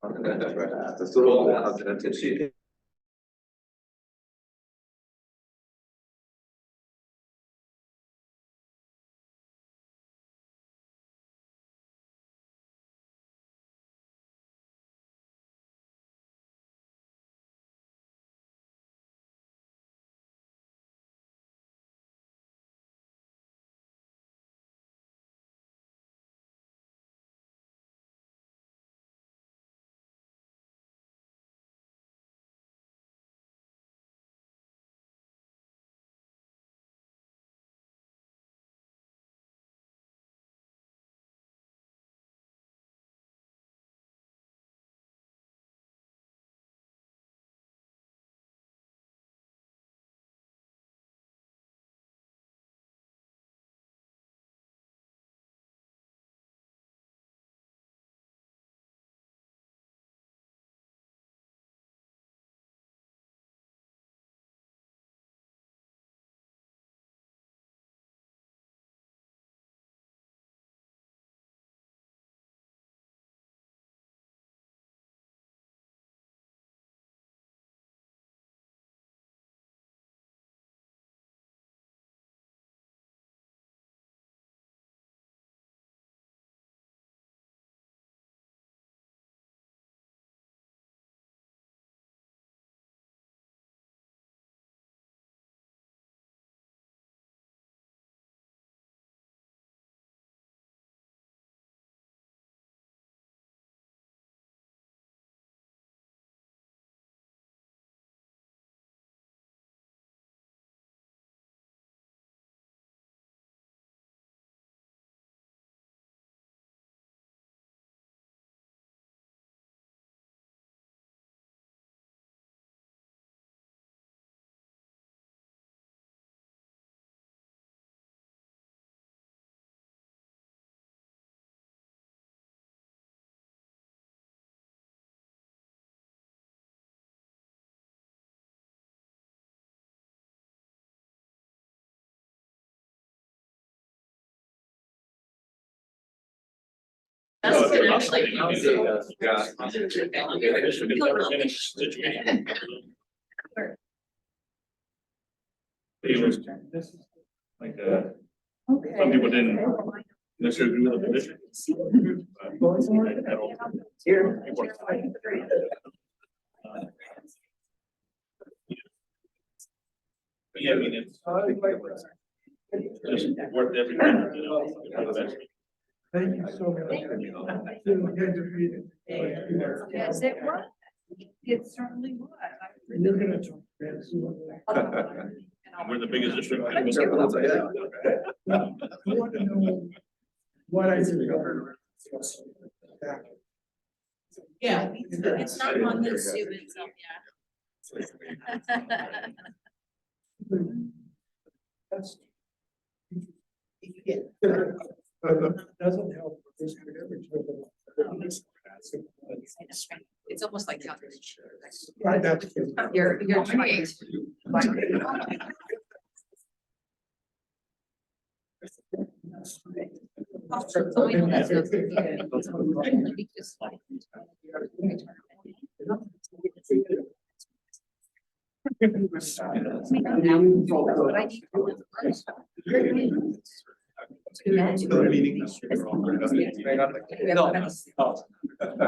Solo alternative. That's actually. Like some people didn't necessarily agree with the position. Yeah, I mean, it's just worth every minute, you know. Thank you so much. Yes, it was. It certainly was. You're gonna talk. We're the biggest district. I want to know what I did. Yeah, it's not on the Zoom itself, yeah. That's. Doesn't help. It's almost like. Right, that's. You're trying.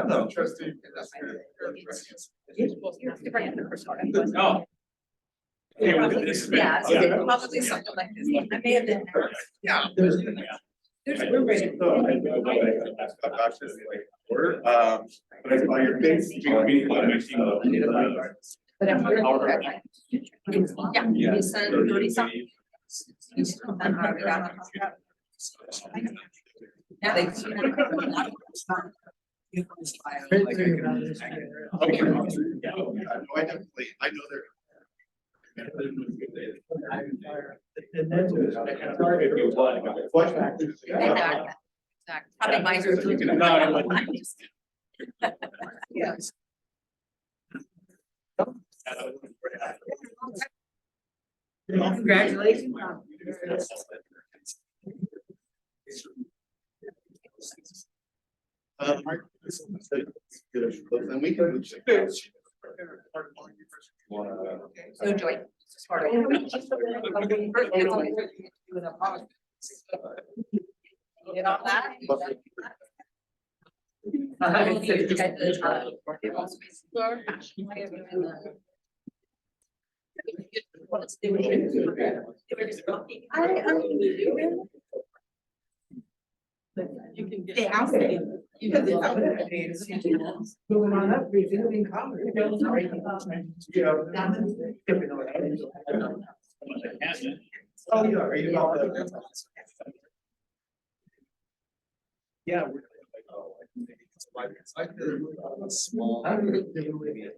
No, trustee. Oh. Hey, look at this. Yeah, it's probably something like this. I may have been. Yeah. We're ready. But I saw your face. But I'm. Yeah, his son, 30 something. Now they. I know they're. Probably mine are. Yes. Congratulations. And we can. So Joy. Get off that. You can get. The house. You can get. Moving on up, revisiting comedy. Oh, yeah, are you? Yeah. Small.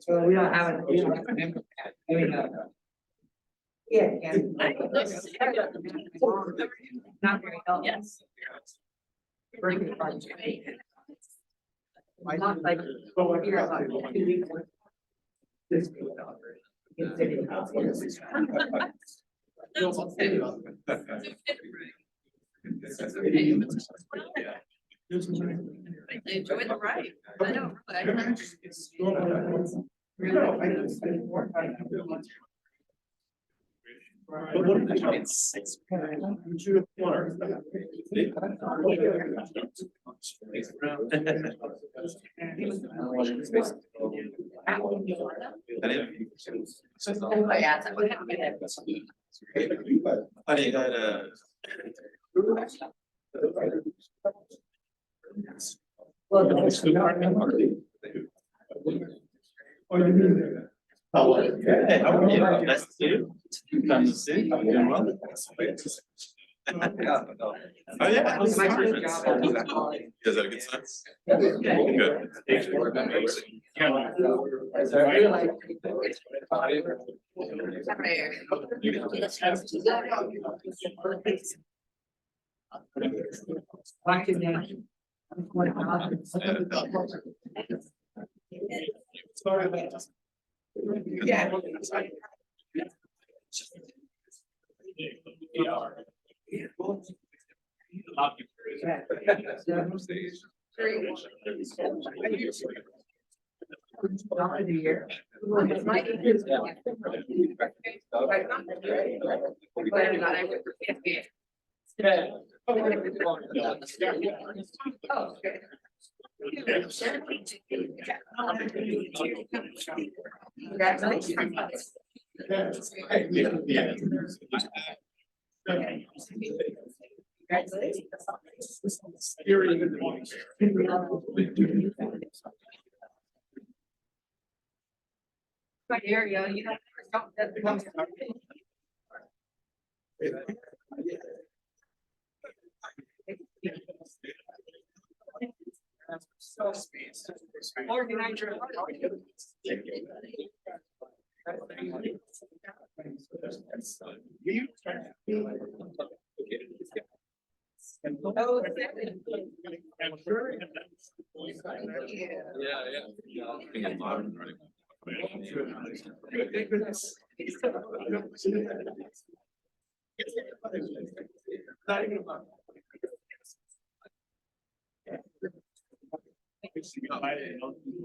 So we don't have it, we don't have a member pad. I mean, yeah, and. Not very helpful. Yes. Birthday party. Not like, here, like 2 weeks. This. In city. They enjoy the ride. I know. Oh, yeah, that would happen. Honey, that, Well, Oh, you mean? oh, okay, how are you? Nice to see you. Nice to see you. I'm doing well. Oh, yeah. How's the My conference? first job at college. Is that a good sense? Good. Watching that. I'm going out. Yeah. Not of the year. Oh, okay. Congratulations. My area, you know. Organize your. Oh,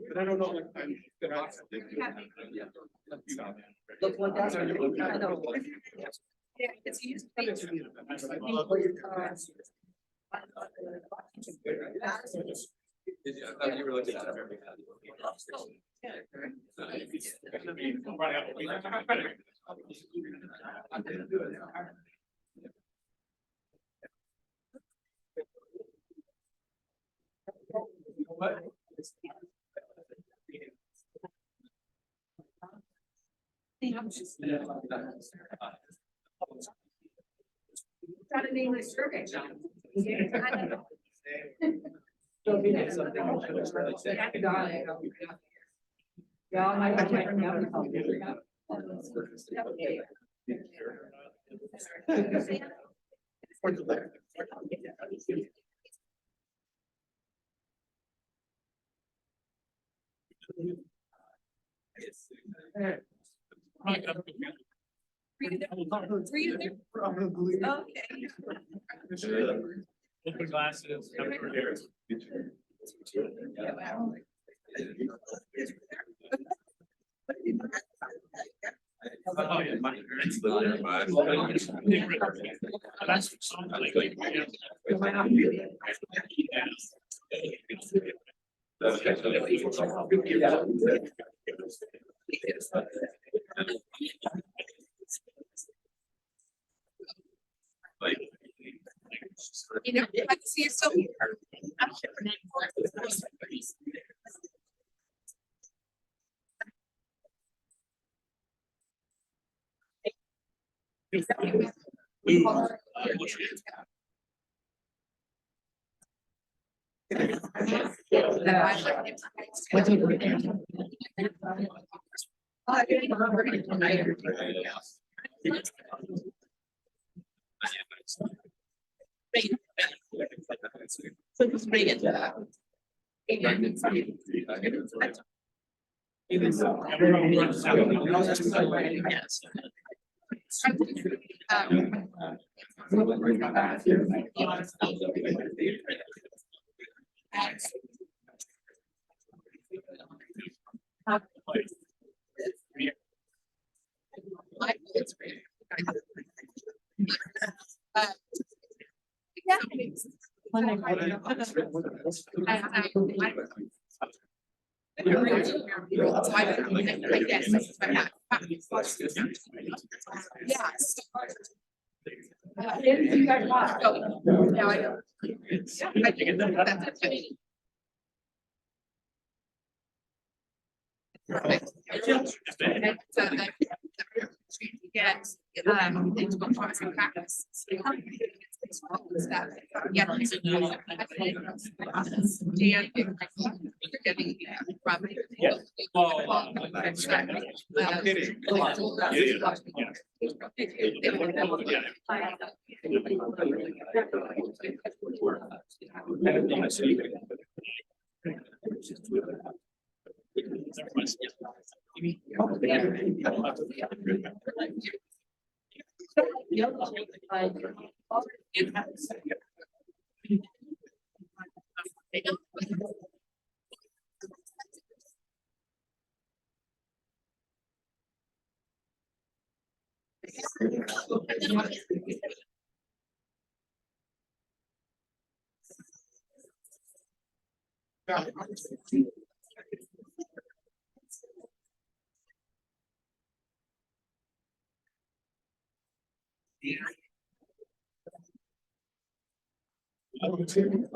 But I don't know. Look what that's. Yeah, it's used. I thought you were looking at it. Got an English survey, John. Yeah, I can't remember. Three of them? Probably. Okay. Open glasses. Yeah, wow. Oh, yeah, money. That's something like. You know, I can see you still here. So just bring it to that. Yes. Yeah. I guess this is what happened. Yes. You guys want, so, now I know. Yeah, I think that's it. Perfect. Get, into a class and practice. Yeah. Yeah. I'm kidding.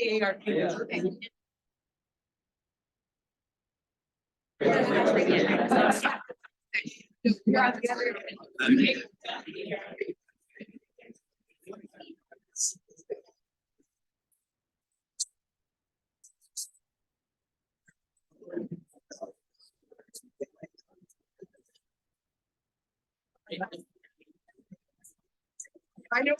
They are. You're all together. I know.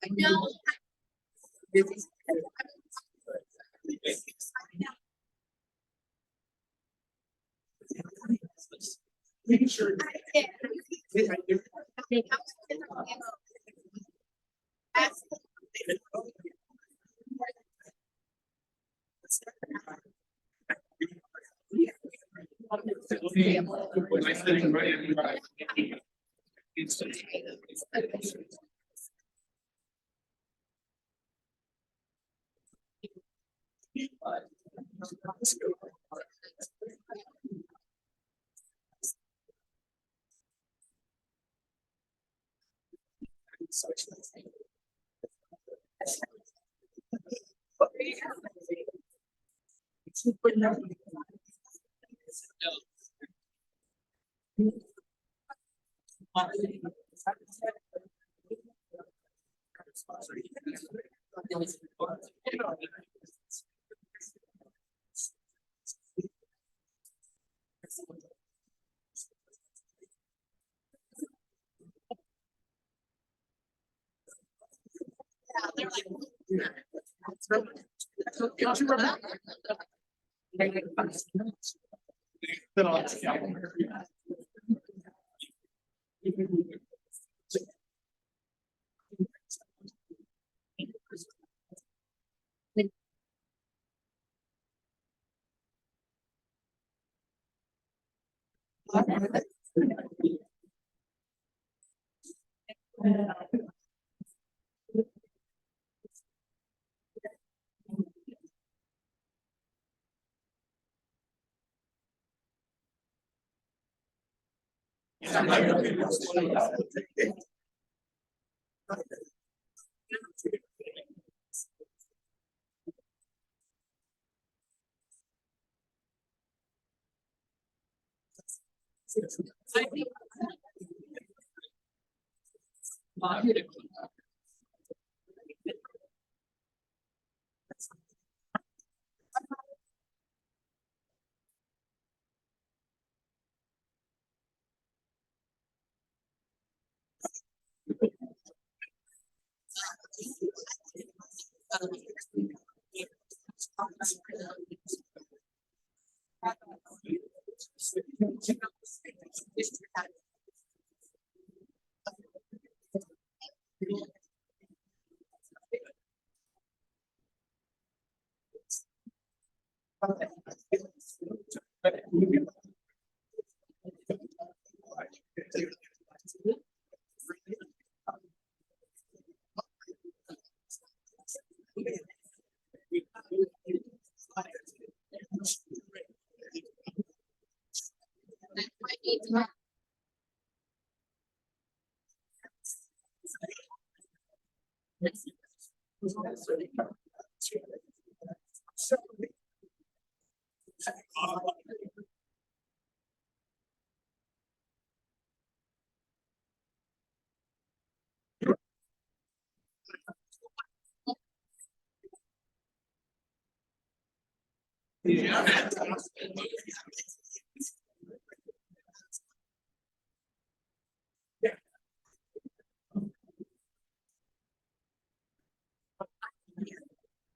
I know. Making sure.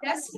Yes. Yes.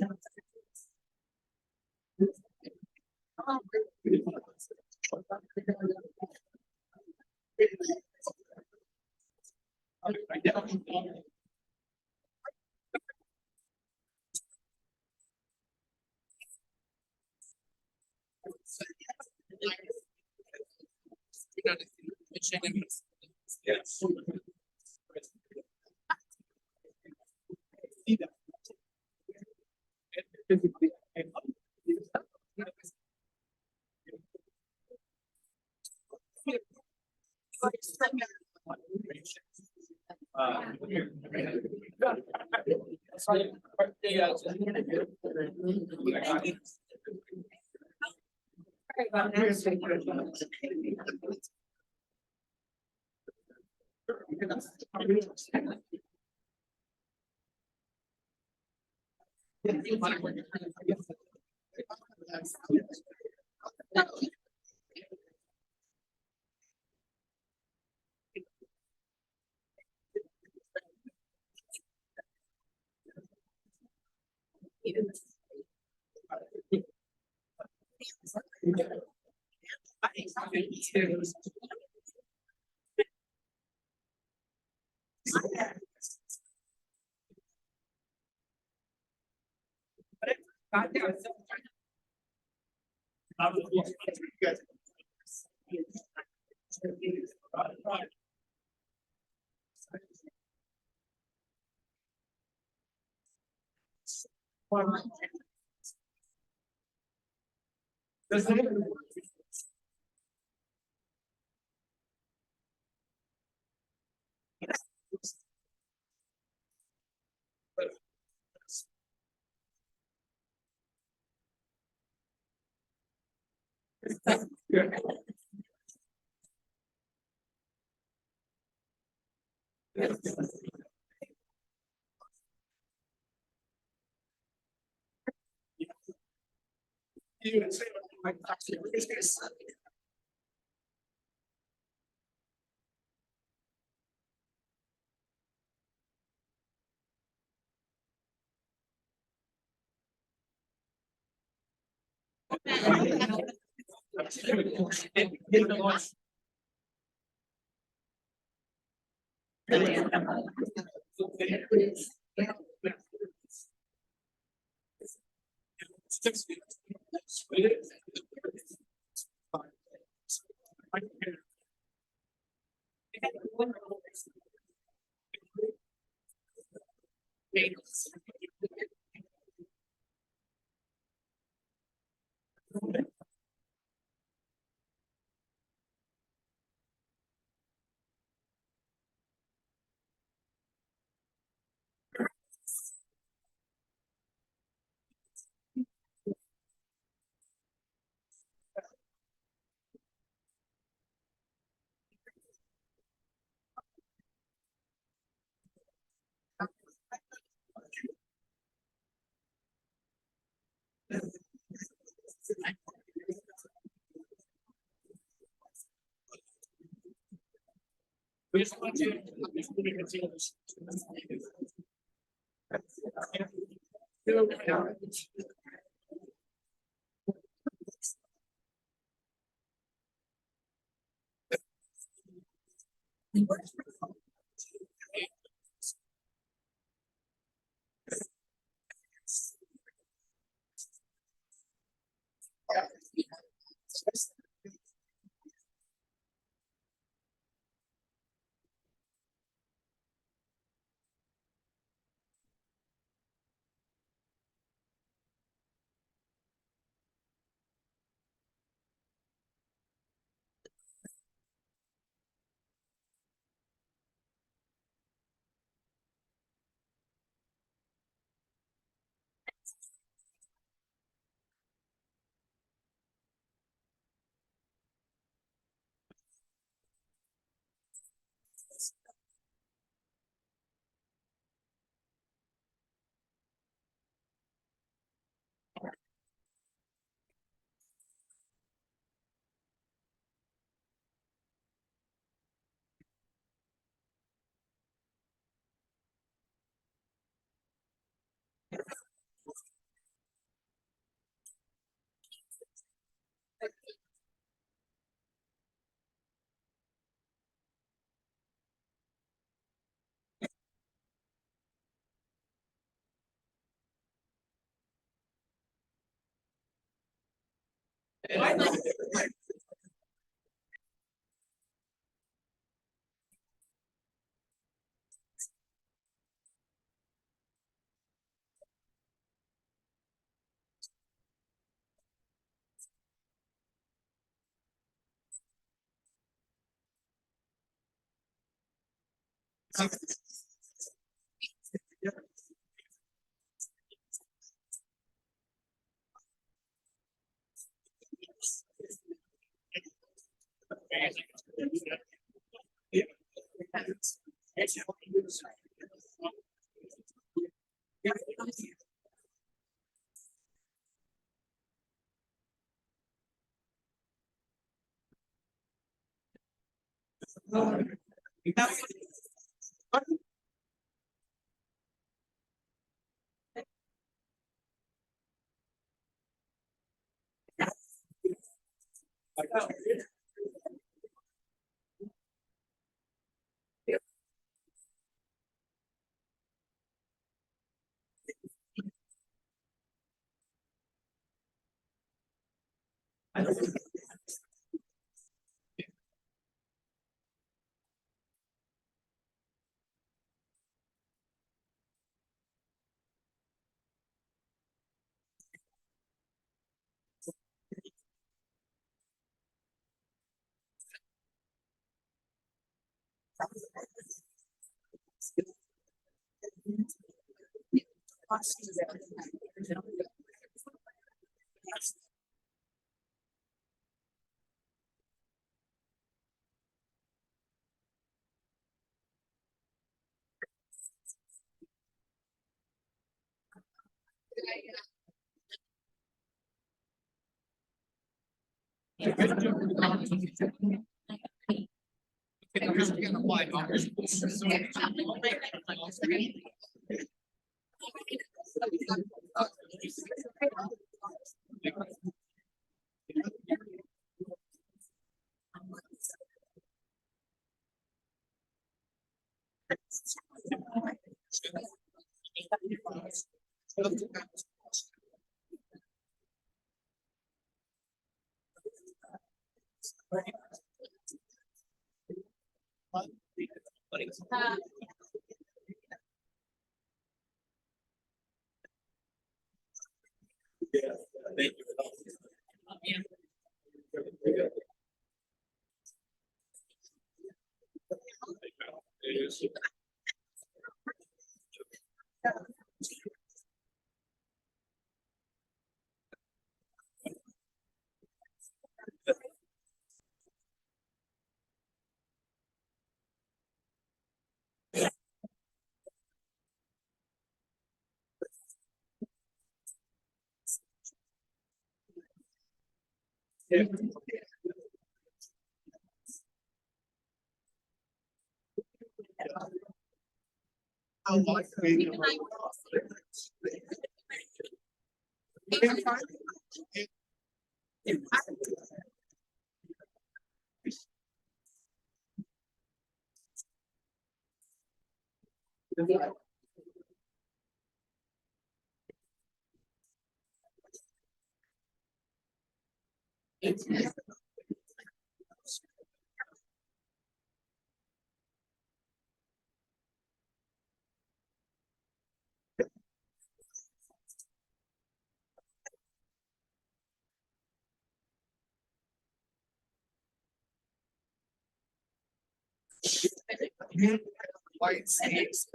White snakes.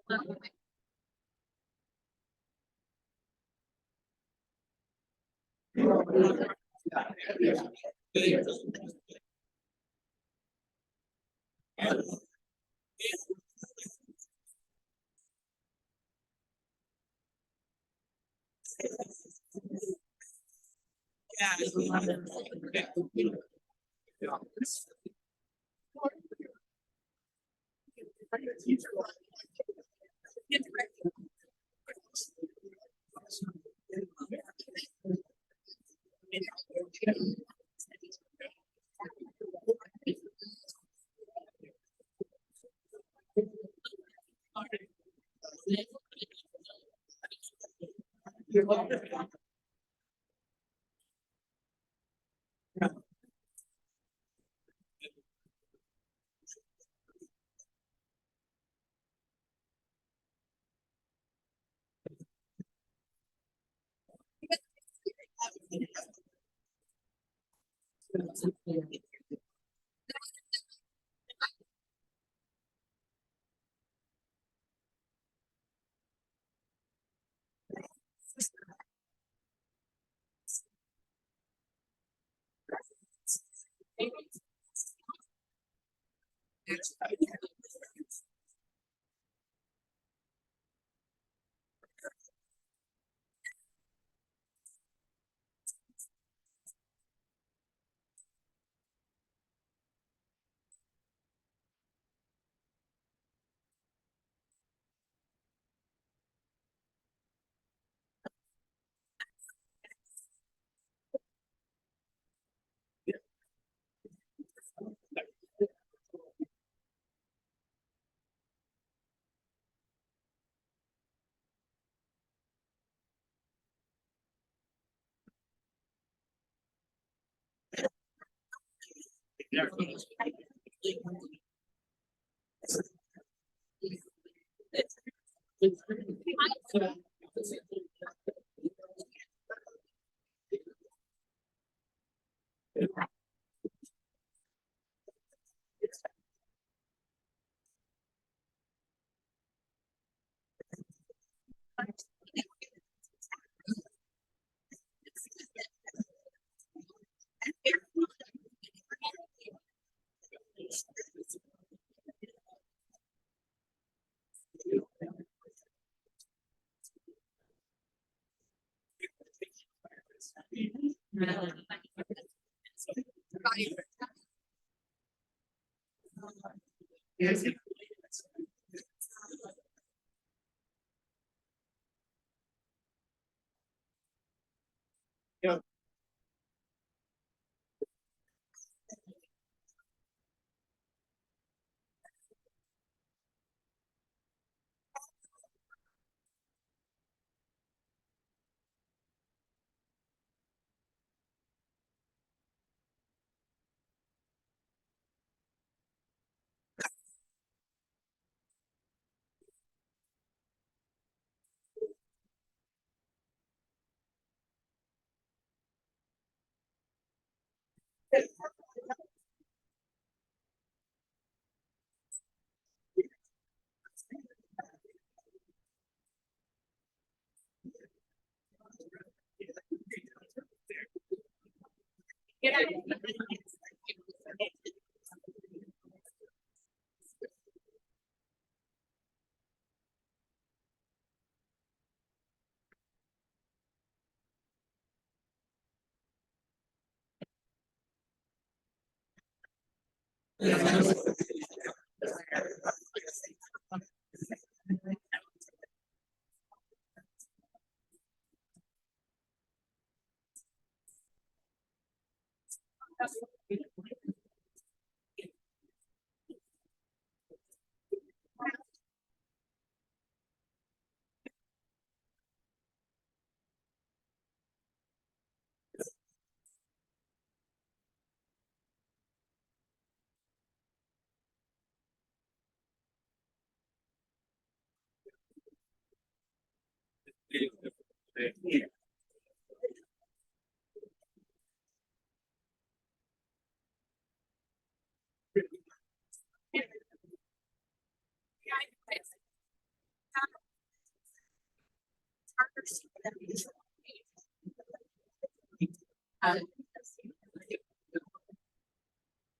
Yes.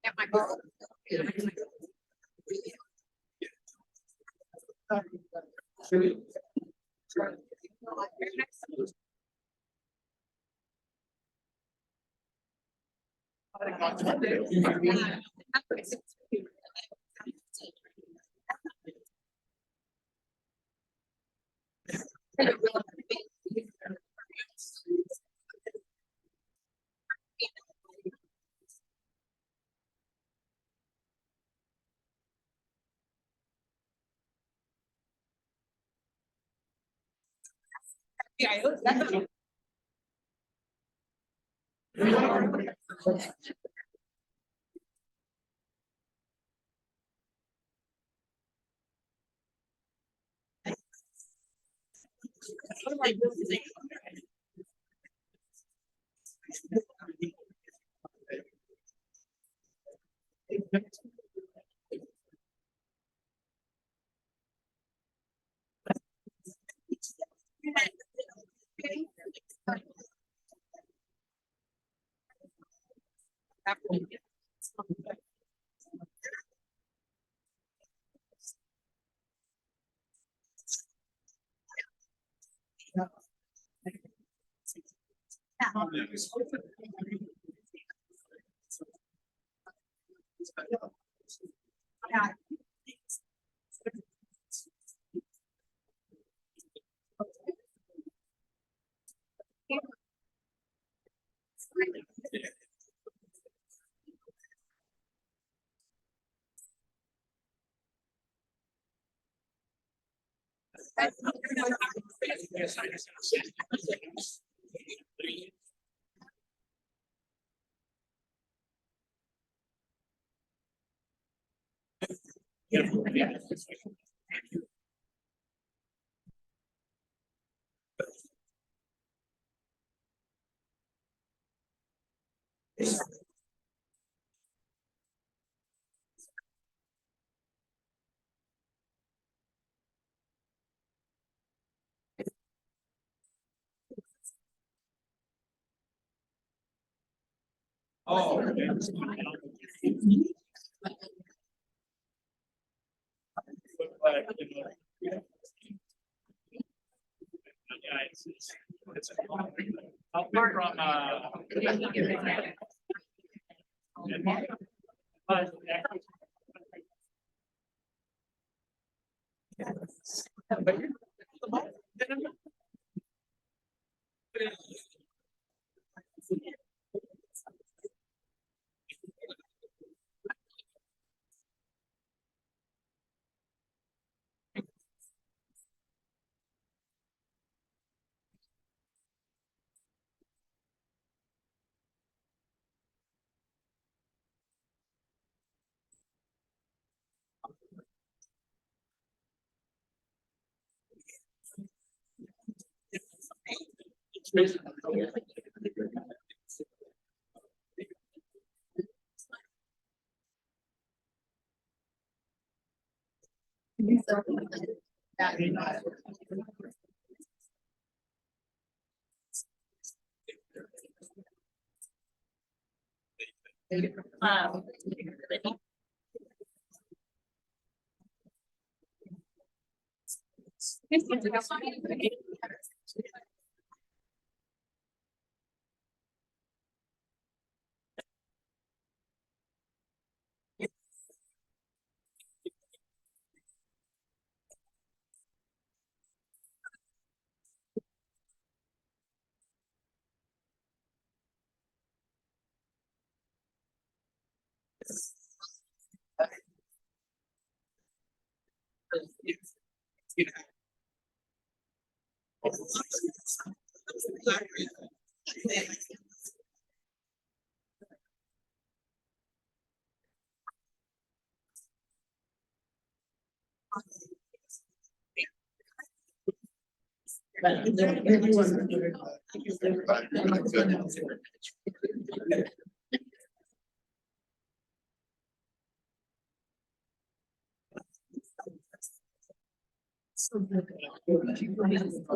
At my goal. Yeah, that's. Oh, okay. Yeah, it's I'll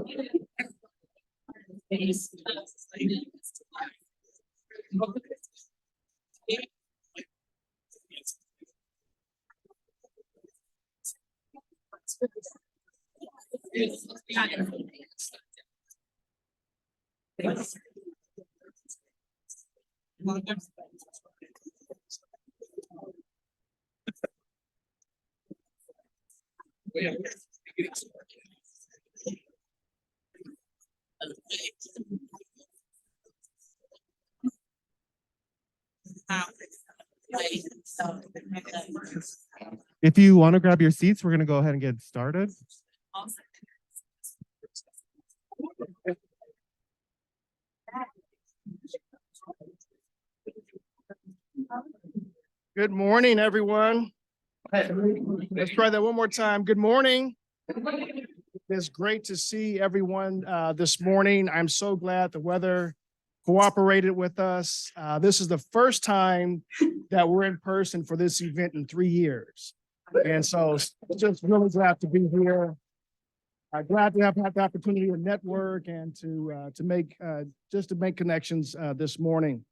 pick from If you want to grab your seats, we're going to go ahead and get started. Good morning, everyone. Let's try that one more time. Good morning. It's great to see everyone this morning. I'm so glad the weather cooperated with us. This is the first time that we're in person for this event in 3 years. And so just really glad to be here. Glad to have had the opportunity to network and to make connections this morning.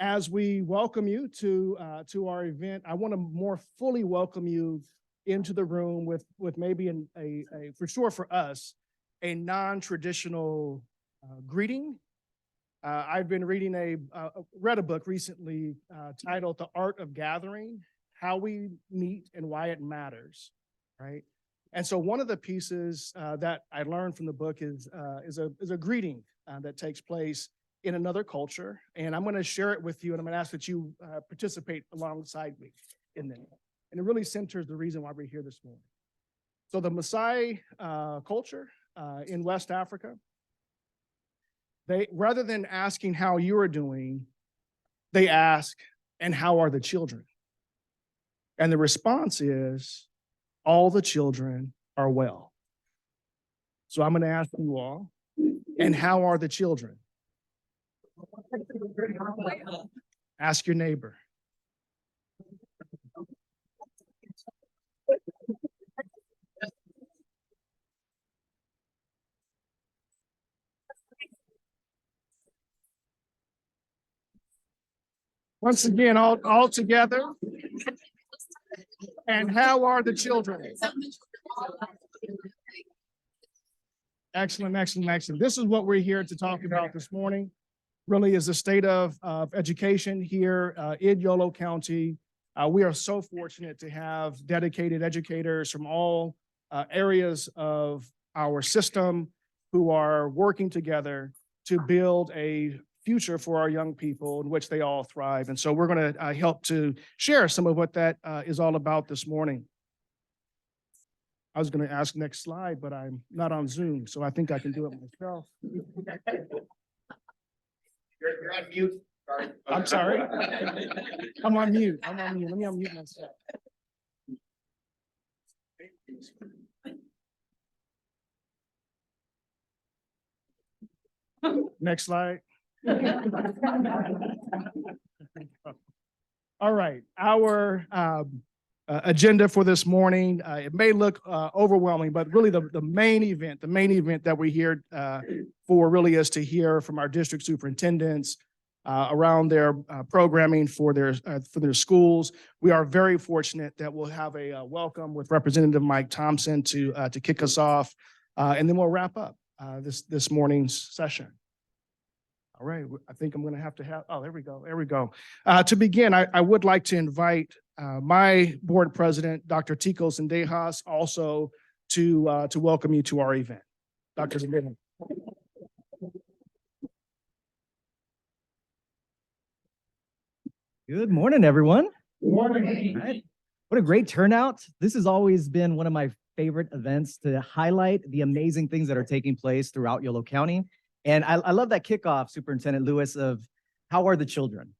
As we welcome you to our event, I want to more fully welcome you into the room with maybe a for sure for us, a non-traditional greeting. I've been reading read a book recently titled The Art of Gathering, How We Meet and Why It Matters, right? And so one of the pieces that I learned from the book is a greeting that takes place in another culture. And I'm going to share it with you, and I'm going to ask that you participate alongside me in that. And it really centers the reason why we're here this morning. So the Maasai culture in West Africa, they, rather than asking how you are doing, they ask, and how are the children? And the response is, all the children are well. So I'm going to ask you all, and how are the children? Ask your neighbor. Once again, all together. And how are the children? Excellent, excellent, excellent. This is what we're here to talk about this morning. Really is the state of education here in Yolo County. We are so fortunate to have dedicated educators from all areas of our system who are working together to build a future for our young people in which they all thrive. And so we're going to help to share some of what that is all about this morning. I was going to ask next slide, but I'm not on Zoom, so I think I can do it myself. You're on mute. Sorry. I'm sorry. I'm on mute. I'm on mute. Let me unmute myself. Next slide. All right. Our agenda for this morning, it may look overwhelming, but really the main event that we're here for really is to hear from our district superintendents around their programming for their schools. We are very fortunate that we'll have a welcome with Representative Mike Thompson to kick us off, and then we'll wrap up this morning's session. All right, I think I'm going to have, oh, there we go. To begin, I would like to invite my board president, Dr. Tico Zendejas, also to welcome you to our event. Dr. Zendejas. Good morning, everyone. Good morning. All right. What a great turnout. This has always been one of my favorite events to highlight the amazing things that are taking place throughout Yolo County. And I love that kickoff, Superintendent Lewis, of how are the children,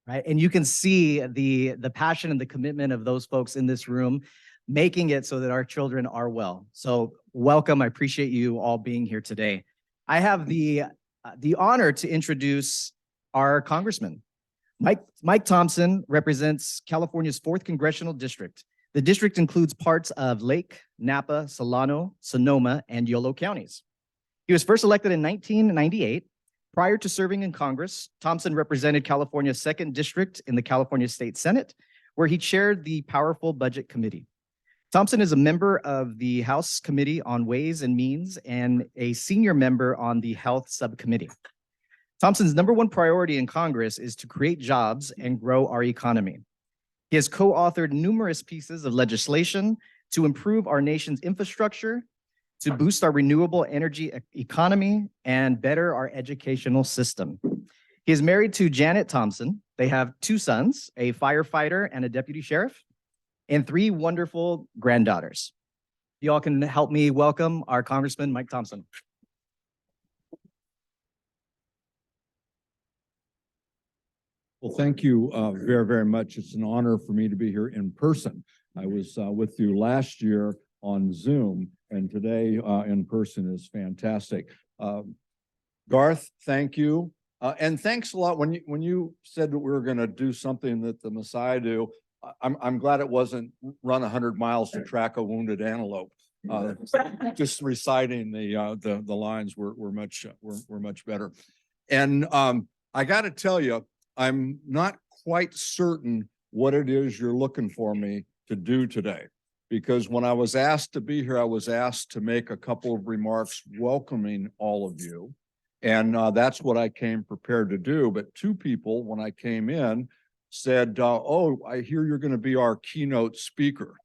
right? And you can see the passion and the commitment of those folks in this room, making it so that our children are well. So welcome. I appreciate you all being here today. I have the honor to introduce our congressman. Mike Thompson represents California's 4th Congressional District. The district includes parts of Lake, Napa, Solano, Sonoma, and Yolo counties. He was first elected in 1998. Prior to serving in Congress, Thompson represented California's 2nd District in the California State Senate, where he chaired the powerful Budget Committee. Thompson is a member of the House Committee on Ways and Means and a senior member on the Health Subcommittee. Thompson's #1 priority in Congress is to create jobs and grow our economy. He has co-authored numerous pieces of legislation to improve our nation's infrastructure, to boost our renewable energy economy, and better our educational system. He is married to Janet Thompson. They have 2 sons, a firefighter and a deputy sheriff, and 3 wonderful granddaughters. Y'all can help me welcome our Congressman, Mike Thompson. Well, thank you very, very much. It's an honor for me to be here in person. I was with you last year on Zoom, and today in person is fantastic. Garth, thank you. And thanks a lot. When you said that we were going to do something that the Messiah do, I'm glad it wasn't run 100 miles to track a wounded antelope. Just reciting the lines were much better. And I got to tell you, I'm not quite certain what it is you're looking for me to do today, because when I was asked to be here, I was asked to make a couple of remarks welcoming all of you. And that's what I came prepared to do. But 2 people, when I came in, said, oh, I hear you're going to be our keynote speaker.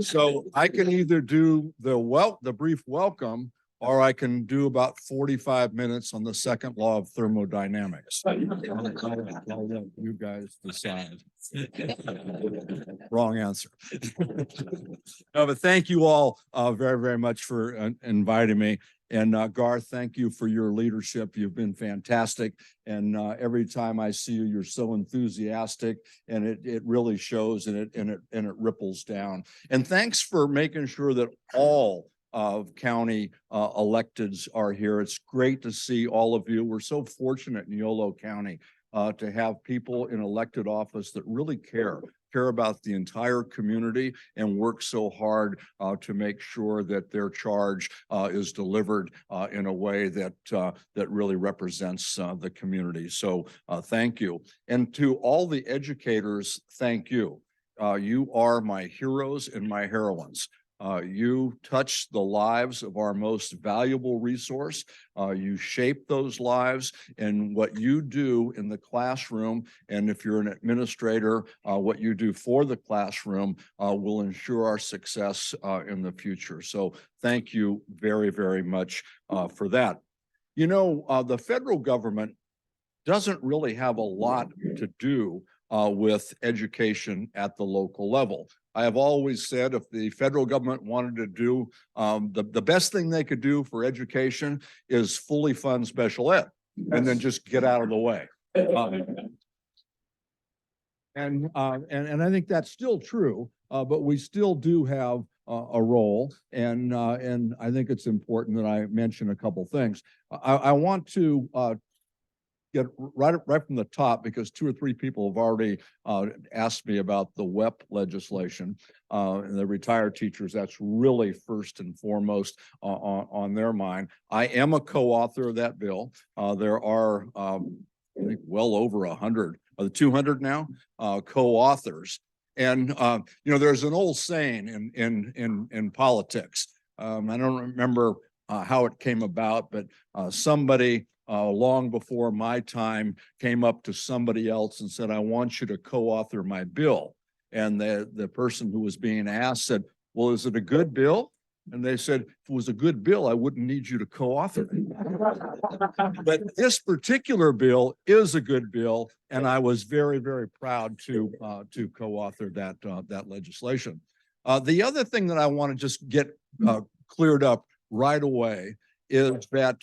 So I can either do the brief welcome, or I can do about 45 minutes on the 2nd law of thermodynamics. I'll let you guys decide. Wrong answer. No, but thank you all very, very much for inviting me. And Garth, thank you for your leadership. You've been fantastic. And every time I see you, you're so enthusiastic, and it really shows, and it ripples down. And thanks for making sure that all of county electeds are here. It's great to see all of you. We're so fortunate in Yolo County to have people in elected office that really care about the entire community and work so hard to make sure that their charge is delivered in a way that really represents the community. So thank you. And to all the educators, thank you. You are my heroes and my heroines. You touch the lives of our most valuable resource. You shape those lives, and what you do in the classroom, and if you're an administrator, what you do for the classroom will ensure our success in the future. So thank you very, very much for that. You know, the federal government doesn't really have a lot to do with education at the local level. I have always said if the federal government wanted to do, the best thing they could do for education is fully fund special ed and then just get out of the way. And I think that's still true, but we still do have a role, and I think it's important that I mention a couple things. I want to get right from the top, because 2 or 3 people have already asked me about the WEP legislation and the retired teachers. That's really first and foremost on their mind. I am a co-author of that bill. There are I think well over 100, 200 now co-authors. And you know, there's an old saying in politics. I don't remember how it came about, but somebody long before my time came up to somebody else and said, I want you to co-author my bill. And the person who was being asked said, well, is it a good bill? And they said, if it was a good bill, I wouldn't need you to co-author it. But this particular bill is a good bill, and I was very, very proud to co-author that legislation. The other thing that I want to just get cleared up right away is that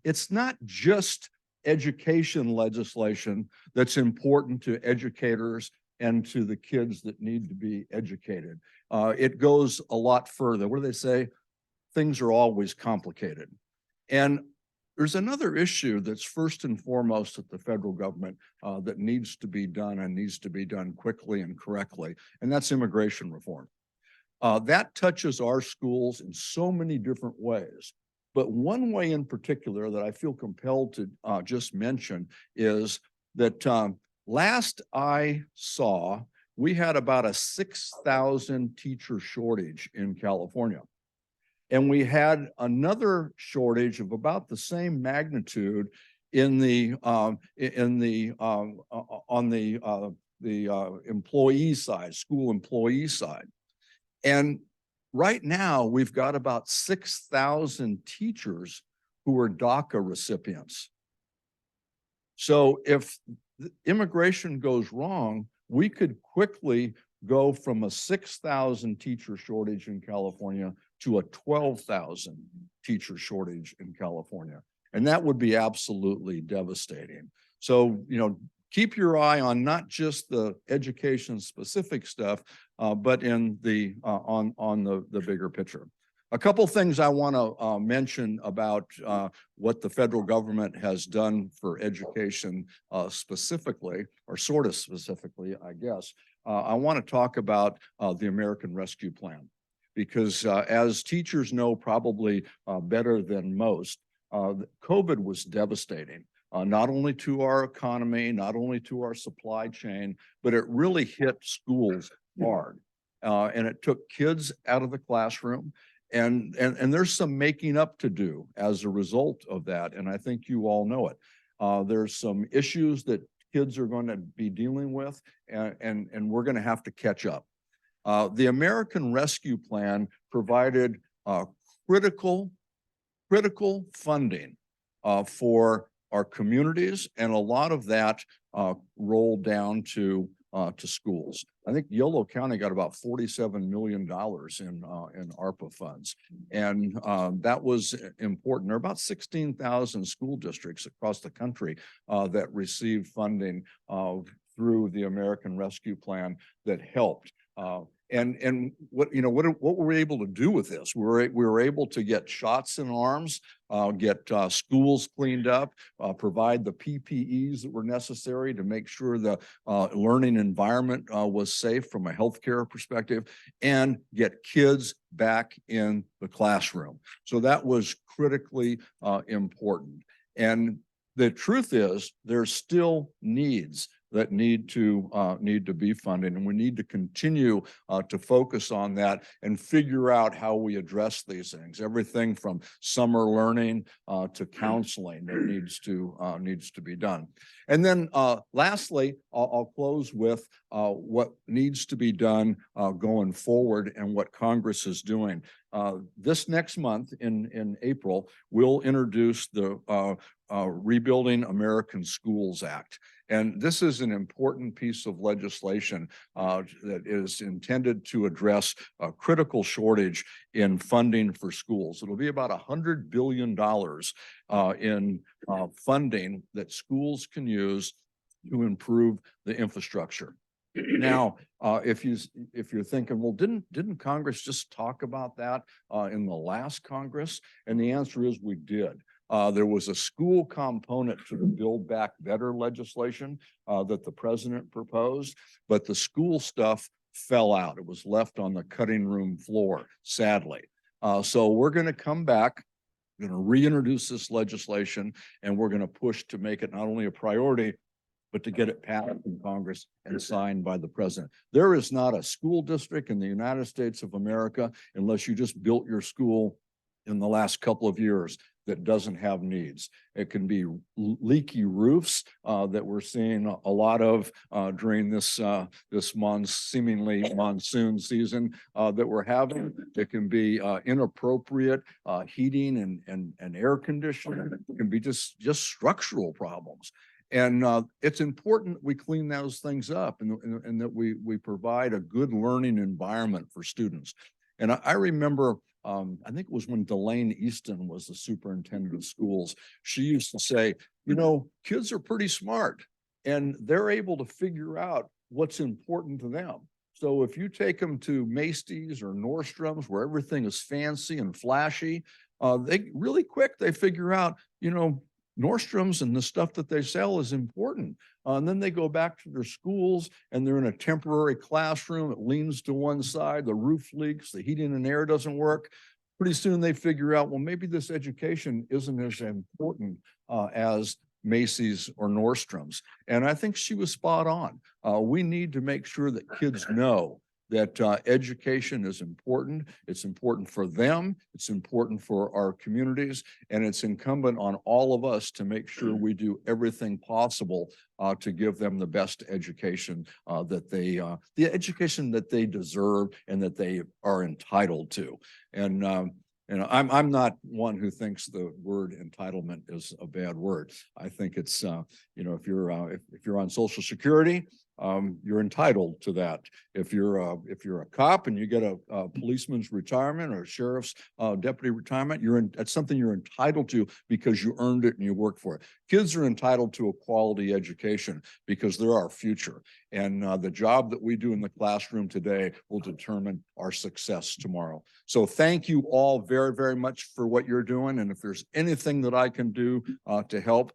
it's not just education legislation that's important to educators and to the kids that need to be educated. It goes a lot further. What do they say? Things are always complicated. And there's another issue that's first and foremost at the federal government that needs to be done, and needs to be done quickly and correctly, and that's immigration reform. That touches our schools in so many different ways. But one way in particular that I feel compelled to just mention is that last I saw, we had about a 6,000 teacher shortage in California. And we had another shortage of about the same magnitude on the employee side, school employee side. And right now we've got about 6,000 teachers who are DACA recipients. So if immigration goes wrong, we could quickly go from a 6,000 teacher shortage in California to a 12,000 teacher shortage in California. And that would be absolutely devastating. So, keep your eye on not just the education specific stuff, but in the on the bigger picture. A couple things I want to mention about what the federal government has done for education specifically, or sort of specifically, I guess. I want to talk about the American Rescue Plan, because as teachers know probably better than most, COVID was devastating. Not only to our economy, not only to our supply chain, but it really hit schools hard. And it took kids out of the classroom. And there's some making up to do as a result of that. And I think you all know it. There's some issues that kids are going to be dealing with, and we're going to have to catch up. The American Rescue Plan provided critical funding for our communities, and a lot of that rolled down to schools. I think Yolo County got about $47 million in ARPA funds, and that was important. There are about 16,000 school districts across the country that received funding through the American Rescue Plan that helped. And what were we able to do with this? We were able to get shots in arms, get schools cleaned up, provide the PPEs that were necessary to make sure the learning environment was safe from a healthcare perspective, and get kids back in the classroom. So that was critically important. And the truth is, there's still needs that need to be funded, and we need to continue to focus on that and figure out how we address these things. Everything from summer learning to counseling that needs to be done. And then lastly, I'll close with what needs to be done going forward and what Congress is doing. This next month in April, we'll introduce the Rebuilding American Schools Act. And this is an important piece of legislation that is intended to address a critical shortage in funding for schools. It'll be about $100 billion in funding that schools can use to improve the infrastructure. Now, if you're thinking, well, didn't Congress just talk about that in the last Congress? And the answer is we did. There was a school component to the Build Back Better legislation that the president proposed, but the school stuff fell out. It was left on the cutting room floor, sadly. So we're going to come back, we're going to reintroduce this legislation, and we're going to push to make it not only a priority, but to get it passed in Congress and signed by the president. There is not a school district in the United States of America, unless you just built your school in the last couple of years, that doesn't have needs. It can be leaky roofs that we're seeing a lot of during this seemingly monsoon season that we're having. It can be inappropriate heating and air conditioning. It can be just structural problems. And it's important we clean those things up and that we provide a good learning environment for students. And I remember, I think it was when Delane Easton was the superintendent of schools. She used to say, kids are pretty smart and they're able to figure out what's important to them. So if you take them to Macy's or Nordstrom's, where everything is fancy and flashy, they really quick, they figure out, Nordstrom's and the stuff that they sell is important. And then they go back to their schools and they're in a temporary classroom. It leans to one side, the roof leaks, the heating and air doesn't work. pretty soon they figure out, well, maybe this education isn't as important as Macy's or Nordstrom's. And I think she was spot on. We need to make sure that kids know that education is important. It's important for them. It's important for our communities. And it's incumbent on all of us to make sure we do everything possible to give them the best education the education that they deserve and that they are entitled to. And I'm not one who thinks the word entitlement is a bad word. I think it's if you're on Social Security, you're entitled to that. If you're a cop and you get a policeman's retirement or a sheriff's deputy retirement, that's something you're entitled to because you earned it and you worked for it. Kids are entitled to a quality education because they're our future. And the job that we do in the classroom today will determine our success tomorrow. So thank you all very, very much for what you're doing. And if there's anything that I can do to help,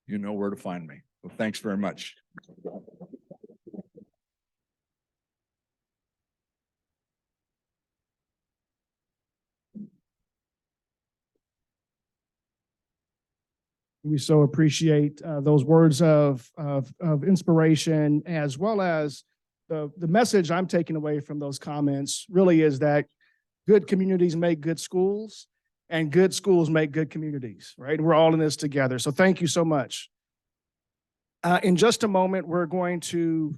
you know where to find me. So thanks very much. We so appreciate those words of inspiration, as well as the message I'm taking away from those comments really is that good communities make good schools and good schools make good communities, right? We're all in this together. So thank you so much. In just a moment, we're going to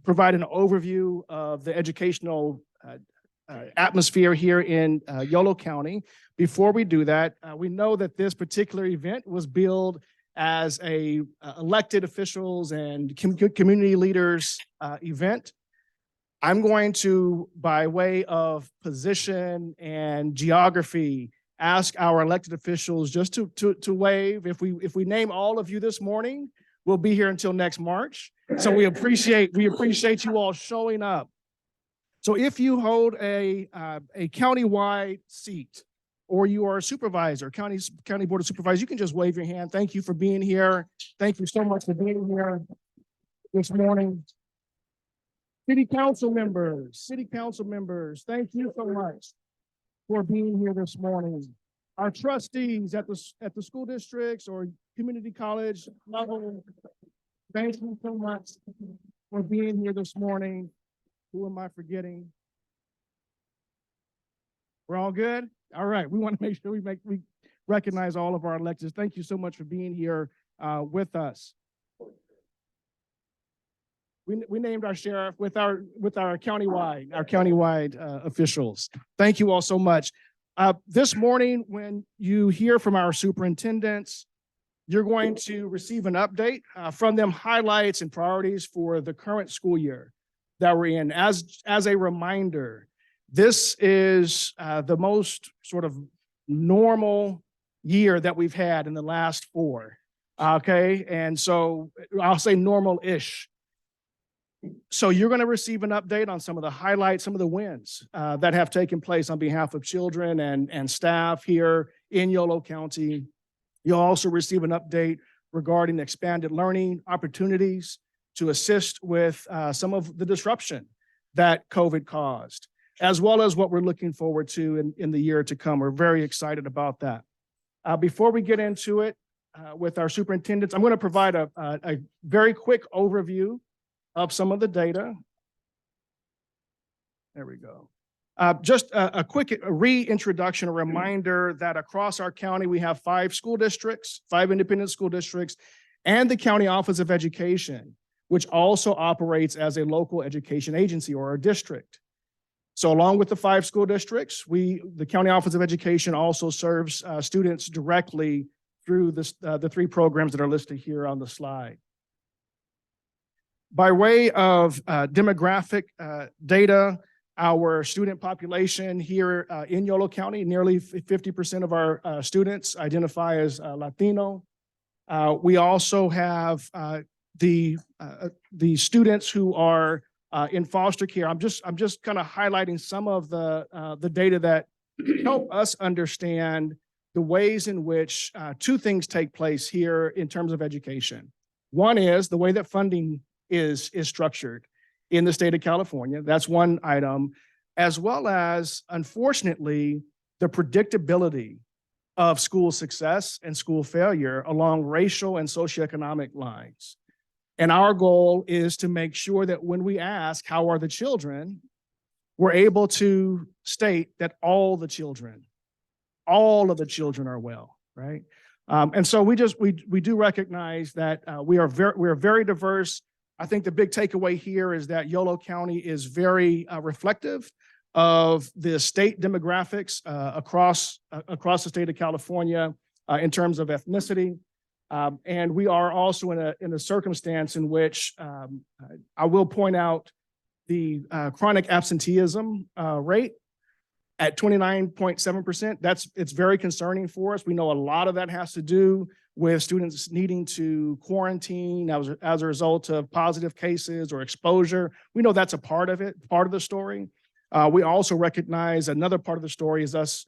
provide an overview of the educational atmosphere here in Yolo County. Before we do that, we know that this particular event was billed as a elected officials and community leaders event. I'm going to, by way of position and geography, ask our elected officials just to wave. If we name all of you this morning, we'll be here until next March. So we appreciate you all showing up. So if you hold a county-wide seat, or you are a supervisor, county board of supervisors, you can just wave your hand. Thank you for being here. Thank you so much for being here this morning. City council members, thank you so much for being here this morning. Our trustees at the school districts or community college level, thank you so much for being here this morning. Who am I forgetting? We're all good? All right. We want to make sure we recognize all of our electeds. Thank you so much for being here with us. We named our sheriff with our countywide officials. Thank you all so much. This morning, when you hear from our superintendents, you're going to receive an update from them, highlights and priorities for the current school year that we're in. As a reminder, this is the most sort of normal year that we've had in the last 4. Okay, and so I'll say normal-ish. So you're going to receive an update on some of the highlights, some of the wins that have taken place on behalf of children and staff here in Yolo County. You'll also receive an update regarding expanded learning opportunities to assist with some of the disruption that COVID caused, as well as what we're looking forward to in the year to come. We're very excited about that. Before we get into it with our superintendents, I'm going to provide a very quick overview of some of the data. There we go. Just a quick reintroduction, a reminder that across our county, we have 5 school districts, 5 independent school districts, and the County Office of Education, which also operates as a local education agency or a district. So along with the 5 school districts, the County Office of Education also serves students directly through the 3 programs that are listed here on the slide. By way of demographic data, our student population here in Yolo County, nearly 50% of our students identify as Latino. We also have the students who are in foster care. I'm just kind of highlighting some of the data that help us understand the ways in which 2 things take place here in terms of education. One is the way that funding is structured in the state of California. That's one item, as well as, unfortunately, the predictability of school success and school failure along racial and socioeconomic lines. And our goal is to make sure that when we ask, how are the children, we're able to state that all of the children are well, right? And so we do recognize that we are very diverse. I think the big takeaway here is that Yolo County is very reflective of the state demographics across the state of California in terms of ethnicity. And we are also in a circumstance in which I will point out the chronic absenteeism rate at 29.7%. It's very concerning for us. We know a lot of that has to do with students needing to quarantine as a result of positive cases or exposure. We know that's a part of it, part of the story. We also recognize another part of the story is us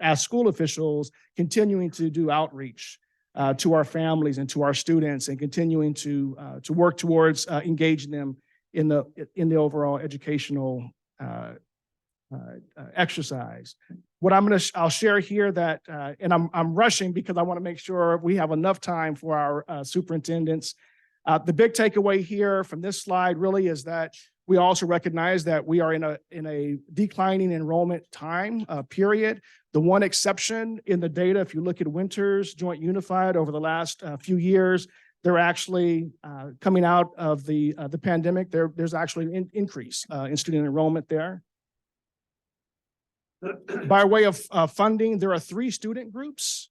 as school officials continuing to do outreach to our families and to our students and continuing to work towards engaging them in the overall educational exercise. What I'll share here that, and I'm rushing because I want to make sure we have enough time for our superintendents. The big takeaway here from this slide really is that we also recognize that we are in a declining enrollment time period. The one exception in the data, if you look at Winters Joint Unified over the last few years, they're actually coming out of the pandemic. There's actually an increase in student enrollment there. By way of funding, there are 3 student groups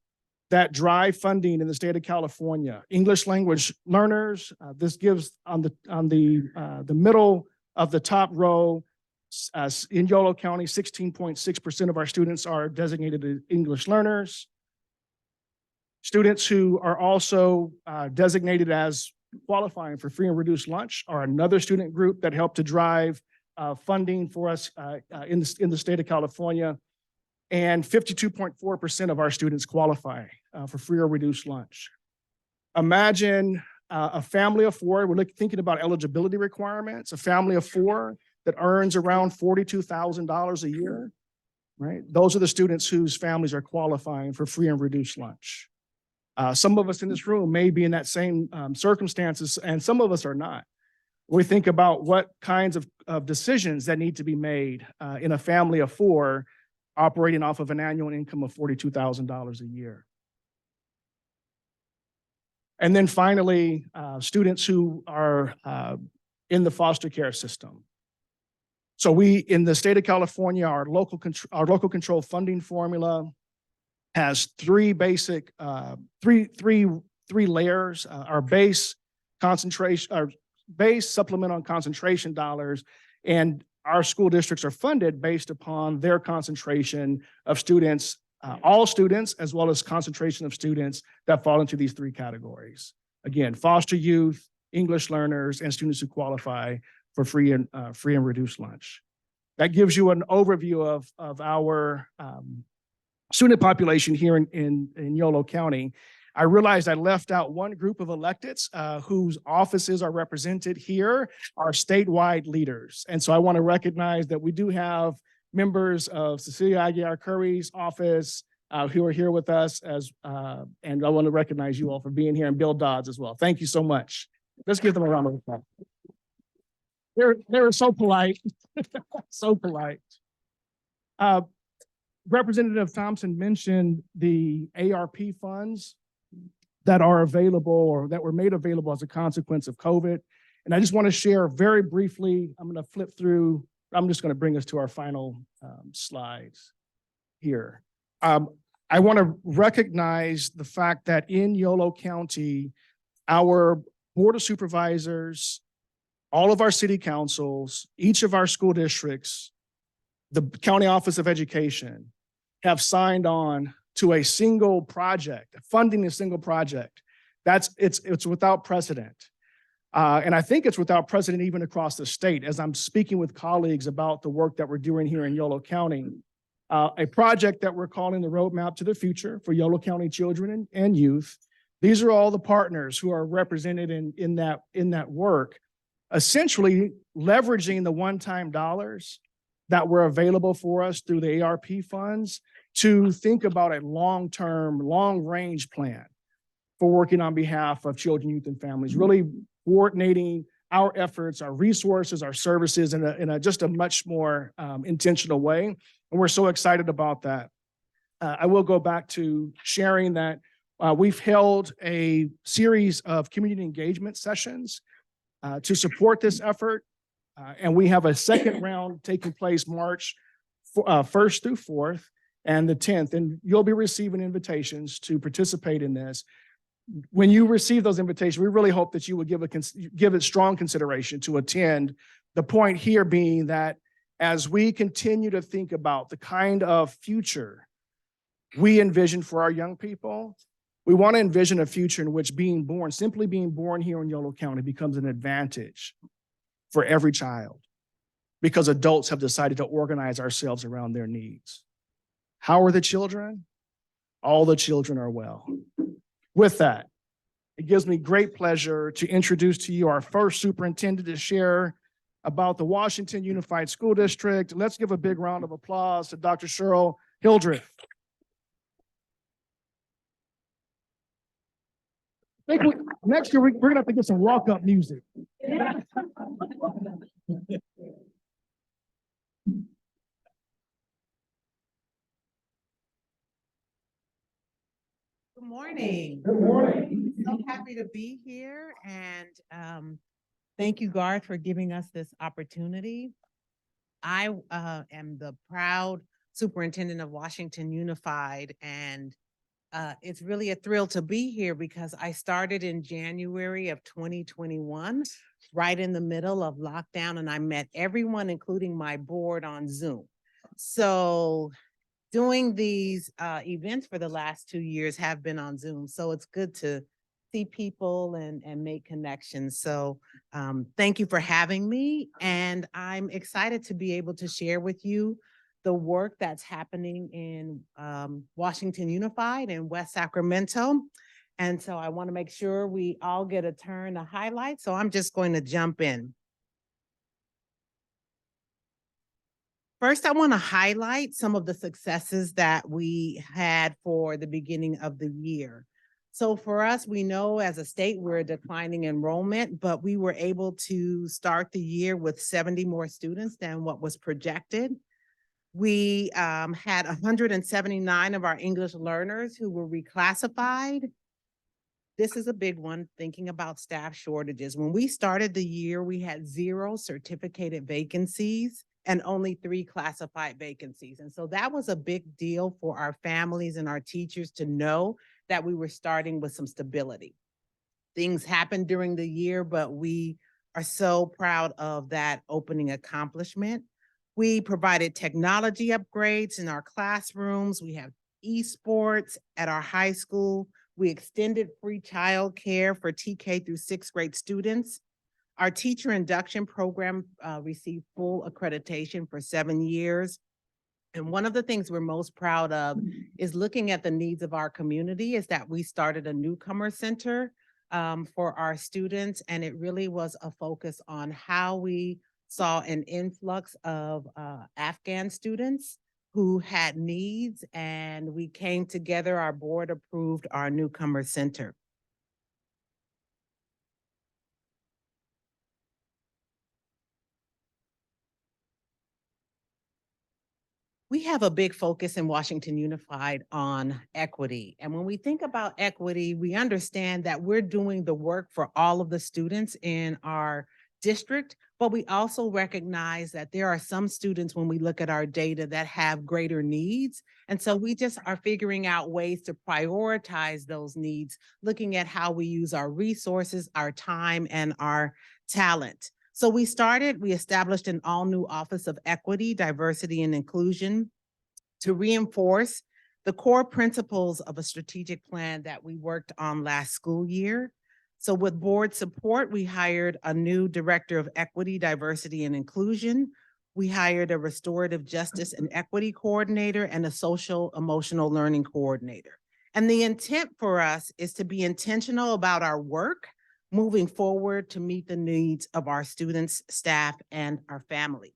that drive funding in the state of California. English language learners. This gives on the middle of the top row in Yolo County, 16.6% of our students are designated as English learners. Students who are also designated as qualifying for free and reduced lunch are another student group that help to drive funding for us in the state of California. And 52.4% of our students qualify for free or reduced lunch. Imagine a family of 4, we're thinking about eligibility requirements, a family of 4 that earns around $42,000 a year, right? Those are the students whose families are qualifying for free and reduced lunch. Some of us in this room may be in that same circumstances, and some of us are not. We think about what kinds of decisions that need to be made in a family of 4 operating off of an annual income of $42,000 a year. And then finally, students who are in the foster care system. So we, in the state of California, our local control funding formula has 3 basic, three layers. Our base concentration, our base supplemental and concentration dollars, and our school districts are funded based upon their concentration of students, all students, as well as concentration of students that fall into these 3 categories. Again, foster youth, English learners, and students who qualify for free and reduced lunch. That gives you an overview of our student population here in Yolo County. I realized I left out one group of electeds whose offices are represented here, are statewide leaders. And so I want to recognize that we do have members of Cecilia Aguilar Curry's office who are here with us, and I want to recognize you all for being here, and Bill Dodds as well. Thank you so much. Let's give them a round of applause. They're so polite, so polite. Representative Thompson mentioned the ARP funds that are available or that were made available as a consequence of COVID. And I just want to share very briefly, I'm going to flip through, I'm just going to bring us to our final slides here. I want to recognize the fact that in Yolo County, our Board of Supervisors, all of our city councils, each of our school districts, the County Office of Education have signed on to a single project, funding a single project. It's without precedent. And I think it's without precedent even across the state. As I'm speaking with colleagues about the work that we're doing here in Yolo County, a project that we're calling the Roadmap to the Future for Yolo County children and youth. These are all the partners who are represented in that work, essentially leveraging the one-time dollars that were available for us through the ARP funds to think about a long-term, long-range plan for working on behalf of children, youth, and families, really coordinating our efforts, our resources, our services in a just a much more intentional way. And we're so excited about that. I will go back to sharing that we've held a series of community engagement sessions to support this effort. And we have a second round taking place March 1st through 4th and the 10th. And you'll be receiving invitations to participate in this. When you receive those invitations, we really hope that you would give it strong consideration to attend. The point here being that as we continue to think about the kind of future we envision for our young people, we want to envision a future in which simply being born here in Yolo County becomes an advantage for every child because adults have decided to organize ourselves around their needs. How are the children? All the children are well. With that, it gives me great pleasure to introduce to you our first superintendent to share about the Washington Unified School District. Let's give a big round of applause to Dr. Cheryl Hildreth. Next year, we're going to have to get some walk-up music. Good morning. Good morning. So happy to be here, and thank you, Garth, for giving us this opportunity. I am the proud superintendent of Washington Unified, and it's really a thrill to be here because I started in January of 2021, right in the middle of lockdown, and I met everyone, including my board, on Zoom. So doing these events for the last 2 years have been on Zoom. So it's good to see people and make connections. So thank you for having me. And I'm excited to be able to share with you the work that's happening in Washington Unified and West Sacramento. And so I want to make sure we all get a turn to highlight. So I'm just going to jump in. First, I want to highlight some of the successes that we had for the beginning of the year. So for us, we know as a state, we're declining enrollment, but we were able to start the year with 70 more students than what was projected. We had 179 of our English learners who were reclassified. This is a big one, thinking about staff shortages. When we started the year, we had 0 certificated vacancies and only 3 classified vacancies. And so that was a big deal for our families and our teachers to know that we were starting with some stability. Things happened during the year, but we are so proud of that opening accomplishment. We provided technology upgrades in our classrooms. We have esports at our high school. We extended free childcare for TK through 6th grade students. Our teacher induction program received full accreditation for 7 years. And one of the things we're most proud of is looking at the needs of our community is that we started a newcomer center for our students. And it really was a focus on how we saw an influx of Afghan students who had needs. And we came together, our board approved our newcomer center. We have a big focus in Washington Unified on equity. And when we think about equity, we understand that we're doing the work for all of the students in our district, but we also recognize that there are some students when we look at our data that have greater needs. And so we just are figuring out ways to prioritize those needs, looking at how we use our resources, our time, and our talent. So we established an all-new Office of Equity, Diversity, and Inclusion to reinforce the core principles of a strategic plan that we worked on last school year. So with board support, we hired a new Director of Equity, Diversity, and Inclusion. We hired a Restorative Justice and Equity Coordinator and a Social Emotional Learning Coordinator. And the intent for us is to be intentional about our work moving forward to meet the needs of our students, staff, and our families.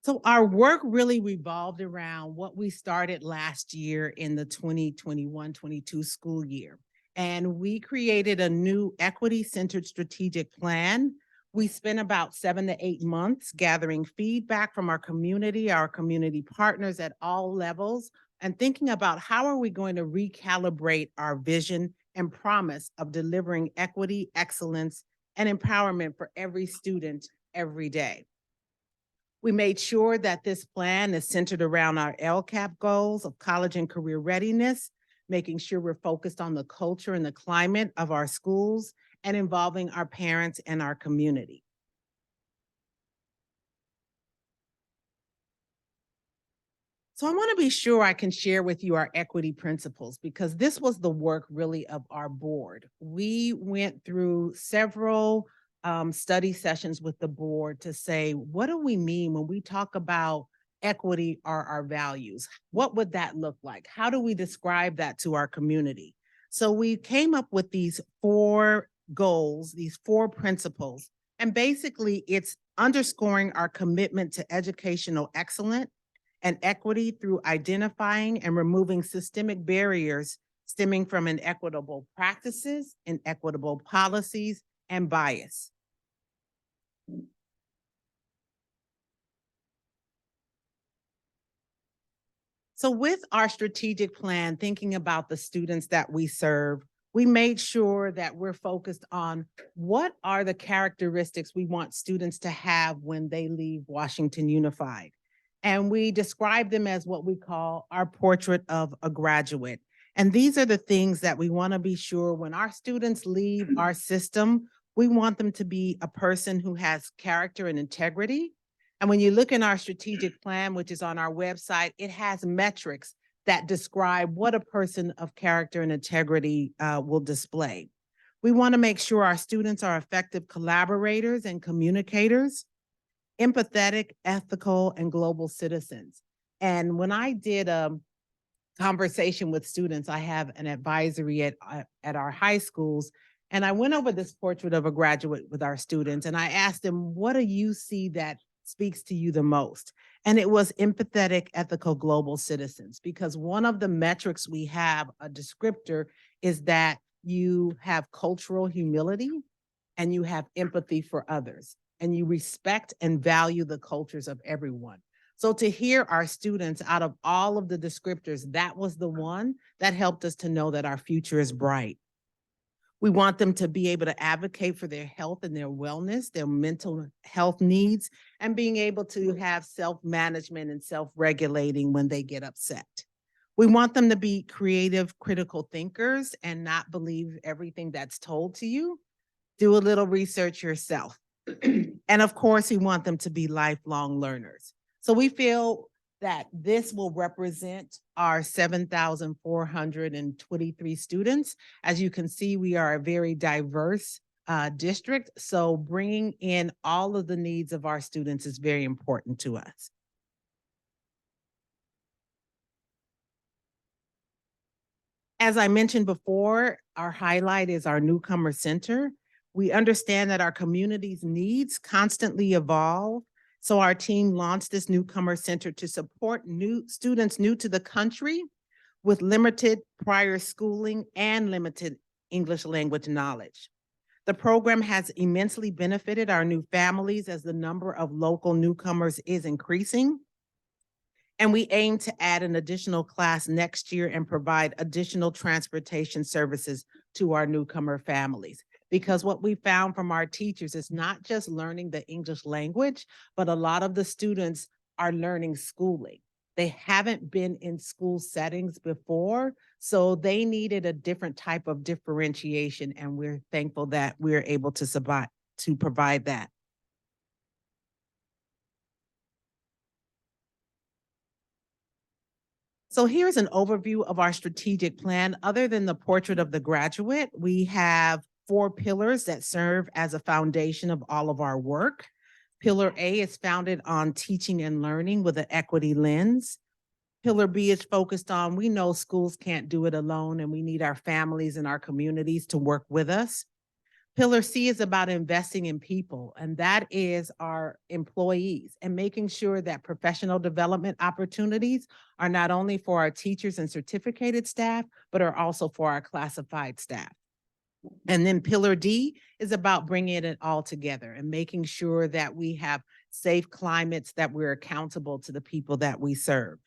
So our work really revolved around what we started last year in the 2021-22 school year. And we created a new equity-centered strategic plan. We spent about 7 to 8 months gathering feedback from our community partners at all levels, and thinking about how are we going to recalibrate our vision and promise of delivering equity, excellence, and empowerment for every student every day. We made sure that this plan is centered around our LCAP goals of college and career readiness, making sure we're focused on the culture and the climate of our schools, and involving our parents and our community. So I want to be sure I can share with you our equity principles, because this was the work really of our board. We went through several study sessions with the board to say, what do we mean when we talk about equity or our values? What would that look like? How do we describe that to our community? So we came up with these 4 goals, these 4 principles, and basically it's underscoring our commitment to educational excellence and equity through identifying and removing systemic barriers stemming from inequitable practices, inequitable policies, and bias. So with our strategic plan, thinking about the students that we serve, we made sure that we're focused on what are the characteristics we want students to have when they leave Washington Unified. And we describe them as what we call our portrait of a graduate. And these are the things that we want to be sure when our students leave our system, we want them to be a person who has character and integrity. And when you look in our strategic plan, which is on our website, it has metrics that describe what a person of character and integrity will display. We want to make sure our students are effective collaborators and communicators, empathetic, ethical, and global citizens. And when I did a conversation with students, I have an advisory at our high schools, and I went over this portrait of a graduate with our students, and I asked them, what do you see that speaks to you the most? And it was empathetic, ethical, global citizens, because one of the metrics we have, a descriptor, is that you have cultural humility and you have empathy for others, and you respect and value the cultures of everyone. So to hear our students, out of all of the descriptors, that was the one that helped us to know that our future is bright. We want them to be able to advocate for their health and their wellness, their mental health needs, and being able to have self-management and self-regulating when they get upset. We want them to be creative, critical thinkers and not believe everything that's told to you. Do a little research yourself. And of course, we want them to be lifelong learners. So we feel that this will represent our 7,423 students. As you can see, we are a very diverse district. So bringing in all of the needs of our students is very important to us. As I mentioned before, our highlight is our Newcomer Center. We understand that our community's needs constantly evolve. So our team launched this Newcomer Center to support new students new to the country with limited prior schooling and limited English language knowledge. The program has immensely benefited our new families as the number of local newcomers is increasing. And we aim to add an additional class next year and provide additional transportation services to our newcomer families. Because what we found from our teachers is not just learning the English language, but a lot of the students are learning schooling. They haven't been in school settings before, so they needed a different type of differentiation, and we're thankful that we're able to provide that. So here's an overview of our strategic plan. Other than the portrait of the graduate, we have 4 pillars that serve as a foundation of all of our work. Pillar A is founded on teaching and learning with an equity lens. Pillar B is focused on, we know schools can't do it alone, and we need our families and our communities to work with us. Pillar C is about investing in people, and that is our employees and making sure that professional development opportunities are not only for our teachers and certificated staff, but are also for our classified staff. And then Pillar D is about bringing it all together and making sure that we have safe climates, that we're accountable to the people that we serve.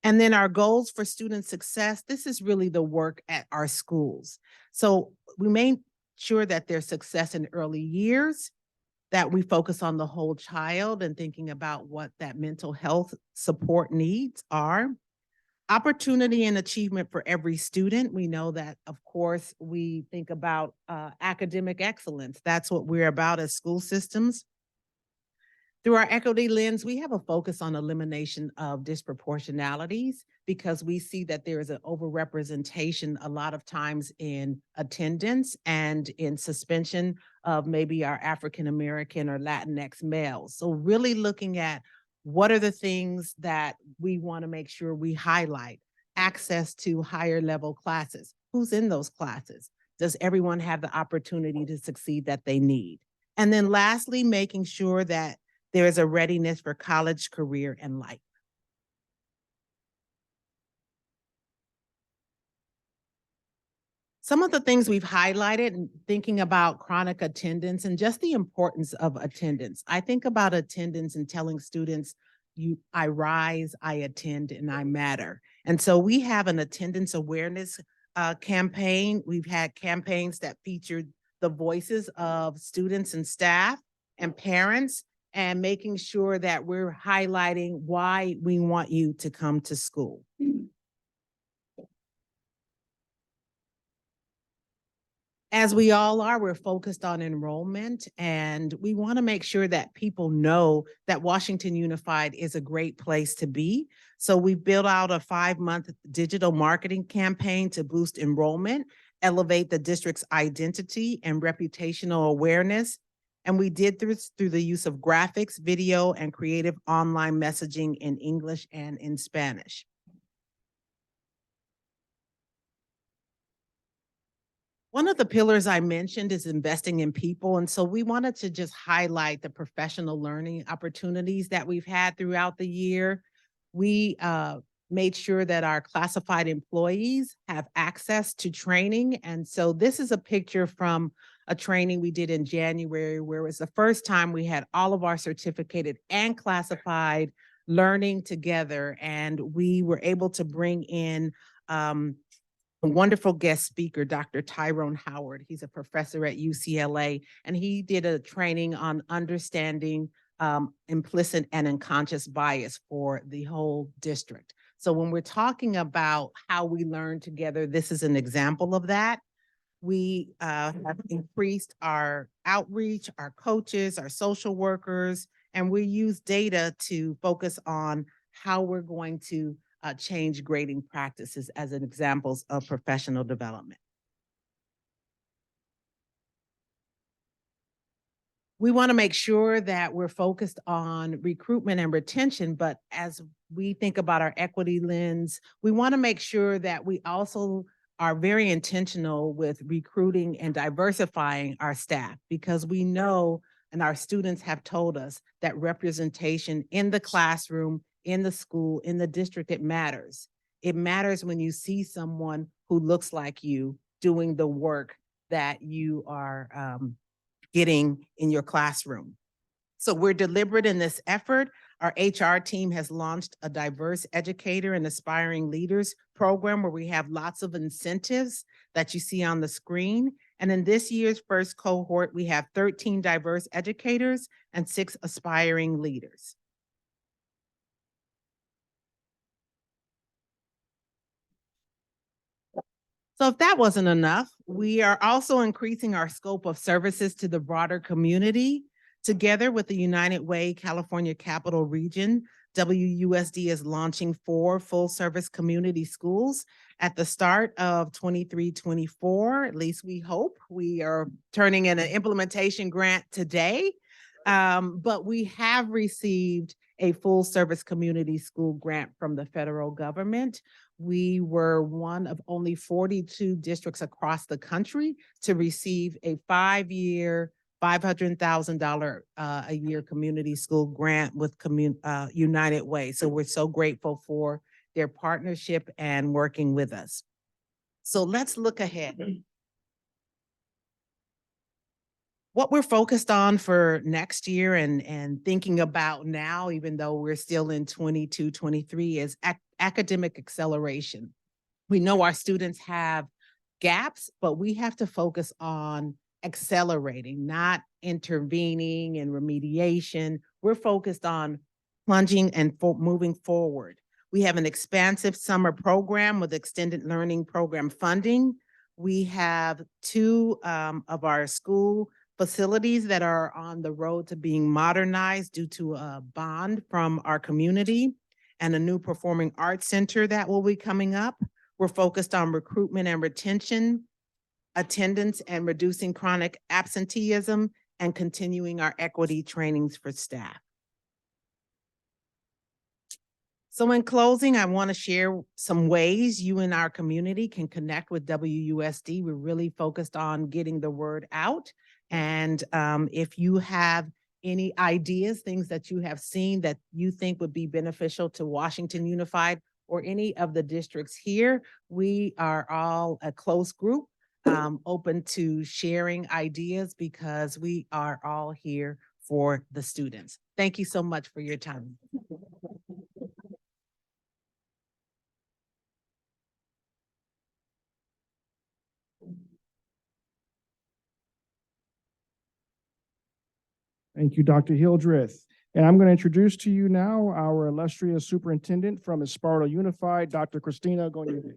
And then our goals for student success, this is really the work at our schools. So we make sure that there's success in early years, that we focus on the whole child and thinking about what that mental health support needs are. Opportunity and achievement for every student. We know that, of course, we think about academic excellence. That's what we're about as school systems. Through our equity lens, we have a focus on elimination of disproportionalities because we see that there is an overrepresentation a lot of times in attendance and in suspension of maybe our African American or Latinx males. So really looking at what are the things that we want to make sure we highlight. Access to higher level classes. Who's in those classes? Does everyone have the opportunity to succeed that they need? And then lastly, making sure that there is a readiness for college, career, and life. Some of the things we've highlighted and thinking about chronic attendance and just the importance of attendance. I think about attendance and telling students, I rise, I attend, and I matter. And so we have an attendance awareness campaign. We've had campaigns that featured the voices of students and staff and parents, and making sure that we're highlighting why we want you to come to school. As we all are, we're focused on enrollment, and we want to make sure that people know that Washington Unified is a great place to be. So we've built out a 5-month digital marketing campaign to boost enrollment, elevate the district's identity and reputational awareness. And we did this through the use of graphics, video, and creative online messaging in English and in Spanish. One of the pillars I mentioned is investing in people. And so we wanted to just highlight the professional learning opportunities that we've had throughout the year. We made sure that our classified employees have access to training. And so this is a picture from a training we did in January, where it was the first time we had all of our certificated and classified learning together. And we were able to bring in a wonderful guest speaker, Dr. Tyrone Howard. He's a professor at UCLA, and he did a training on understanding implicit and unconscious bias for the whole district. So when we're talking about how we learn together, this is an example of that. We have increased our outreach, our coaches, our social workers, and we use data to focus on how we're going to change grading practices as an examples of professional development. We want to make sure that we're focused on recruitment and retention, but as we think about our equity lens, we want to make sure that we also are very intentional with recruiting and diversifying our staff, because we know, and our students have told us, that representation in the classroom, in the school, in the district, it matters. It matters when you see someone who looks like you doing the work that you are getting in your classroom. So we're deliberate in this effort. Our HR team has launched a diverse educator and aspiring leaders program where we have lots of incentives that you see on the screen. And in this year's first cohort, we have 13 diverse educators and 6 aspiring leaders. So if that wasn't enough, we are also increasing our scope of services to the broader community. Together with the United Way California Capital Region, WUSD is launching 4 full-service community schools at the start of 23-24. At least we hope. We are turning in an implementation grant today, but we have received a full-service community school grant from the federal government. we were one of only 42 districts across the country to receive a 5-year, $500,000 a year community school grant with United Way. So we're so grateful for their partnership and working with us. So let's look ahead. What we're focused on for next year and thinking about now, even though we're still in 22, 23, is academic acceleration. We know our students have gaps, but we have to focus on accelerating, not intervening and remediation. We're focused on plunging and moving forward. We have an expansive summer program with extended learning program funding. We have 2 of our school facilities that are on the road to being modernized due to a bond from our community, and a new performing arts center that will be coming up. We're focused on recruitment and retention, attendance and reducing chronic absenteeism, and continuing our equity trainings for staff. So in closing, I want to share some ways you and our community can connect with WUSD. We're really focused on getting the word out. And if you have any ideas, things that you have seen that you think would be beneficial to Washington Unified or any of the districts here, we are all a close group, open to sharing ideas because we are all here for the students. Thank you so much for your time. Thank you, Dr. Hildreth. And I'm going to introduce to you now our illustrious superintendent from Esparto Unified, Dr. Christina Gonier.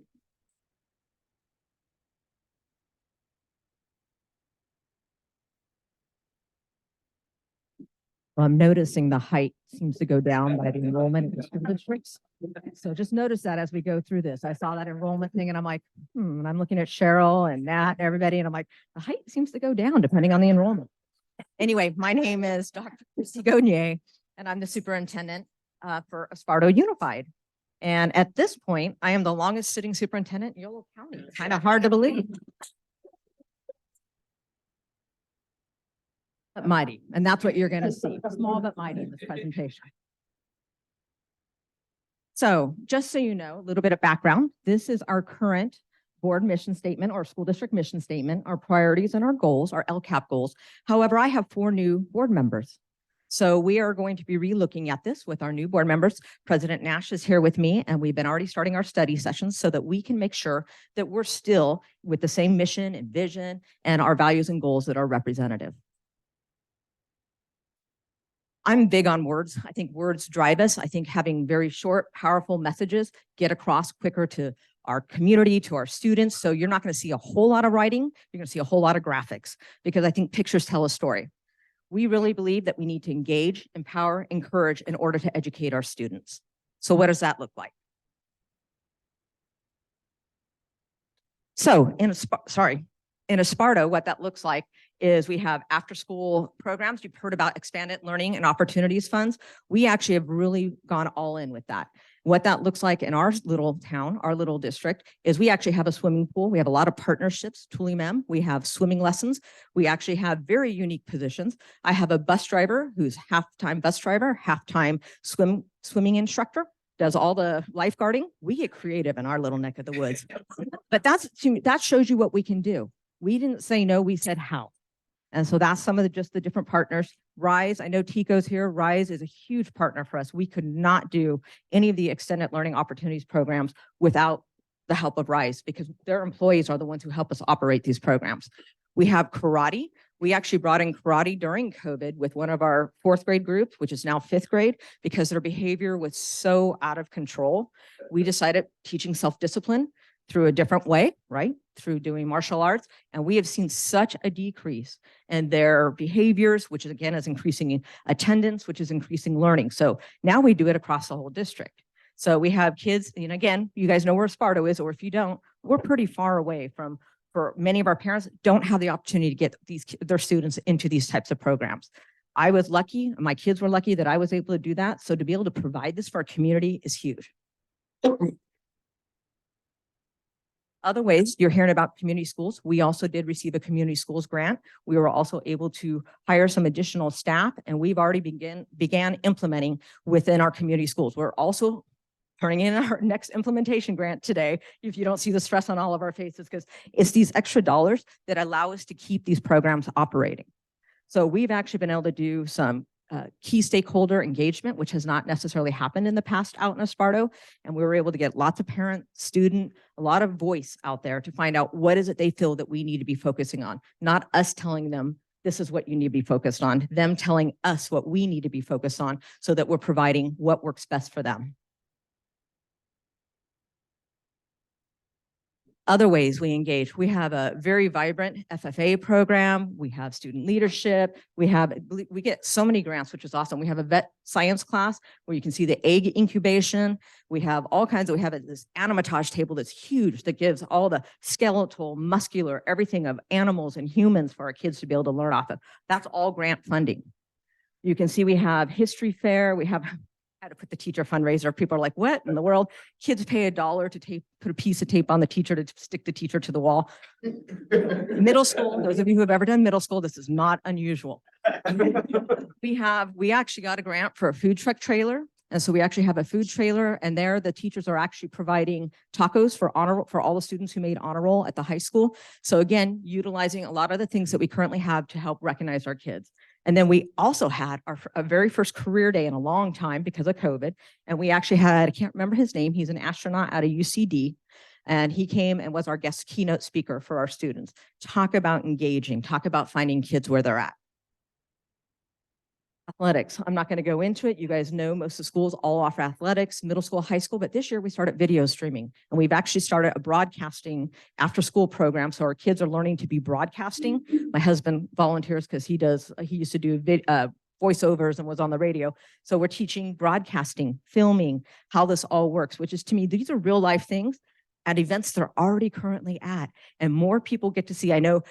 I'm noticing the height seems to go down by the enrollment in the school districts. So just notice that as we go through this. I saw that enrollment thing and I'm like, and I'm looking at Cheryl and Nat and everybody, and I'm like, the height seems to go down depending on the enrollment. Anyway, my name is Dr. Christy Gonier, and I'm the superintendent for Esparto Unified. And at this point, I am the longest sitting superintendent in Yolo County. Kind of hard to believe. But mighty, and that's what you're going to see. Small but mighty in this presentation. So just so you know, a little bit of background, this is our current board mission statement or school district mission statement, our priorities and our goals, our LCAP goals. However, I have 4 new board members. So we are going to be relooking at this with our new board members. President Nash is here with me, and we've been already starting our study sessions so that we can make sure that we're still with the same mission and vision and our values and goals that are representative. I'm big on words. I think words drive us. I think having very short, powerful messages get across quicker to our community, to our students. So you're not going to see a whole lot of writing. You're going to see a whole lot of graphics because I think pictures tell a story. We really believe that we need to engage, empower, encourage in order to educate our students. So what does that look like? So in Esparto, what that looks like is we have after-school programs. You've heard about expanded learning and opportunities funds. We actually have really gone all in with that. What that looks like in our little town, our little district, is we actually have a swimming pool. We have a lot of partnerships, Tulimem. We have swimming lessons. We actually have very unique positions. I have a bus driver who's half-time bus driver, half-time swimming instructor, does all the lifeguarding. We get creative in our little neck of the woods. But that shows you what we can do. We didn't say no, we said how. And so that's some of just the different partners. RISE, I know Tico's here. RISE is a huge partner for us. We could not do any of the extended learning opportunities programs without the help of RISE because their employees are the ones who help us operate these programs. We have karate. We actually brought in karate during COVID with one of our 4th grade groups, which is now 5th grade, because their behavior was so out of control. We decided teaching self-discipline through a different way, right? Through doing martial arts. And we have seen such a decrease in their behaviors, which is again is increasing attendance, which is increasing learning. So now we do it across the whole district. So we have kids, and again, you guys know where Esparto is, or if you don't, we're pretty far away from, for many of our parents don't have the opportunity to get their students into these types of programs. I was lucky, my kids were lucky that I was able to do that. So to be able to provide this for our community is huge. Other ways you're hearing about community schools. We also did receive a community schools grant. We were also able to hire some additional staff, and we've already began implementing within our community schools. We're also turning in our next implementation grant today, if you don't see the stress on all of our faces, because it's these extra dollars that allow us to keep these programs operating. So we've actually been able to do some key stakeholder engagement, which has not necessarily happened in the past out in Esparto. And we were able to get lots of parent, student, a lot of voice out there to find out what is it they feel that we need to be focusing on, not us telling them this is what you need to be focused on, them telling us what we need to be focused on so that we're providing what works best for them. Other ways we engage, we have a very vibrant FFA program. We have student leadership. We get so many grants, which is awesome. We have a vet science class where you can see the egg incubation. We have all kinds of, we have this animatage table that's huge that gives all the skeletal, muscular, everything of animals and humans for our kids to be able to learn off of. That's all grant funding. You can see we have history fair. We have had to put the teacher fundraiser. People are like, what in the world? Kids pay $1 to put a piece of tape on the teacher to stick the teacher to the wall. Middle school, those of you who have ever done middle school, this is not unusual. We actually got a grant for a food truck trailer. And so we actually have a food trailer, and there the teachers are actually providing tacos for all the students who made honor roll at the high school. So again, utilizing a lot of the things that we currently have to help recognize our kids. And then we also had our very first career day in a long time because of COVID. And we actually had, I can't remember his name, he's an astronaut out of UCD. And he came and was our guest keynote speaker for our students. Talk about engaging, talk about finding kids where they're at. Athletics, I'm not going to go into it. You guys know most of the schools all offer athletics, middle school, high school, but this year we started video streaming, and we've actually started a broadcasting after school program. So our kids are learning to be broadcasting. My husband volunteers because he used to do voiceovers and was on the radio. So we're teaching broadcasting, filming, how this all works, which is, to me, these are real life things at events they're already currently at, and more people get to see. I know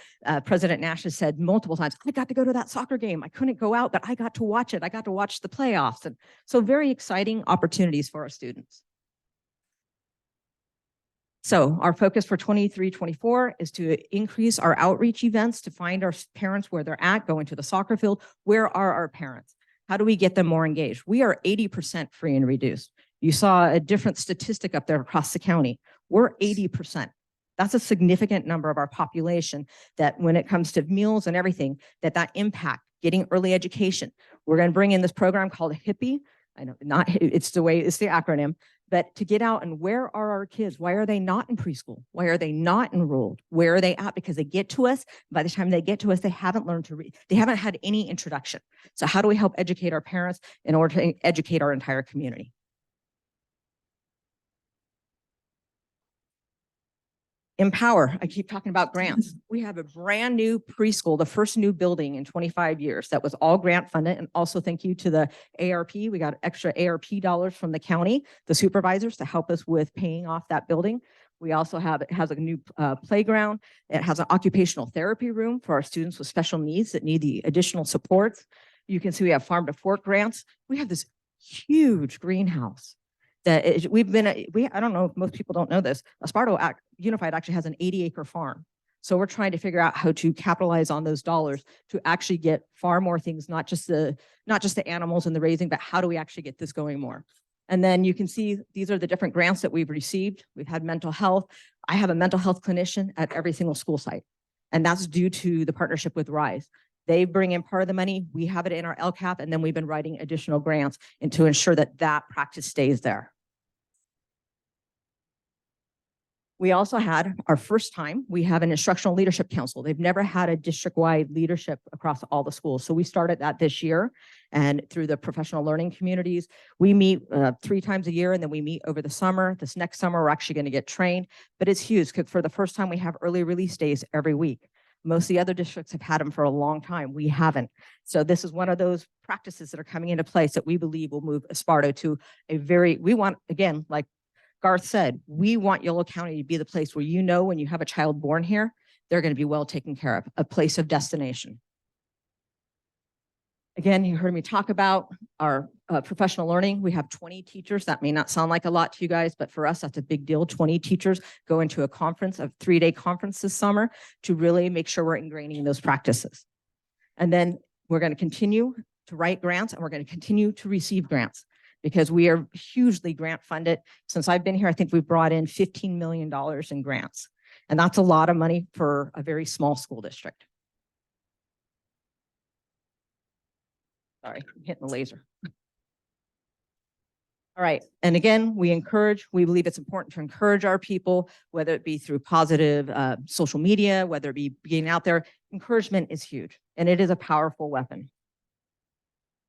President Nash has said multiple times, I got to go to that soccer game. I couldn't go out, but I got to watch it. I got to watch the playoffs. And so very exciting opportunities for our students. So our focus for 23-24 is to increase our outreach events to find our parents where they're at, going to the soccer field. Where are our parents? How do we get them more engaged? We are 80% free and reduced. You saw a different statistic up there across the county. We're 80%. That's a significant number of our population that when it comes to meals and everything, that impact, getting early education. We're going to bring in this program called HIPPY. I know it's the acronym, but to get out and where are our kids? Why are they not in preschool? Why are they not enrolled? Where are they at? Because they get to us. By the time they get to us, they haven't learned to read. They haven't had any introduction. So how do we help educate our parents in order to educate our entire community? Empower. I keep talking about grants. We have a brand new preschool, the first new building in 25 years that was all grant funded. And also thank you to the ARP. We got extra ARP dollars from the county, the supervisors, to help us with paying off that building. We also have, it has a new playground. It has an occupational therapy room for our students with special needs that need the additional supports. You can see we have farm to fork grants. We have this huge greenhouse. I don't know if most people don't know this, Esparto Unified actually has an 80-acre farm. So we're trying to figure out how to capitalize on those dollars to actually get far more things, not just the animals and the raising, but how do we actually get this going more? And then you can see these are the different grants that we've received. We've had mental health. I have a mental health clinician at every single school site, and that's due to the partnership with RISE. They bring in part of the money, we have it in our LCAP, and then we've been writing additional grants and to ensure that that practice stays there. We also had our first time, we have an instructional leadership council. They've never had a district-wide leadership across all the schools. So we started that this year, and through the professional learning communities, we meet 3 times a year, and then we meet over the summer. This next summer, we're actually going to get trained, but it's huge because for the first time, we have early release days every week. Most of the other districts have had them for a long time. We haven't. So this is one of those practices that are coming into place that we believe will move Esparto to we want, again, like Garth said, we want Yolo County to be the place where, when you have a child born here, they're going to be well taken care of, a place of destination. Again, you heard me talk about our professional learning, we have 20 teachers. That may not sound like a lot to you guys, but for us, that's a big deal. 20 teachers go into a conference, a 3-day conference this summer to really make sure we're ingraining those practices. And then we're going to continue to write grants and we're going to continue to receive grants because we are hugely grant funded. Since I've been here, I think we've brought in $15 million in grants. And that's a lot of money for a very small school district. Sorry, I'm hitting the laser. All right. And again, we believe it's important to encourage our people, whether it be through positive social media, whether it be getting out there. Encouragement is huge and it is a powerful weapon.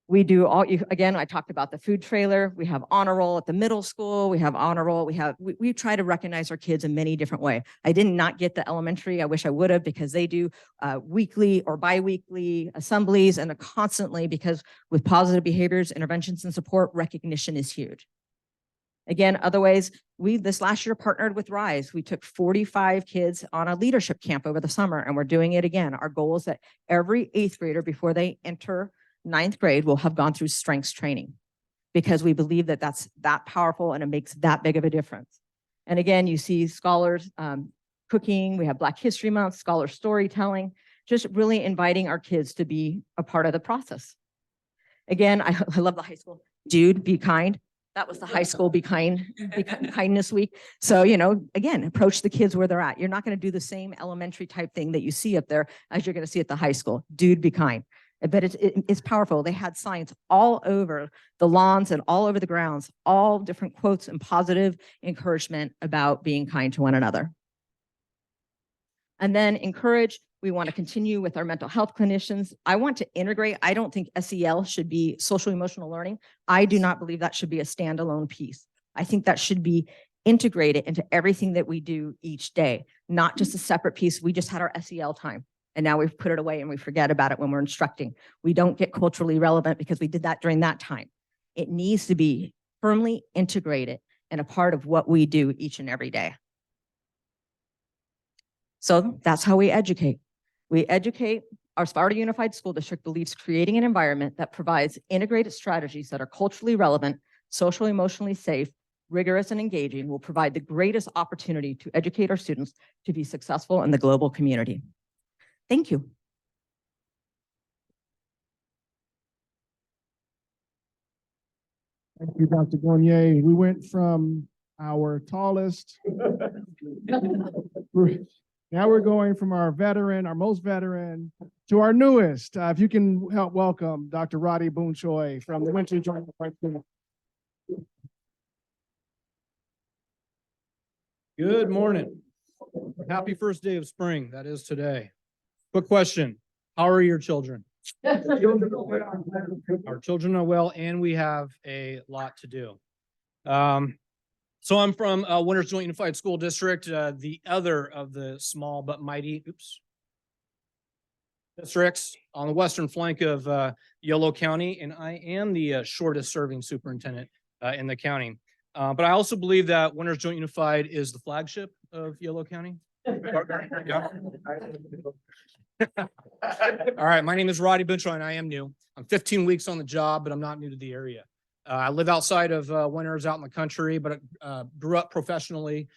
We do again, I talked about the food trailer. We have honor roll at the middle school. We have honor roll. We try to recognize our kids in many different ways. I did not get the elementary. I wish I would have because they do weekly or biweekly assemblies and constantly because with positive behaviors, interventions and support, recognition is huge. Again, other ways, this last year partnered with RISE. We took 45 kids on a leadership camp over the summer and we're doing it again. Our goal is that every 8th grader before they enter 9th grade will have gone through strengths training because we believe that that's that powerful and it makes that big of a difference. And again, you see scholars cooking, we have Black History Month, scholar storytelling, just really inviting our kids to be a part of the process. Again, I love the high school. Dude, be kind. That was the high school kindness week. So, again, approach the kids where they're at. You're not going to do the same elementary type thing that you see up there as you're going to see at the high school. Dude, be kind. But it's powerful. They had signs all over the lawns and all over the grounds, all different quotes and positive encouragement about being kind to one another. And then encourage, we want to continue with our mental health clinicians. I want to integrate. I don't think SEL should be social emotional learning. I do not believe that should be a standalone piece. I think that should be integrated into everything that we do each day, not just a separate piece. We just had our SEL time. And now we've put it away and we forget about it when we're instructing. We don't get culturally relevant because we did that during that time. It needs to be firmly integrated and a part of what we do each and every day. So that's how we educate. We educate. Our Sparta Unified School District believes creating an environment that provides integrated strategies that are culturally relevant, socially, emotionally safe, rigorous, and engaging will provide the greatest opportunity to educate our students to be successful in the global community. Thank you. Thank you, Dr. Gournier. We went from our tallest. Now we're going from our most veteran, to our newest. If you can help welcome Dr. Roddy Boonchoy from the Winter Joint School. Good morning. Happy first day of spring. That is today. Quick question. How are your children? Our children are well, and we have a lot to do. So I'm from Winters Joint Unified School District, the other of the small but mighty districts on the western flank of Yolo County, and I am the shortest serving superintendent in the county. But I also believe that Winters Joint Unified is the flagship of Yolo County. Yeah. All right, my name is Roddy Boonchoy and I am new. I'm 15 weeks on the job, but I'm not new to the area. I live outside of Winters, out in the country, but grew up professionally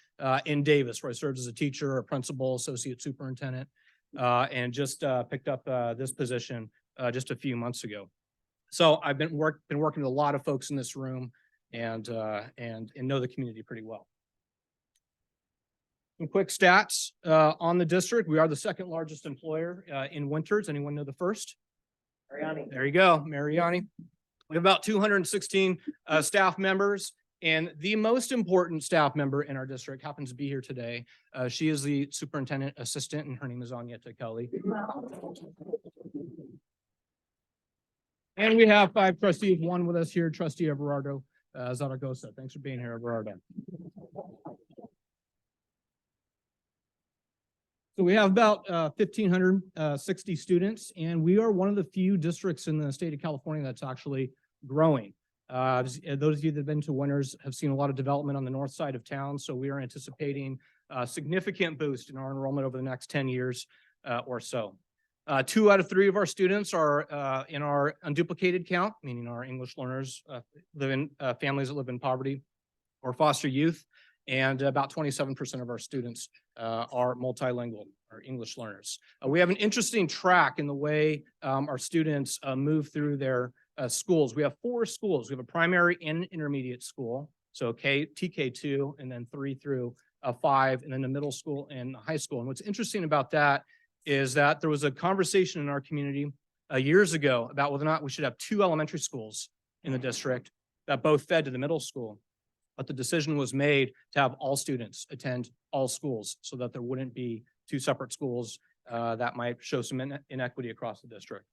in Davis, where I served as a teacher, a principal, associate superintendent, and just picked up this position just a few months ago. So I've been working with a lot of folks in this room and know the community pretty well. Some quick stats on the district. We are the second largest employer in Winters. Anyone know the first? Mariani. There you go, Mariani. We have about 216 staff members, and the most important staff member in our district happens to be here today. She is the superintendent assistant, and her name is Anyeta Kelly. And we have 5 trustees, one with us here, Trustee Everardo Zaragoza. Thanks for being here, Everardo. So we have about 1,560 students, and we are one of the few districts in the state of California that's actually growing. Those of you that have been to Winters have seen a lot of development on the north side of town, so we are anticipating a significant boost in our enrollment over the next 10 years or so. 2 out of 3 of our students are in our unduplicated count, meaning our English learners live in families that live in poverty or foster youth. And about 27% of our students are multilingual or English learners. We have an interesting track in the way our students move through their schools. We have 4 schools. We have a primary and intermediate school. So TK2 and then 3 through 5, and then the middle school and high school. And what's interesting about that is that there was a conversation in our community years ago about whether or not we should have 2 elementary schools in the district that both fed to the middle school. But the decision was made to have all students attend all schools so that there wouldn't be 2 separate schools that might show some inequity across the district.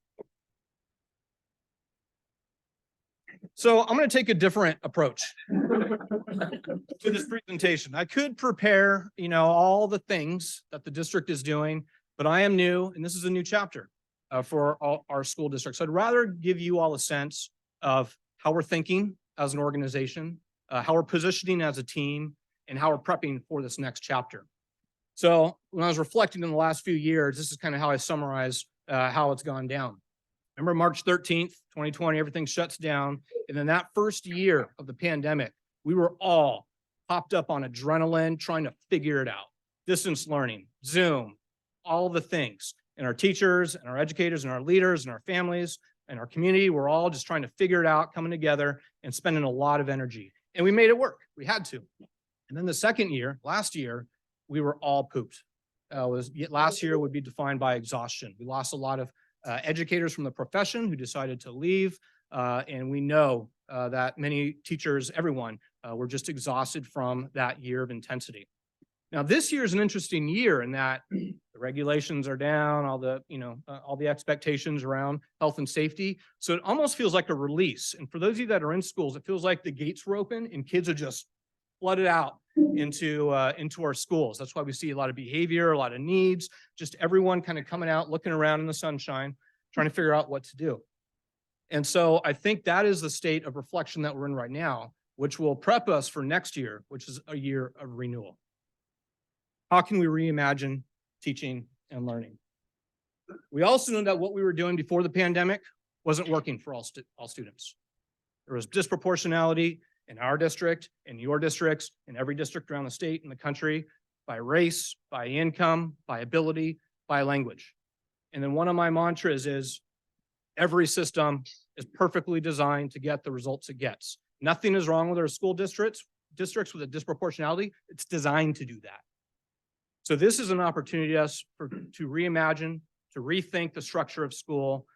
So I'm going to take a different approach to this presentation. I could prepare, all the things that the district is doing, but I am new, and this is a new chapter for all our school districts. So I'd rather give you all a sense of how we're thinking as an organization, how we're positioning as a team, and how we're prepping for this next chapter. So when I was reflecting in the last few years, this is kind of how I summarize how it's gone down. Remember March 13th, 2020, everything shuts down. And then that first year of the pandemic, we were all hopped up on adrenaline, trying to figure it out. Distance learning, Zoom, all the things. And our teachers and our educators and our leaders and our families and our community, we're all just trying to figure it out, coming together and spending a lot of energy. And we made it work. We had to. And then the second year, last year, we were all pooped. Last year would be defined by exhaustion. We lost a lot of educators from the profession who decided to leave. And we know that many teachers, everyone, were just exhausted from that year of intensity. Now, this year is an interesting year in that the regulations are down, all the expectations around health and safety. So it almost feels like a release. And for those of you that are in schools, it feels like the gates were open and kids are just flooded out into our schools. That's why we see a lot of behavior, a lot of needs, just everyone kind of coming out, looking around in the sunshine, trying to figure out what to do. And so I think that is the state of reflection that we're in right now, which will prep us for next year, which is a year of renewal. How can we reimagine teaching and learning? We also know that what we were doing before the pandemic wasn't working for all students. There was disproportionality in our district, in your districts, in every district around the state and the country, by race, by income, by ability, by language. And then one of my mantras is every system is perfectly designed to get the results it gets. Nothing is wrong with our school districts with a disproportionality. It's designed to do that. So this is an opportunity to reimagine, to rethink the structure of school,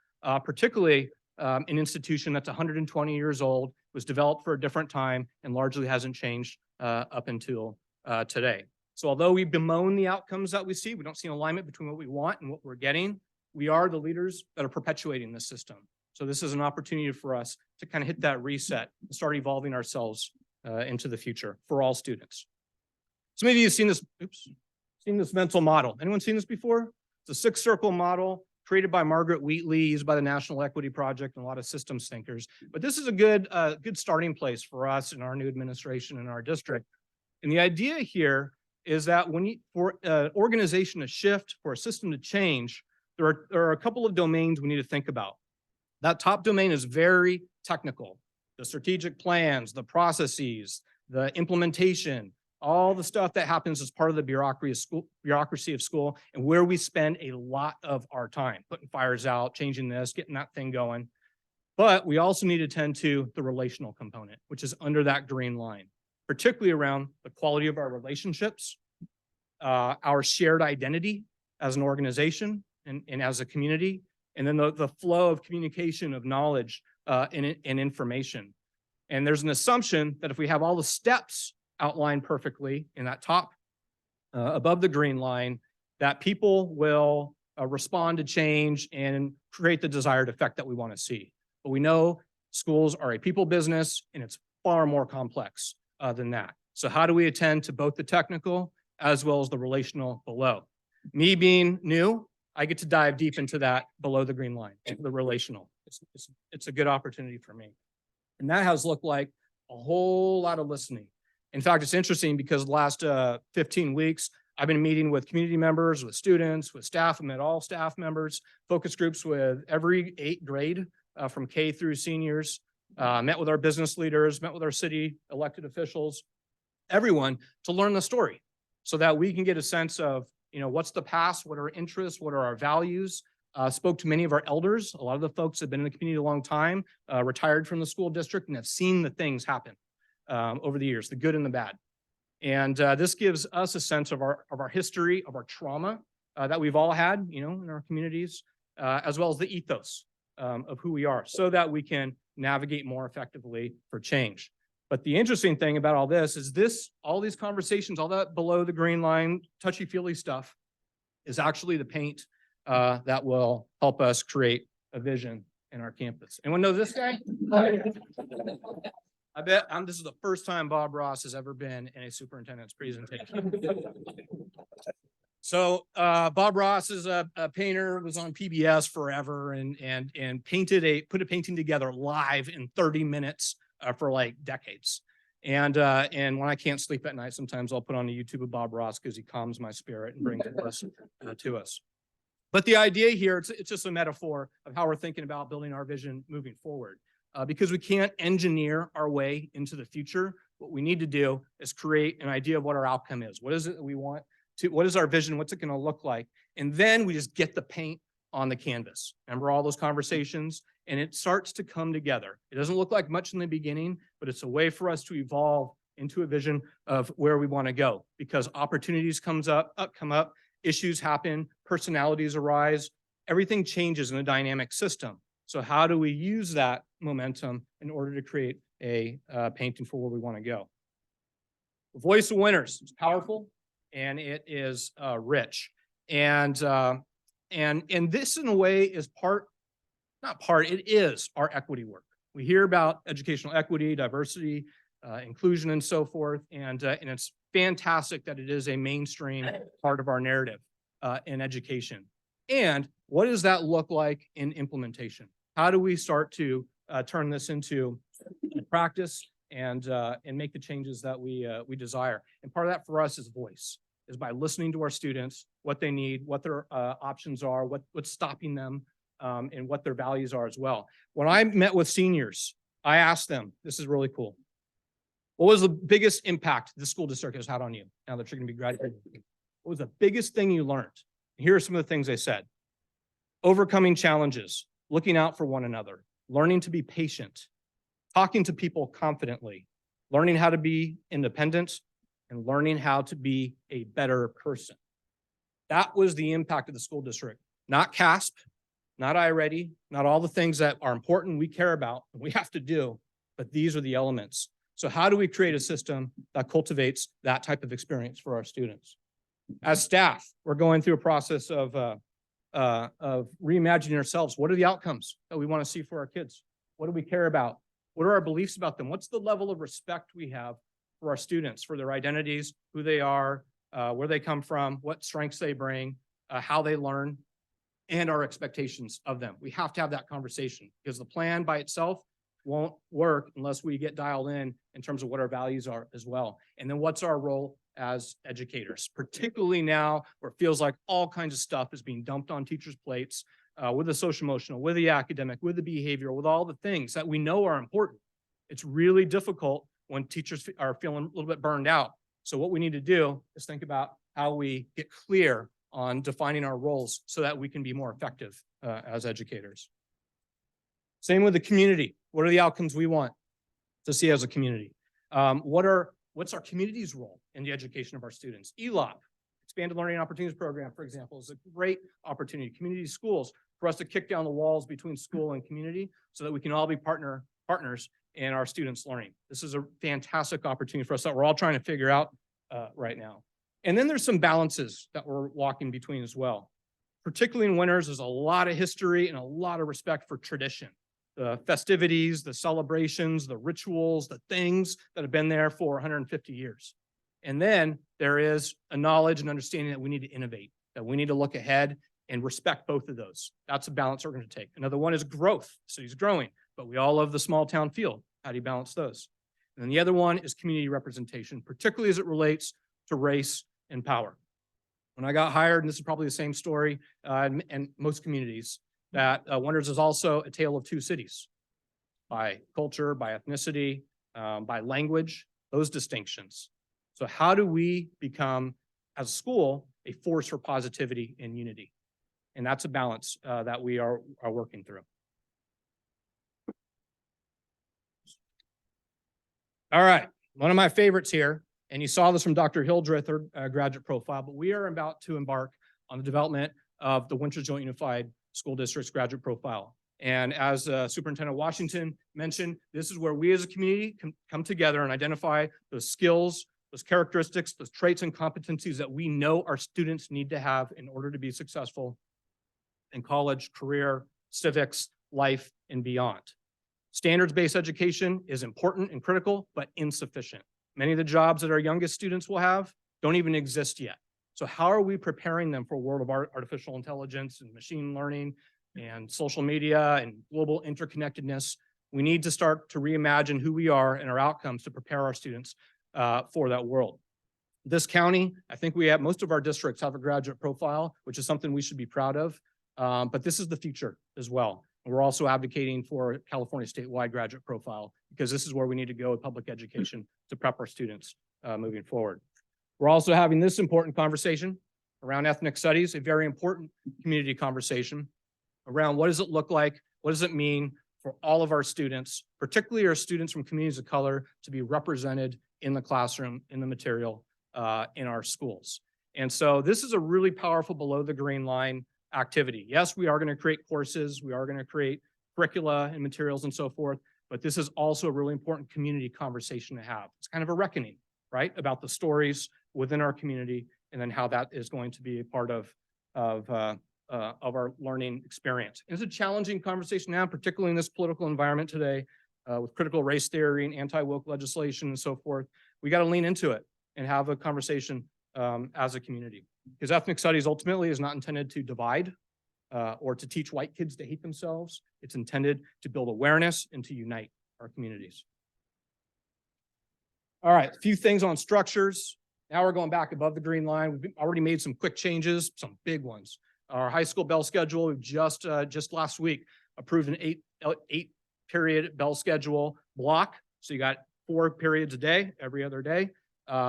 particularly an institution that's 120 years old, was developed for a different time, and largely hasn't changed up until today. So although we bemoan the outcomes that we see, we don't see an alignment between what we want and what we're getting, we are the leaders that are perpetuating this system. So this is an opportunity for us to kind of hit that reset and start evolving ourselves into the future for all students. So maybe you've seen this, seen this mental model. Anyone seen this before? It's a 6-circle model created by Margaret Wheatley, used by the National Equity Project and a lot of systems thinkers. But this is a good starting place for us in our new administration in our district. And the idea here is that for an organization to shift, for a system to change, there are a couple of domains we need to think about. That top domain is very technical. The strategic plans, the processes, the implementation, all the stuff that happens as part of the bureaucracy of school, and where we spend a lot of our time, putting fires out, changing this, getting that thing going. But we also need to tend to the relational component, which is under that green line, particularly around the quality of our relationships, our shared identity as an organization and as a community, and then the flow of communication of knowledge and information. And there's an assumption that if we have all the steps outlined perfectly in that top above the green line, that people will respond to change and create the desired effect that we want to see. But we know schools are a people business, and it's far more complex than that. So how do we attend to both the technical as well as the relational below? Me being new, I get to dive deep into that below the green line, into the relational. It's a good opportunity for me. And that has looked like a whole lot of listening. In fact, it's interesting because the last 15 weeks, I've been meeting with community members, with students, with staff. I met all staff members, focus groups with every 8th grade from K through seniors, met with our business leaders, met with our city elected officials, everyone to learn the story so that we can get a sense of, what's the past, what are our interests, what are our values. Spoke to many of our elders. A lot of the folks have been in the community a long time, retired from the school district and have seen the things happen over the years, the good and the bad. And this gives us a sense of our history, of our trauma that we've all had, in our communities, as well as the ethos of who we are, so that we can navigate more effectively for change. But the interesting thing about all this is all these conversations, all that below the green line, touchy-feely stuff, is actually the paint that will help us create a vision in our campus. Anyone know this guy? I bet this is the first time Bob Ross has ever been in a superintendent's presentation. So Bob Ross is a painter, was on PBS forever and put a painting together live in 30 minutes for like decades. And when I can't sleep at night, sometimes I'll put on the YouTube of Bob Ross because he calms my spirit and brings it to us. But the idea here, it's just a metaphor of how we're thinking about building our vision moving forward. Because we can't engineer our way into the future. What we need to do is create an idea of what our outcome is. What is it that we want to, what is our vision? What's it going to look like? And then we just get the paint on the canvas. Remember all those conversations? And it starts to come together. It doesn't look like much in the beginning, but it's a way for us to evolve into a vision of where we want to go, because opportunities come up, issues happen, personalities arise, everything changes in a dynamic system. So how do we use that momentum in order to create a painting for where we want to go? The voice of winners is powerful and it is rich. And this in a way is it is our equity work. We hear about educational equity, diversity, inclusion, and so forth. And it's fantastic that it is a mainstream part of our narrative in education. And what does that look like in implementation? How do we start to turn this into practice and make the changes that we desire? And part of that for us is voice, is by listening to our students, what they need, what their options are, what's stopping them, and what their values are as well. When I met with seniors, I asked them, this is really cool. What was the biggest impact the school district has had on you now that you're going to be graduating? What was the biggest thing you learned? Here are some of the things they said. Overcoming challenges, looking out for one another, learning to be patient, talking to people confidently, learning how to be independent, and learning how to be a better person. That was the impact of the school district. Not CASP, not iReady, not all the things that are important we care about and we have to do, but these are the elements. So how do we create a system that cultivates that type of experience for our students? As staff, we're going through a process of reimagining ourselves. What are the outcomes that we want to see for our kids? What do we care about? What are our beliefs about them? What's the level of respect we have for our students, for their identities, who they are, where they come from, what strengths they bring, how they learn, and our expectations of them? We have to have that conversation because the plan by itself won't work unless we get dialed in terms of what our values are as well. And then what's our role as educators, particularly now where it feels like all kinds of stuff is being dumped on teachers' plates with the social emotional, with the academic, with the behavioral, with all the things that we know are important. It's really difficult when teachers are feeling a little bit burned out. So what we need to do is think about how we get clear on defining our roles so that we can be more effective as educators. Same with the community. What are the outcomes we want to see as a community? What's our community's role in the education of our students? ELOP, Expanded Learning Opportunities Program, for example, is a great opportunity. Community schools for us to kick down the walls between school and community so that we can all be partners in our students' learning. This is a fantastic opportunity for us that we're all trying to figure out right now. And then there's some balances that we're walking between as well. Particularly in winters, there's a lot of history and a lot of respect for tradition. The festivities, the celebrations, the rituals, the things that have been there for 150 years. And then there is a knowledge and understanding that we need to innovate, that we need to look ahead and respect both of those. That's a balance we're going to take. Another one is growth. So he's growing, but we all love the small town feel. How do you balance those? And then the other one is community representation, particularly as it relates to race and power. When I got hired, and this is probably the same story in most communities, that Wonders is also a tale of two cities by culture, by ethnicity, by language, those distinctions. So how do we become, as a school, a force for positivity and unity? And that's a balance that we are working through. All right, one of my favorites here, and you saw this from Dr. Hildreth, her graduate profile, but we are about to embark on the development of the Winters Joint Unified School District's graduate profile. And as Superintendent Washington mentioned, this is where we as a community can come together and identify those skills, those characteristics, those traits and competencies that we know our students need to have in order to be successful in college, career, civics, life, and beyond. Standards-based education is important and critical, but insufficient. Many of the jobs that our youngest students will have don't even exist yet. So how are we preparing them for a world of artificial intelligence and machine learning and social media and global interconnectedness? We need to start to reimagine who we are and our outcomes to prepare our students for that world. This county, I think we have, most of our districts have a graduate profile, which is something we should be proud of. But this is the future as well. We're also advocating for a California statewide graduate profile because this is where we need to go with public education to prep our students moving forward. We're also having this important conversation around ethnic studies, a very important community conversation around what does it look like, what does it mean for all of our students, particularly our students from communities of color, to be represented in the classroom, in the material, in our schools. And so this is a really powerful below the green line activity. Yes, we are going to create courses, we are going to create curricula and materials and so forth, but this is also a really important community conversation to have. It's kind of a reckoning, right, about the stories within our community and then how that is going to be a part of our learning experience. It's a challenging conversation now, particularly in this political environment today, with critical race theory and anti-woke legislation and so forth. We got to lean into it and have a conversation as a community. Because ethnic studies ultimately is not intended to divide or to teach white kids to hate themselves. It's intended to build awareness and to unite our communities. All right, a few things on structures. Now we're going back above the green line. We've already made some quick changes, some big ones. Our high school bell schedule, we've just last week approved an eight period bell schedule block. So you got 4 periods a day, every other day,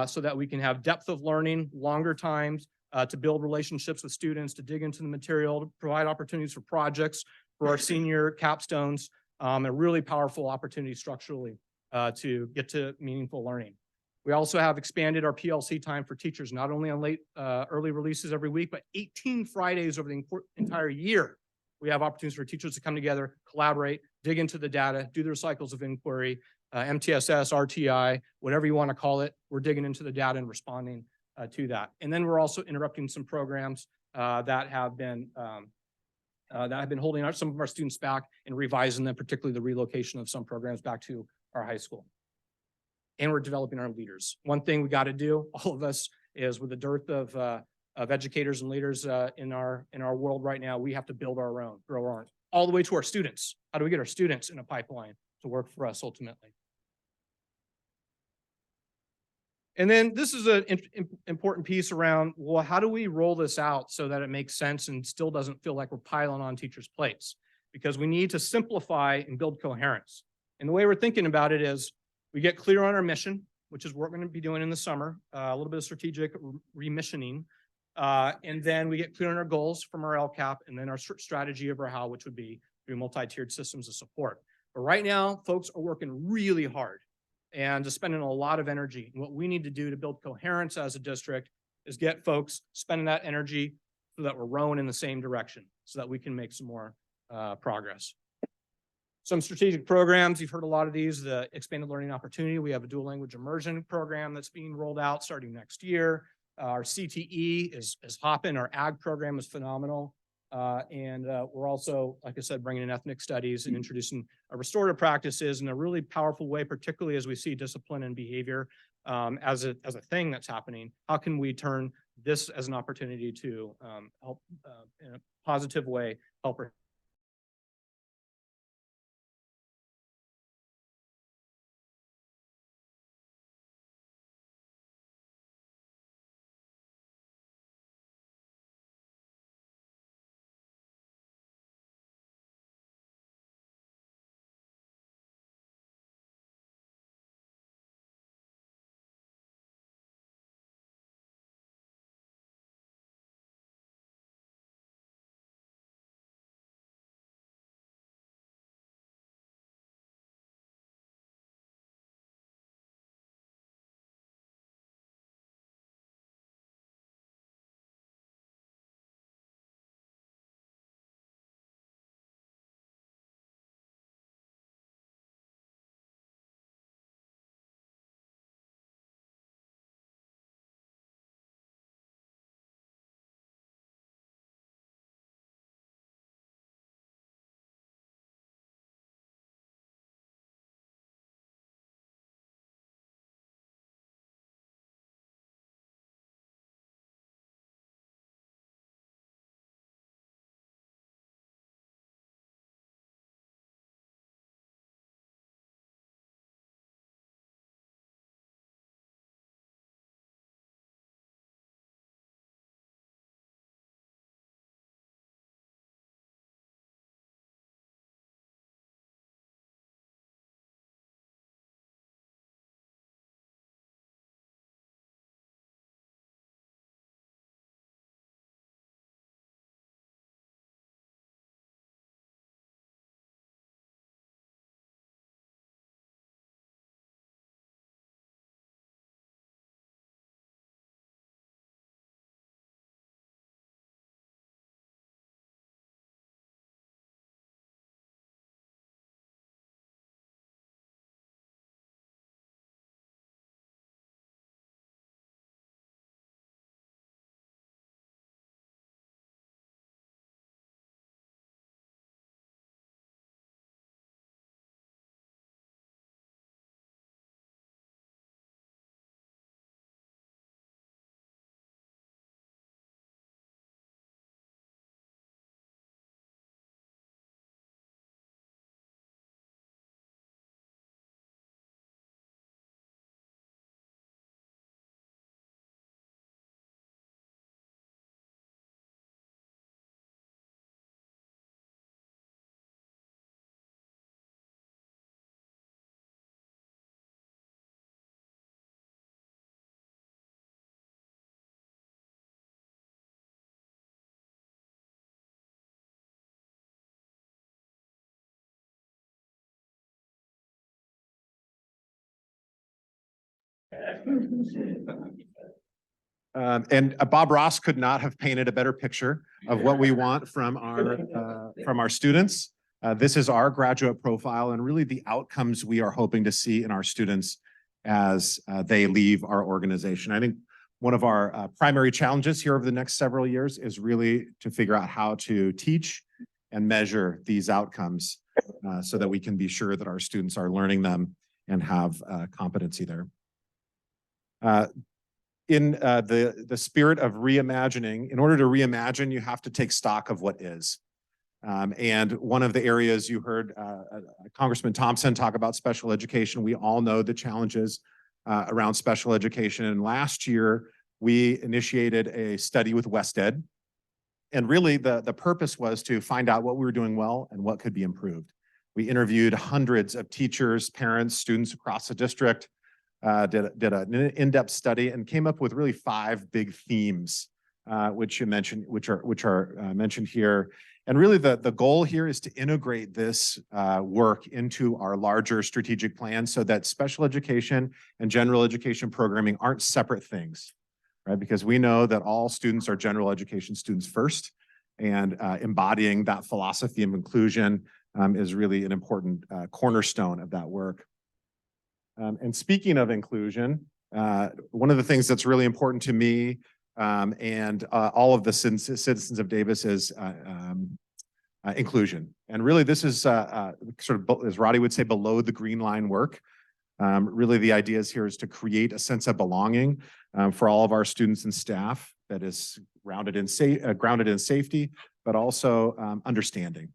so that we can have depth of learning, longer times, to build relationships with students, to dig into the material, to provide opportunities for projects for our senior capstones, a really powerful opportunity structurally to get to meaningful learning. We also have expanded our PLC time for teachers, not only on early releases every week, but 18 Fridays over the entire year. We have opportunities for teachers to come together, collaborate, dig into the data, do their cycles of inquiry, MTSS, RTI, whatever you want to call it. We're digging into the data and responding to that. And then we're also interrupting some programs that have been holding some of our students back and revising them, particularly the relocation of some programs back to our high school. And we're developing our leaders. One thing we got to do, all of us, is with the dearth of educators and leaders in our world right now, we have to build our own, grow our own, all the way to our students. How do we get our students in a pipeline to work for us ultimately? And then this is an important piece around, well, how do we roll this out so that it makes sense and still doesn't feel like we're piling on teachers' plates? Because we need to simplify and build coherence. And the way we're thinking about it is we get clear on our mission, which is what we're going to be doing in the summer, a little bit of strategic remissioning. And then we get clear on our goals from our LCAP and then our strategy of our how, which would be through multi-tiered systems of support. But right now, folks are working really hard and just spending a lot of energy. And what we need to do to build coherence as a district is get folks spending that energy so that we're rowing in the same direction so that we can make some more progress. Some strategic programs, you've heard a lot of these, the expanded learning opportunity. We have a dual language immersion program that's being rolled out starting next year. Our CTE is hopping. Our ag program is phenomenal. And we're also, like I said, bringing in ethnic studies and introducing restorative practices in a really powerful way, particularly as we see discipline and behavior as a thing that's happening. How can we turn this as an opportunity to help in a positive way, help our And Bob Ross could not have painted a better picture of what we want from our students. This is our graduate profile and really the outcomes we are hoping to see in our students as they leave our organization. I think one of our primary challenges here over the next several years is really to figure out how to teach and measure these outcomes so that we can be sure that our students are learning them and have competency there. In the spirit of reimagining, in order to reimagine, you have to take stock of what is. And one of the areas you heard Congressman Thompson talk about special education, we all know the challenges around special education. And last year, we initiated a study with WestEd. And really the purpose was to find out what we were doing well and what could be improved. We interviewed hundreds of teachers, parents, students across the district, did an in-depth study and came up with really 5 big themes, which are mentioned here. And really the goal here is to integrate this work into our larger strategic plan so that special education and general education programming aren't separate things, right? Because we know that all students are general education students first, and embodying that philosophy of inclusion is really an important cornerstone of that work. And speaking of inclusion, one of the things that's really important to me and all of the citizens of Davis is inclusion. And really this is sort of, as Roddy would say, below the green line work. Really the idea here is to create a sense of belonging for all of our students and staff that is grounded in safety, but also understanding.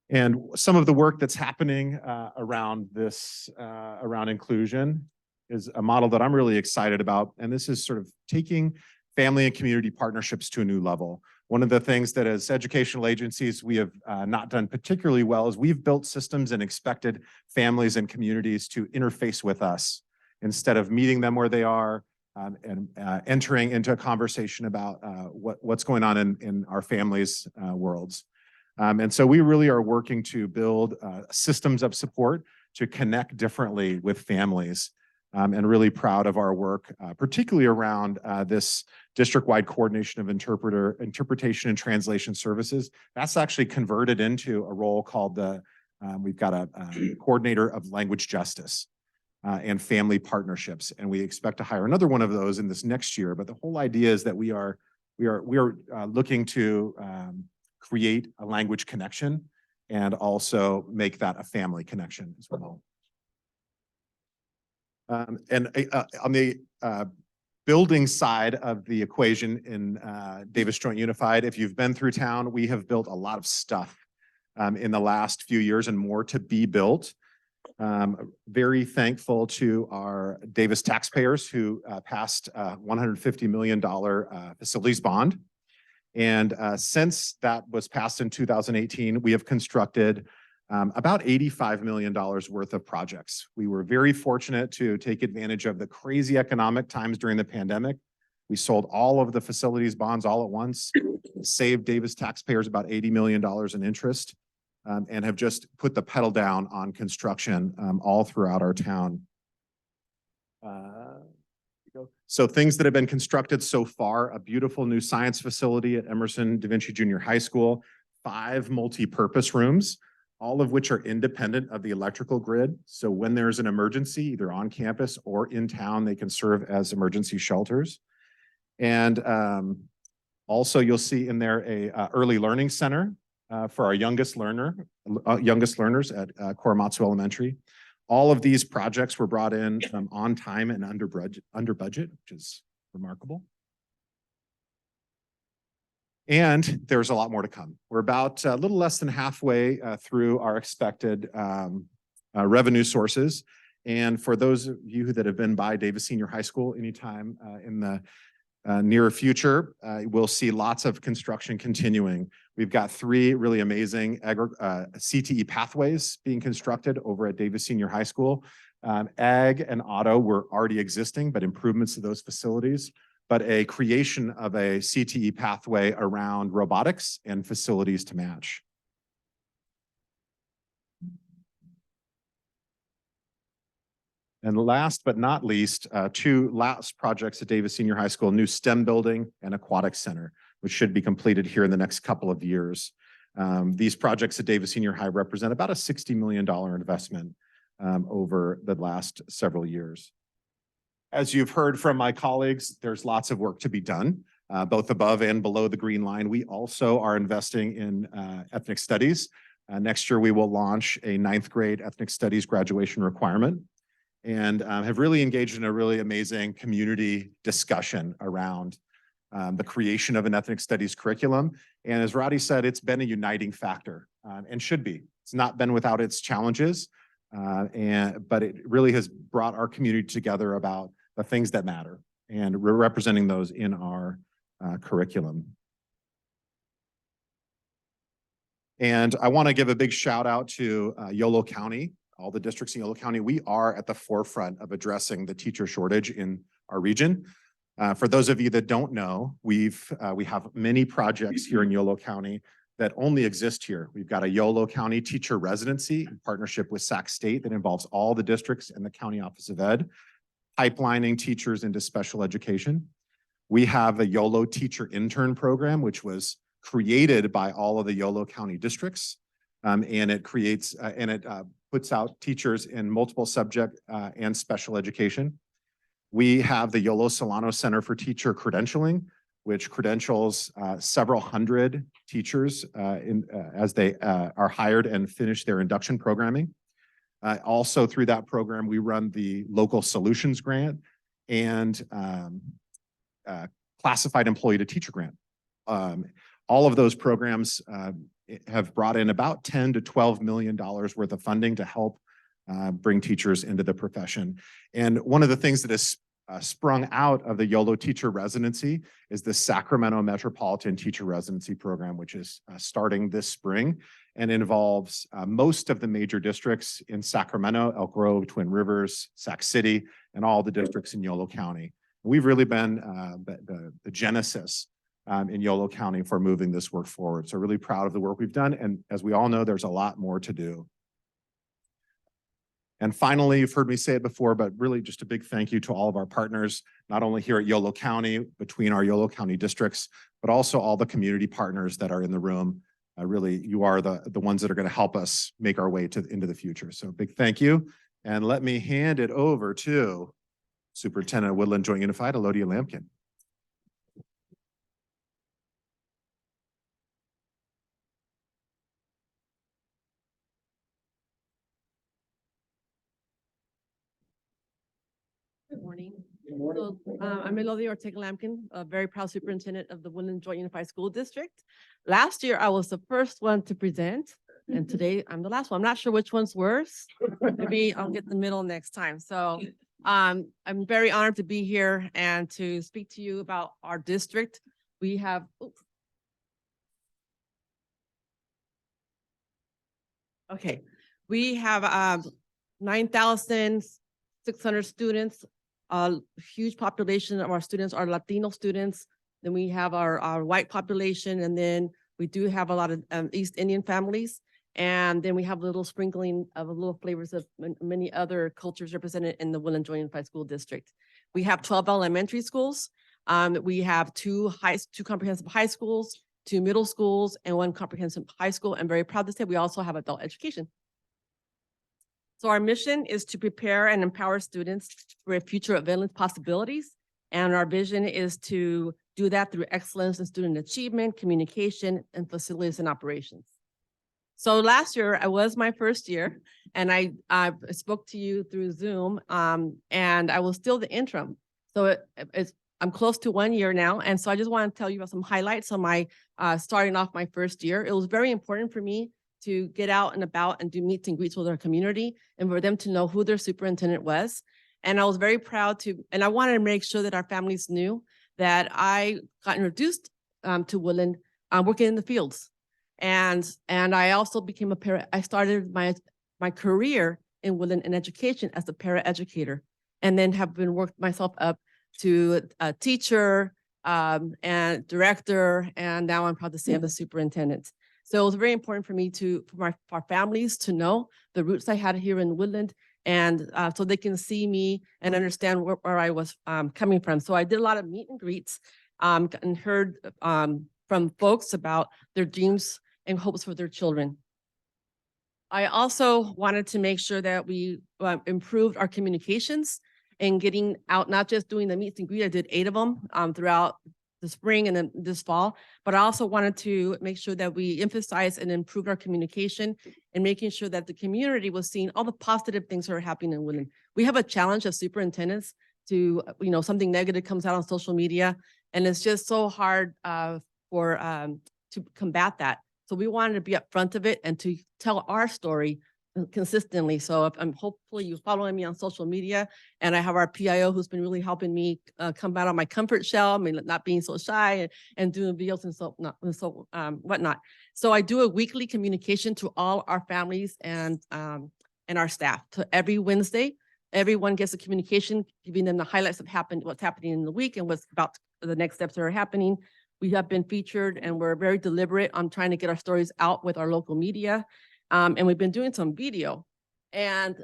And some of the work that's happening around this, around inclusion is a model that I'm really excited about. And this is sort of taking family and community partnerships to a new level. One of the things that as educational agencies we have not done particularly well is we've built systems and expected families and communities to interface with us instead of meeting them where they are and entering into a conversation about what's going on in our families' worlds. And so we really are working to build systems of support to connect differently with families, and really proud of our work, particularly around this district-wide coordination of interpretation and translation services. That's actually converted into a role called we've got a coordinator of language justice and family partnerships. And we expect to hire another one of those in this next year. But the whole idea is that we are looking to create a language connection and also make that a family connection as well. And on the building side of the equation in Davis Joint Unified, if you've been through town, we have built a lot of stuff in the last few years and more to be built. Very thankful to our Davis taxpayers who passed $150 million facilities bond. And since that was passed in 2018, we have constructed about $85 million worth of projects. We were very fortunate to take advantage of the crazy economic times during the pandemic. We sold all of the facilities bonds all at once, saved Davis taxpayers about $80 million in interest, and have just put the pedal down on construction all throughout our town. So things that have been constructed so far: a beautiful new science facility at Emerson Da Vinci Junior High School, 5 multi-purpose rooms, all of which are independent of the electrical grid. So when there's an emergency, either on campus or in town, they can serve as emergency shelters. And also you'll see in there a early learning center for our youngest learners at Korematsu Elementary. All of these projects were brought in on time and under budget, which is remarkable. And there's a lot more to come. We're about a little less than halfway through our expected revenue sources. And for those of you that have been by Davis Senior High School anytime in the near future, we'll see lots of construction continuing. We've got 3 really amazing CTE pathways being constructed over at Davis Senior High School. Ag and auto were already existing, but improvements to those facilities, but a creation of a CTE pathway around robotics and facilities to match. And last but not least, two last projects at Davis Senior High School, new STEM building and aquatic center, which should be completed here in the next couple of years. These projects at Davis Senior High represent about a $60 million investment over the last several years. As you've heard from my colleagues, there's lots of work to be done, both above and below the green line. We also are investing in ethnic studies. Next year, we will launch a 9th grade ethnic studies graduation requirement, and have really engaged in a really amazing community discussion around the creation of an ethnic studies curriculum. And as Roddy said, it's been a uniting factor and should be. It's not been without its challenges, but it really has brought our community together about the things that matter, and we're representing those in our curriculum. And I want to give a big shout out to Yolo County, all the districts in Yolo County. We are at the forefront of addressing the teacher shortage in our region. For those of you that don't know, we have many projects here in Yolo County that only exist here. We've got a Yolo County teacher residency in partnership with Sac State that involves all the districts and the County Office of Ed, pipelining teachers into special education. We have a Yolo teacher intern program, which was created by all of the Yolo County districts. And it creates, puts out teachers in multiple subject and special education. We have the Yolo Solano Center for Teacher Credentialing, which credentials several hundred teachers as they are hired and finish their induction programming. Also through that program, we run the Local Solutions Grant and Classified Employee to Teacher Grant. All of those programs have brought in about $10 to $12 million worth of funding to help bring teachers into the profession. And one of the things that has sprung out of the Yolo teacher residency is the Sacramento Metropolitan Teacher Residency Program, which is starting this spring and involves most of the major districts in Sacramento, Elk Grove, Twin Rivers, Sac City, and all the districts in Yolo County. We've really been the genesis in Yolo County for moving this work forward. So really proud of the work we've done. And as we all know, there's a lot more to do. And finally, you've heard me say it before, but really just a big thank you to all of our partners, not only here at Yolo County, between our Yolo County districts, but also all the community partners that are in the room. Really, you are the ones that are going to help us make our way into the future. So big thank you. And let me hand it over to Superintendent of Woodland Joint Unified, Elodia Lampkin. Good morning. So, I'm Elodia Ortega-Lampkin, a very proud superintendent of the Woodland Joint Unified School District. Last year, I was the first one to present, and today I'm the last one. I'm not sure which one's worse. Maybe I'll get the middle next time. So I'm very honored to be here and to speak to you about our district. We have, okay, we have 9,600 students. A huge population of our students are Latino students. Then we have our white population, and then we do have a lot of East Indian families. And then we have a little sprinkling of little flavors of many other cultures represented in the Woodland Joint Unified School District. We have 12 elementary schools. We have two comprehensive high schools, 2 middle schools, and 1 comprehensive high school. I'm very proud to say we also have adult education. So our mission is to prepare and empower students for a future of endless possibilities. And our vision is to do that through excellence in student achievement, communication, and facilities and operations. So last year, it was my first year, and I spoke to you through Zoom, and I was still the interim. So I'm close to 1 year now. And so I just want to tell you about some highlights on my starting off my first year. It was very important for me to get out and about and do meets and greets with our community and for them to know who their superintendent was. And I was very proud and I wanted to make sure that our families knew that I got introduced to Woodland working in the fields. And I also became I started my career in Woodland in education as a paraeducator, and then have been worked myself up to a teacher and director, and now I'm proud to say I'm the superintendent. So it was very important for me for our families to know the roots I had here in Woodland And so they can see me and understand where I was coming from. So I did a lot of meet and greets and heard from folks about their dreams and hopes for their children. I also wanted to make sure that we improved our communications and getting out, not just doing the meet and greet. I did 8 of them throughout the spring and then this fall, but I also wanted to make sure that we emphasize and improve our communication and making sure that the community was seeing all the positive things that are happening in Woodland. We have a challenge as superintendents to, something negative comes out on social media, and it's just so hard to combat that. So we wanted to be upfront of it and to tell our story consistently. So if hopefully you following me on social media, and I have our PIO who's been really helping me come out of my comfort shell. I mean, not being so shy and doing videos and whatnot. So I do a weekly communication to all our families and our staff. So every Wednesday, everyone gets a communication giving them the highlights of what's happening in the week and what's about the next steps that are happening. We have been featured and we're very deliberate on trying to get our stories out with our local media. And we've been doing some video, and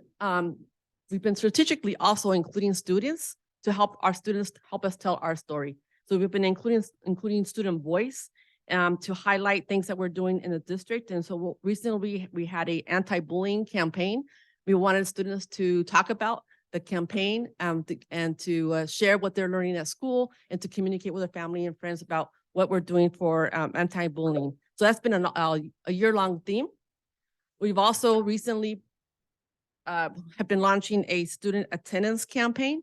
we've been strategically also including students to help our students help us tell our story. So we've been including student voice to highlight things that we're doing in the district. And so recently we had a anti-bullying campaign. We wanted students to talk about the campaign and to share what they're learning at school and to communicate with their family and friends about what we're doing for anti-bullying. So that's been a year-long theme. We've also recently have been launching a student attendance campaign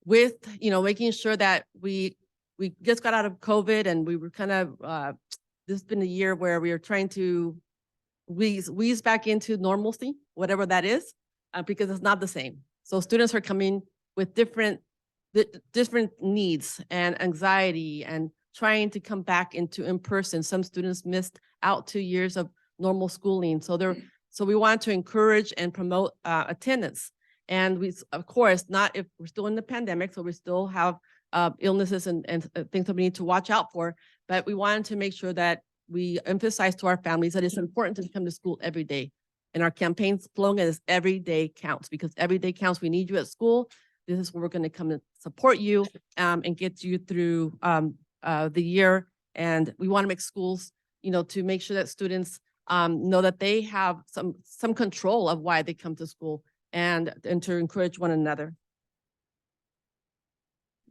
with, making sure that we just got out of COVID and we were kind of, this has been a year where we are trying to wheeze back into normalcy, whatever that is, because it's not the same. So students are coming with different needs and anxiety and trying to come back into in-person. Some students missed out 2 years of normal schooling. So we want to encourage and promote attendance. And we, of course, not if we're still in the pandemic, so we still have illnesses and things that we need to watch out for, but we wanted to make sure that we emphasize to our families that it's important to come to school every day. And our campaign slogan is every day counts, because every day counts. We need you at school. This is where we're going to come and support you and get you through the year. And we want to make schools, to make sure that students know that they have some control of why they come to school and to encourage one another.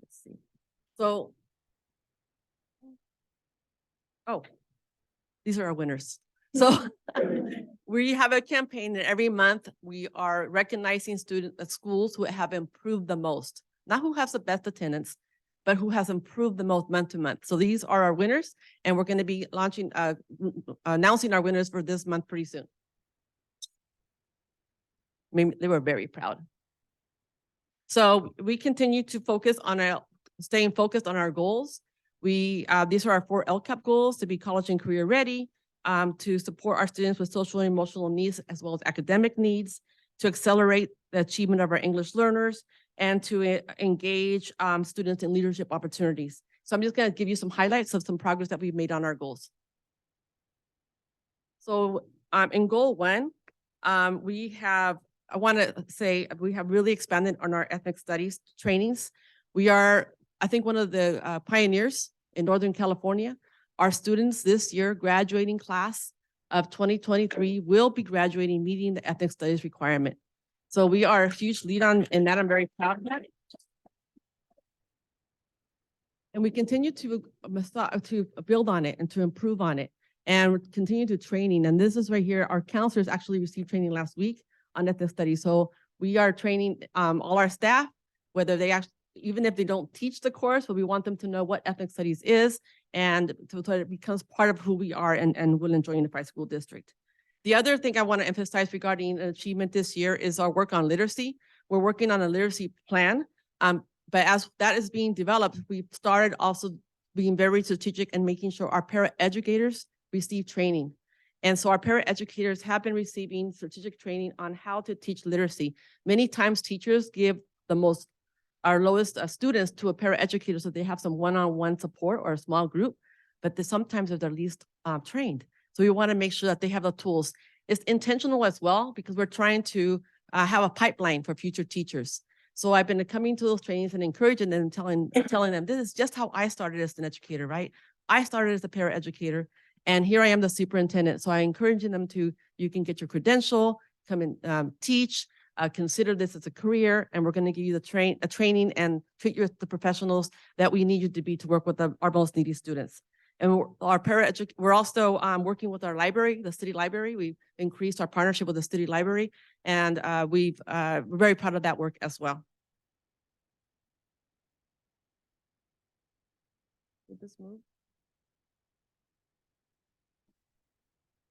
Let's see. So, these are our winners. So we have a campaign that every month we are recognizing students at schools who have improved the most, not who has the best attendance, but who has improved the most month to month. So these are our winners, and we're going to be announcing our winners for this month pretty soon. I mean, they were very proud. So we continue to focus on staying focused on our goals. These are our 4 LCAP goals: to be college and career ready, to support our students with social and emotional needs as well as academic needs, to accelerate the achievement of our English learners, and to engage students in leadership opportunities. So I'm just going to give you some highlights of some progress that we've made on our goals. So in goal 1, I want to say we have really expanded on our ethnic studies trainings. We are, I think, one of the pioneers in Northern California. Our students this year, graduating class of 2023, will be graduating meeting the ethnic studies requirement. So we are a huge lead in that. I'm very proud of that. And we continue to build on it and to improve on it and continue to training. And this is right here. Our counselors actually received training last week on ethnic studies. So we are training all our staff, whether they actually, even if they don't teach the course, but we want them to know what ethnic studies is, and so it becomes part of who we are and Woodland Joint Unified School District. The other thing I want to emphasize regarding achievement this year is our work on literacy. We're working on a literacy plan, but as that is being developed, we've started also being very strategic and making sure our paraeducators receive training. And so our paraeducators have been receiving strategic training on how to teach literacy. Many times teachers give our lowest students to a paraeducator so they have some one-on-one support or a small group, but sometimes they're the least trained. So we want to make sure that they have the tools. It's intentional as well, because we're trying to have a pipeline for future teachers. So I've been coming to those trainings and encouraging them, telling them, this is just how I started as an educator, right? I started as a paraeducator, and here I am the superintendent. So I encouraging them you can get your credential, come and teach, consider this as a career, and we're going to give you a training and treat you as the professionals that we need you to be to work with our most needy students. And we're also working with our library, the city library. We've increased our partnership with the city library, and we're very proud of that work as well. Did this move?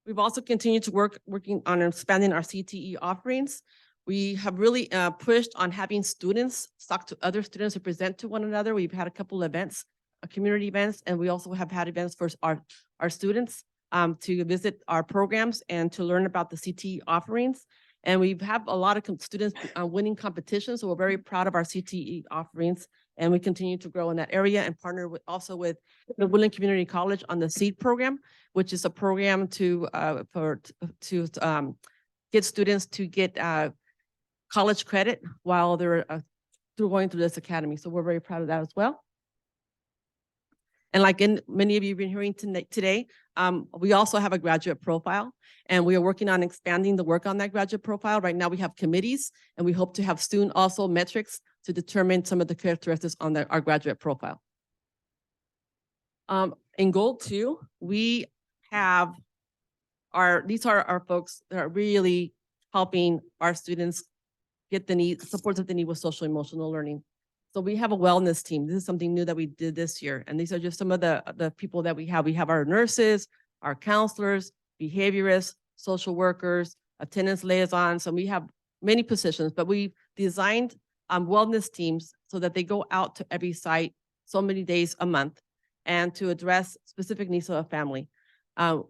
We've also continued to working on expanding our CTE offerings. We have really pushed on having students talk to other students who present to one another. We've had a couple events, community events, and we also have had events for our students to visit our programs and to learn about the CTE offerings. And we have a lot of students winning competitions, so we're very proud of our CTE offerings, and we continue to grow in that area and partner also with the Woodland Community College on the SEED program, which is a program to get students to get college credit while they're going through this academy. So we're very proud of that as well. And like many of you have been hearing today, we also have a graduate profile, and we are working on expanding the work on that graduate profile. Right now we have committees, and we hope to have soon also metrics to determine some of the characteristics on our graduate profile. In goal 2, we have these are our folks that are really helping our students get the supports that they need with social emotional learning. So we have a wellness team. This is something new that we did this year. And these are just some of the people that we have. We have our nurses, our counselors, behaviorists, social workers, attendance liaisons. So we have many positions, but we designed wellness teams so that they go out to every site so many days a month and to address specific needs of a family.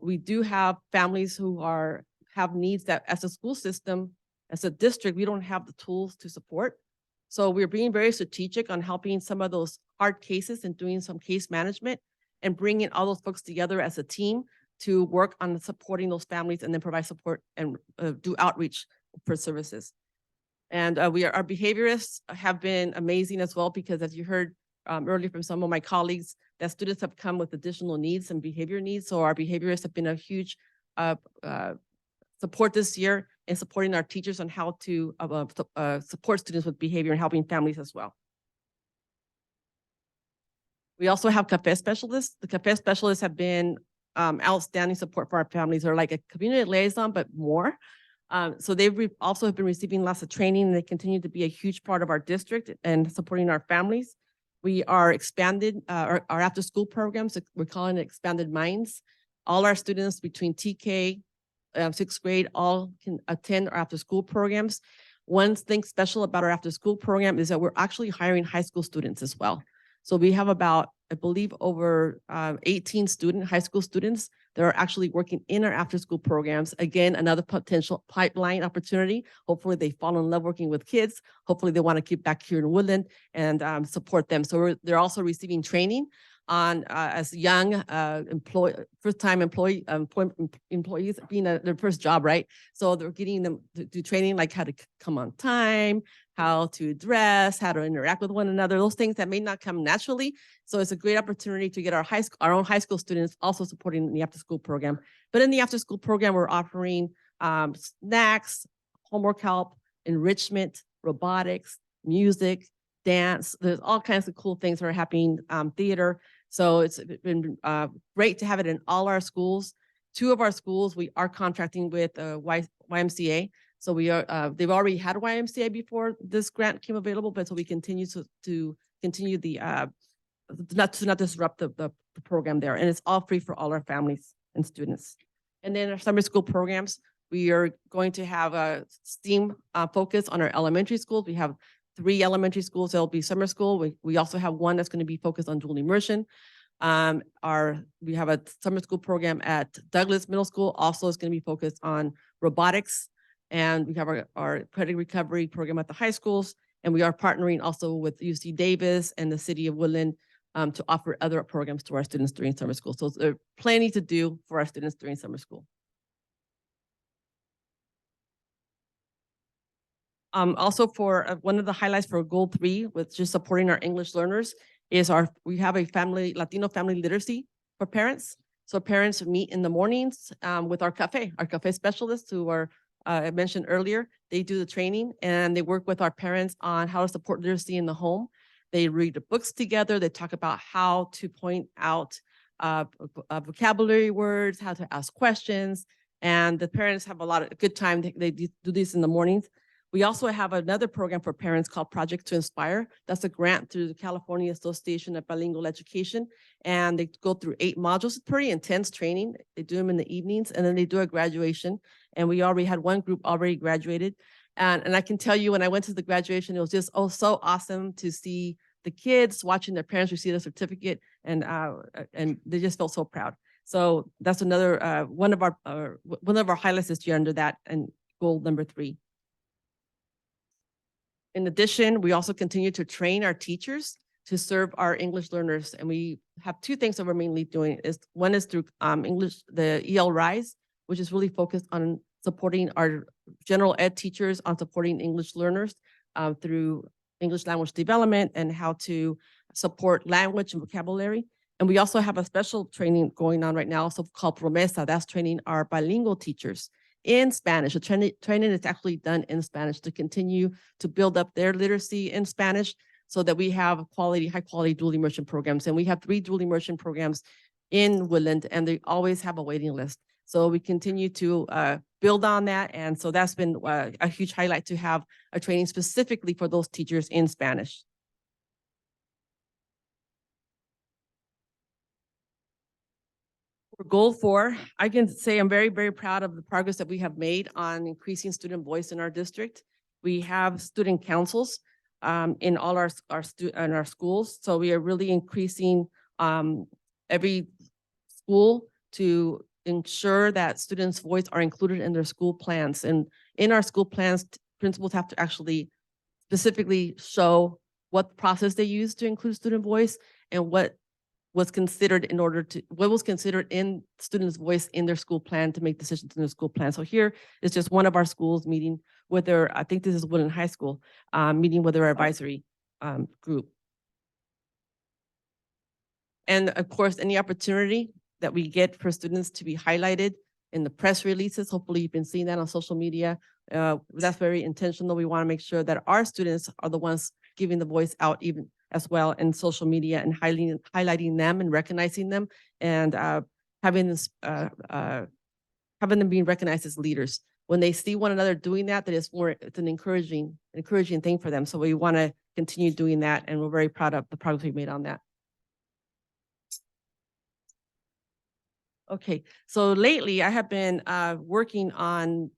We do have families who have needs that as a school system, as a district, we don't have the tools to support. So we're being very strategic on helping some of those hard cases and doing some case management and bringing all those folks together as a team to work on supporting those families and then provide support and do outreach for services. And our behaviorists have been amazing as well, because as you heard earlier from some of my colleagues, that students have come with additional needs and behavior needs. So our behaviorists have been a huge support this year in supporting our teachers on how to support students with behavior and helping families as well. We also have CAFE specialists. The CAFE specialists have been outstanding support for our families. They're like a community liaison, but more. So they've also have been receiving lots of training, and they continue to be a huge part of our district and supporting our families. We are expanded our after school programs. We're calling it Expanded Minds. All our students between TK, 6th grade, all can attend our after school programs. One thing special about our after school program is that we're actually hiring high school students as well. So we have about, I believe, over 18 high school students that are actually working in our after school programs. Again, another potential pipeline opportunity. Hopefully they fall in love working with kids. Hopefully they want to keep back here in Woodland and support them. So they're also receiving training on as young first-time employees being their first job, right? So they're getting them to do training like how to come on time, how to dress, how to interact with one another, those things that may not come naturally. So it's a great opportunity to get our own high school students also supporting the after-school program. But in the after-school program, we're offering snacks, homework help, enrichment, robotics, music, dance. There's all kinds of cool things that are happening, theater. So it's been great to have it in all our schools. 2 of our schools, we are contracting with YMCA. So we are, they've already had YMCA before this grant came available, but so we continue to continue the, not disrupt the program there. And it's all free for all our families and students. And then our summer school programs, we are going to have a STEAM focus on our elementary schools. We have 3 elementary schools that'll be summer school. We also have one that's going to be focused on dual immersion. We have a summer school program at Douglas Middle School. Also, is going to be focused on robotics. And we have our credit recovery program at the high schools. And we are partnering also with UC Davis and the city of Woodland to offer other programs to our students during summer school. So there's plenty to do for our students during summer school. Also for one of the highlights for goal 3, which is supporting our English learners, is we have a Latino family literacy for parents. So parents meet in the mornings with our cafe specialists who are, I mentioned earlier, they do the training and they work with our parents on how to support literacy in the home. They read the books together. They talk about how to point out vocabulary words, how to ask questions, and the parents have a lot of good time. They do this in the mornings. We also have another program for parents called Project to Inspire. That's a grant through the California Association of Bilingual Education. And they go through 8 modules. It's pretty intense training. They do them in the evenings and then they do a graduation. And we already had one group already graduated. And I can tell you when I went to the graduation, it was just so awesome to see the kids watching their parents receive a certificate and they just felt so proud. So that's another one of our highlights this year under that and goal number 3. In addition, we also continue to train our teachers to serve our English learners. And we have 2 things that we're mainly doing. One is through the EL Rise, which is really focused on supporting our general ed teachers on supporting English learners through English language development and how to support language and vocabulary. And we also have a special training going on right now, also called Promesa. That's training our bilingual teachers in Spanish. The training is actually done in Spanish to continue to build up their literacy in Spanish so that we have high quality dual immersion programs. And we have 3 dual immersion programs in Woodland, and they always have a waiting list. So we continue to build on that. And so that's been a huge highlight to have a training specifically for those teachers in Spanish. For goal 4, I can say I'm very, very proud of the progress that we have made on increasing student voice in our district. We have student councils in all our schools. So we are really increasing every school to ensure that students' voice are included in their school plans. And in our school plans, principals have to actually specifically show what process they use to include student voice and what was considered in students' voice in their school plan to make decisions in their school plan. So here is just one of our schools meeting with their, I think this is Woodland High School, meeting with their advisory group. And of course, any opportunity that we get for students to be highlighted in the press releases, hopefully you've been seeing that on social media. That's very intentional. We want to make sure that our students are the ones giving the voice out even as well in social media and highlighting them and recognizing them and having them being recognized as leaders. When they see one another doing that, it's an encouraging thing for them. So we want to continue doing that, and we're very proud of the progress we've made on that. Okay, so lately I have been working on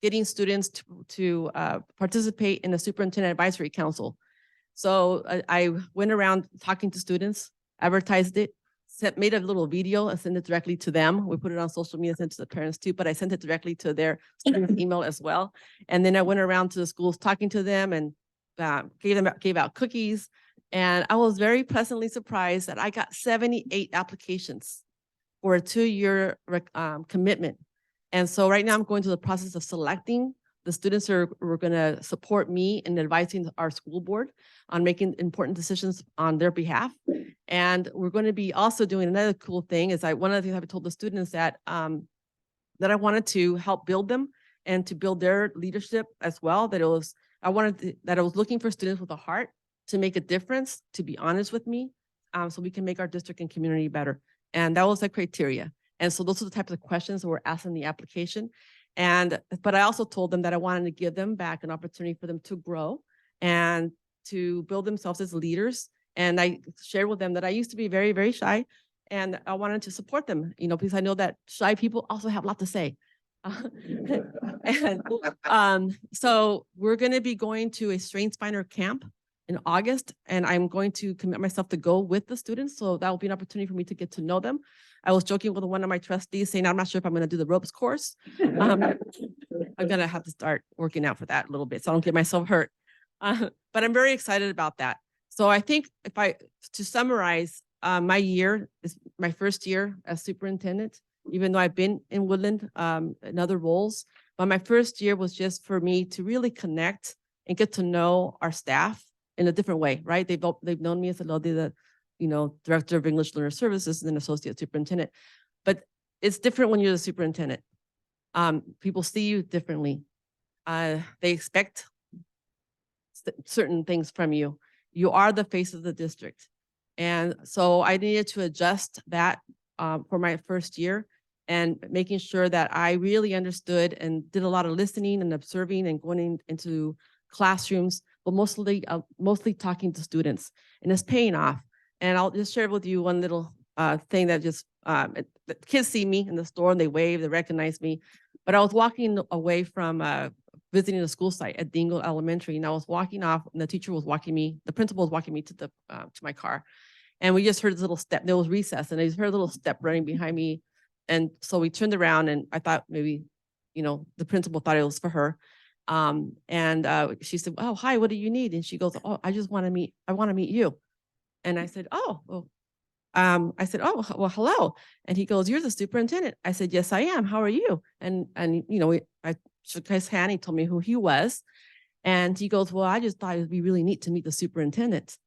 getting students to participate in the Superintendent Advisory Council. So I went around talking to students, advertised it, made a little video and sent it directly to them. We put it on social media, sent it to the parents too, but I sent it directly to their students' email as well. And then I went around to the schools talking to them and gave out cookies. And I was very pleasantly surprised that I got 78 applications for a 2-year commitment. And so right now I'm going through the process of selecting the students who are going to support me in advising our school board on making important decisions on their behalf. And we're going to be also doing another cool thing is one of the things I've told the students that that I wanted to help build them and to build their leadership as well. That I was looking for students with a heart to make a difference, to be honest with me, so we can make our district and community better. And that was the criteria. And so those are the types of questions that were asked in the application. But I also told them that I wanted to give them back an opportunity for them to grow and to build themselves as leaders. And I shared with them that I used to be very, very shy, and I wanted to support them, because I know that shy people also have a lot to say. So we're going to be going to a StrengthsFinder camp in August, and I'm going to commit myself to go with the students. So that will be an opportunity for me to get to know them. I was joking with one of my trustees saying, I'm not sure if I'm going to do the ropes course. I'm going to have to start working out for that a little bit so I don't get myself hurt. But I'm very excited about that. So I think to summarize, my year is my first year as superintendent, even though I've been in Woodland in other roles. But my first year was just for me to really connect and get to know our staff in a different way, right? They've known me as a the, director of English Learner Services and then associate superintendent. But it's different when you're the superintendent. People see you differently. They expect certain things from you. You are the face of the district. And so I needed to adjust that for my first year and making sure that I really understood and did a lot of listening and observing and going into classrooms, but mostly talking to students, and it's paying off. And I'll just share with you one little thing that just, the kids see me in the store and they wave, they recognize me, but I was walking away from visiting the school site at Dingle Elementary, and I was walking off, and the teacher was walking me, the principal was walking me to my car, and we just heard this little step. There was recess, and I just heard a little step running behind me, and so we turned around, and I thought maybe, the principal thought it was for her, and she said, "Oh, hi, what do you need?" And she goes, "Oh, I want to meet you," and I said, "Oh, well." I said, "Oh, well, hello." And he goes, "You're the superintendent." I said, "Yes, I am. How are you?" And I shook his hand. He told me who he was. And he goes, "Well, I just thought it'd be really neat to meet the superintendent."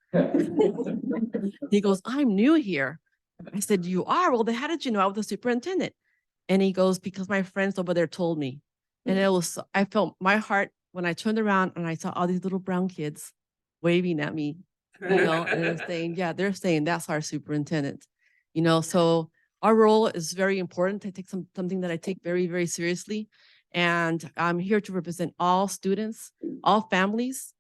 He goes, "I'm new here." I said, "You are? Well, then how did you know I was the superintendent?" And he goes, "Because my friends over there told me." And I felt my heart when I turned around and I saw all these little brown kids waving at me, and they're saying, yeah, they're saying that's our superintendent, so our role is very important. I take something that I take very, very seriously. And I'm here to represent all students, all families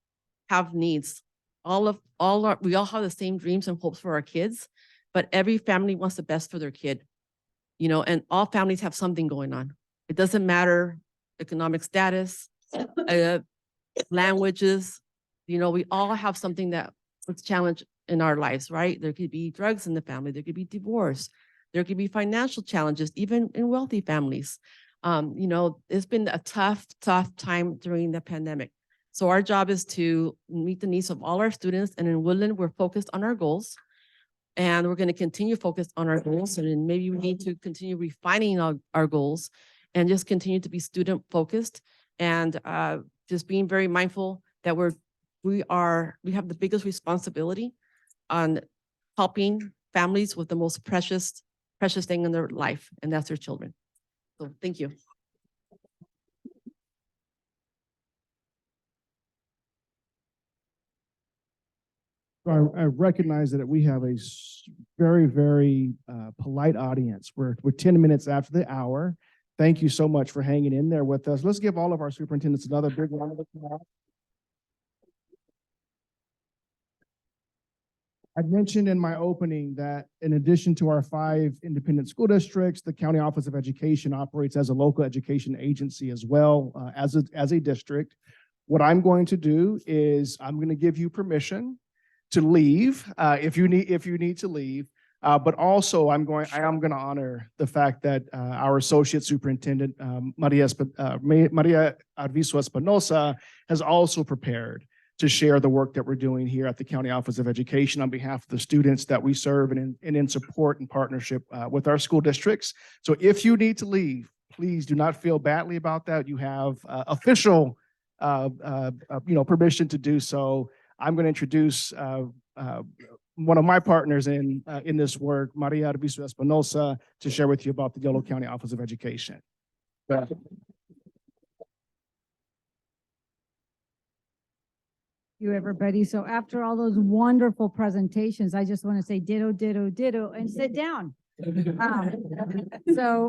have needs. We all have the same dreams and hopes for our kids, but every family wants the best for their kid, and all families have something going on. It doesn't matter economic status, languages, we all have something that was challenged in our lives, right? There could be drugs in the family, there could be divorce, there could be financial challenges, even in wealthy families. It's been a tough time during the pandemic. So our job is to meet the needs of all our students. And in Woodland, we're focused on our goals. And we're going to continue focused on our goals. And then maybe we need to continue refining our goals and just continue to be student focused and just being very mindful that we have the biggest responsibility on helping families with the most precious thing in their life, and that's their children. So thank you. I recognize that we have a very, very polite audience. We're 10 minutes after the hour. Thank you so much for hanging in there with us. Let's give all of our superintendents another big round of applause. I mentioned in my opening that in addition to our 5 independent school districts, the County Office of Education operates as a local education agency as well as a district. What I'm going to do is I'm going to give you permission to leave if you need to leave. But also I am going to honor the fact that our Associate Superintendent, Maria Arvizo Espinosa, has also prepared to share the work that we're doing here at the County Office of Education on behalf of the students that we serve and in support and partnership with our school districts. So if you need to leave, please do not feel badly about that. You have official permission to do so. I'm going to introduce one of my partners in this work, Maria Arvizo Espinosa, to share with you about the Yolo County Office of Education. You everybody. So after all those wonderful presentations, I just want to say ditto, ditto, ditto, and sit down.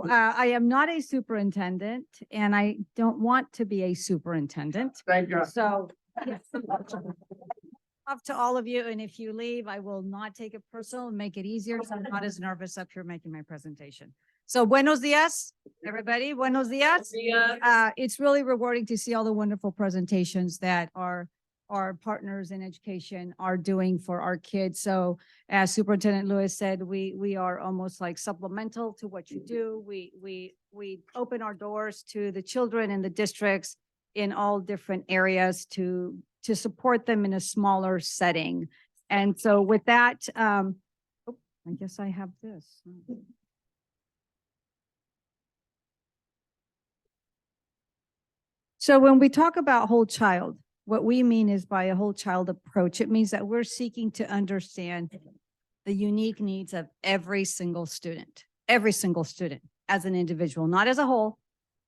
I am not a superintendent, and I don't want to be a superintendent. Thank you. So yes. Up to all of you, and if you leave, I will not take it personal and make it easier, so I'm not as nervous up here making my presentation. So buenos dias, everybody. Buenos dias. It's really rewarding to see all the wonderful presentations that our partners in education are doing for our kids. So as Superintendent Lewis said, we are almost like supplemental to what you do. We open our doors to the children in the districts in all different areas to support them in a smaller setting. And so with that, I guess I have this. So when we talk about whole child, what we mean is by a whole child approach, it means that we're seeking to understand the unique needs of every single student as an individual, not as a whole.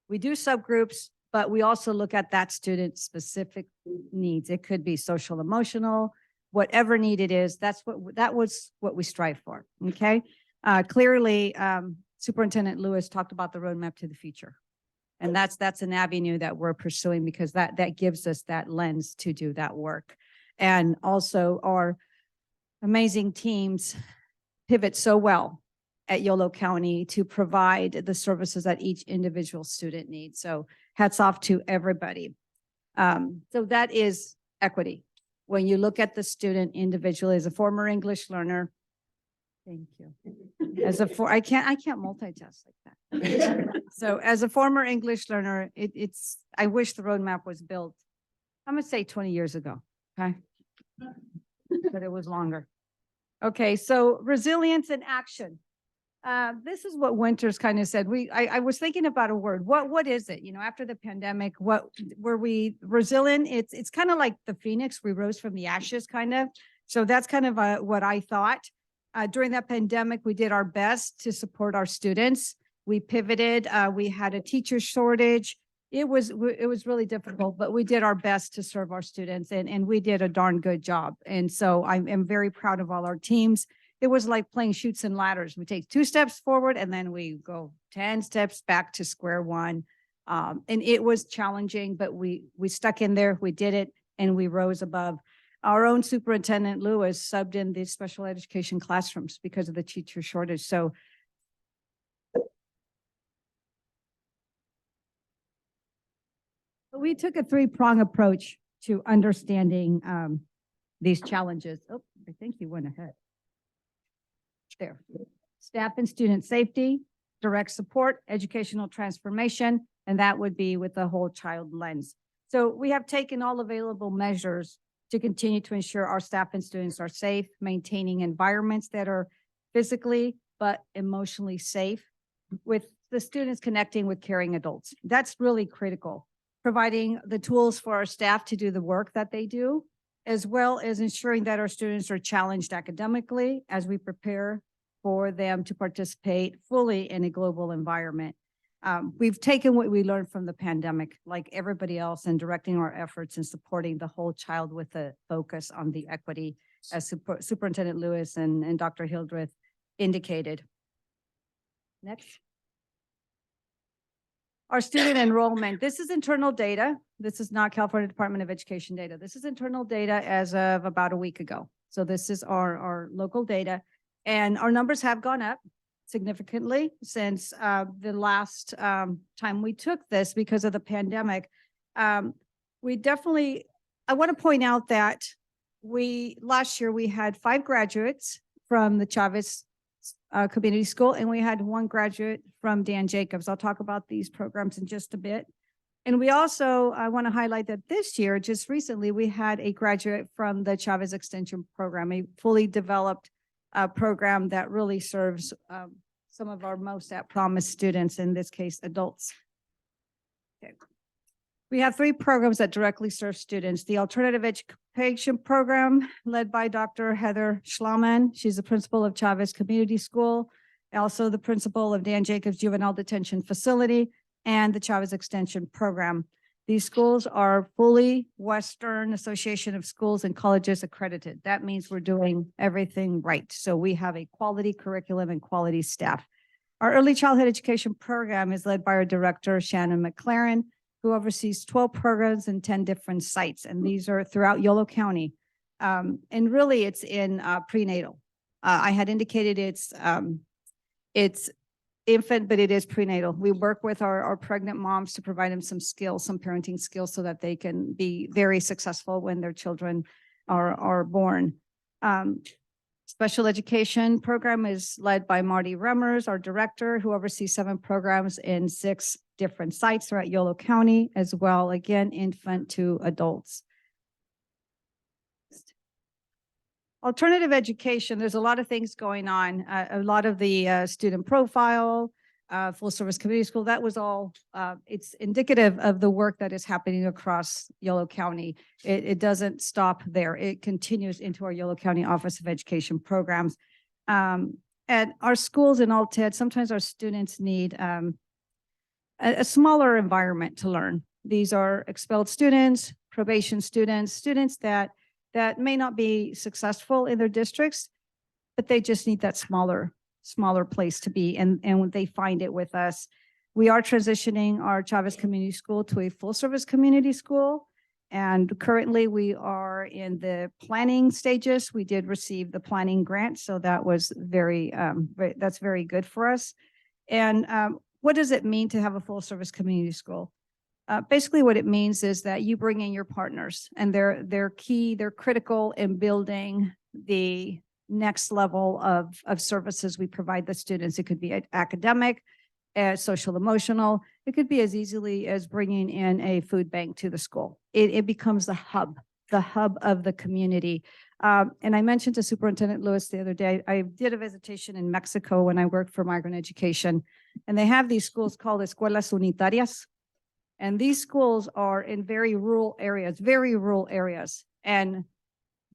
We do subgroups, but we also look at that student's specific needs. It could be social, emotional, whatever need it is. That was what we strive for. Okay. Clearly, Superintendent Lewis talked about the roadmap to the future. And that's an avenue that we're pursuing because that gives us that lens to do that work. And also our amazing teams pivot so well at Yolo County to provide the services that each individual student needs. So hats off to everybody. So that is equity. When you look at the student individually, as a former English learner, thank you. I can't multitask like that. So as a former English learner, I wish the roadmap was built, I'm gonna say 20 years ago, okay? But it was longer. Okay, so resilience and action. This is what Winters kind of said. I was thinking about a word. What is it? You know, after the pandemic, were we resilient? It's kind of like the phoenix. We rose from the ashes, kind of. So that's kind of what I thought. During that pandemic, we did our best to support our students. We pivoted. We had a teacher shortage. It was really difficult, but we did our best to serve our students, and we did a darn good job. And so I'm very proud of all our teams. It was like playing chutes and ladders. We take 2 steps forward and then we go 10 steps back to square one. And it was challenging, but we stuck in there, we did it, and we rose above. Our own Superintendent Lewis subbed in the special education classrooms because of the teacher shortage. So we took a 3-prong approach to understanding these challenges. Oh, I think you went ahead. There. Staff and student safety, direct support, educational transformation, and that would be with the whole child lens. So we have taken all available measures to continue to ensure our staff and students are safe, maintaining environments that are physically but emotionally safe, with the students connecting with caring adults. That's really critical. Providing the tools for our staff to do the work that they do, as well as ensuring that our students are challenged academically as we prepare for them to participate fully in a global environment. We've taken what we learned from the pandemic, like everybody else, and directing our efforts in supporting the whole child with a focus on the equity, as Superintendent Lewis and Dr. Hildreth indicated. Next. Our student enrollment. This is internal data. This is not California Department of Education data. This is internal data as of about a week ago. So this is our local data. And our numbers have gone up significantly since the last time we took this because of the pandemic. I want to point out that last year we had 5 graduates from the Chavez Community School, and we had 1 graduate from Dan Jacobs. I'll talk about these programs in just a bit. And we also, I want to highlight that this year, just recently, we had a graduate from the Chavez Extension Program, a fully developed program that really serves some of our most at-promise students, in this case, adults. Okay. We have 3 programs that directly serve students. The Alternative Education Program, led by Dr. Heather Schlauman. She's the principal of Chavez Community School, also the principal of Dan Jacobs Juvenile Detention Facility, and the Chavez Extension Program. These schools are fully Western Association of Schools and Colleges accredited. That means we're doing everything right. So we have a quality curriculum and quality staff. Our Early Childhood Education Program is led by our director, Shannon McLaren, who oversees 12 programs in 10 different sites. And these are throughout Yolo County. And really it's in prenatal. I had indicated it's infant, but it is prenatal. We work with our pregnant moms to provide them some skills, some parenting skills, so that they can be very successful when their children are born. Special education program is led by Marty Remmers, our director, who oversees 7 programs in 6 different sites throughout Yolo County, as well, again, infant to adults. Alternative education, there's a lot of things going on. A lot of the student profile, full service community school. That was all, it's indicative of the work that is happening across Yolo County. It doesn't stop there. It continues into our Yolo County Office of Education programs. At our schools in Alted, sometimes our students need a smaller environment to learn. These are expelled students, probation students, students that may not be successful in their districts, but they just need that smaller place to be. And when they find it with us, we are transitioning our Chavez Community School to a full service community school. And currently we are in the planning stages. We did receive the planning grant. So that was that's very good for us. And what does it mean to have a full service community school? Basically what it means is that you bring in your partners, and they're key, they're critical in building the next level of services we provide the students. It could be academic, social, emotional. It could be as easily as bringing in a food bank to the school. It becomes the hub of the community. And I mentioned to Superintendent Lewis the other day, I did a visitation in Mexico when I worked for migrant education, and they have these schools called escuelas unitarias. And these schools are in very rural areas. And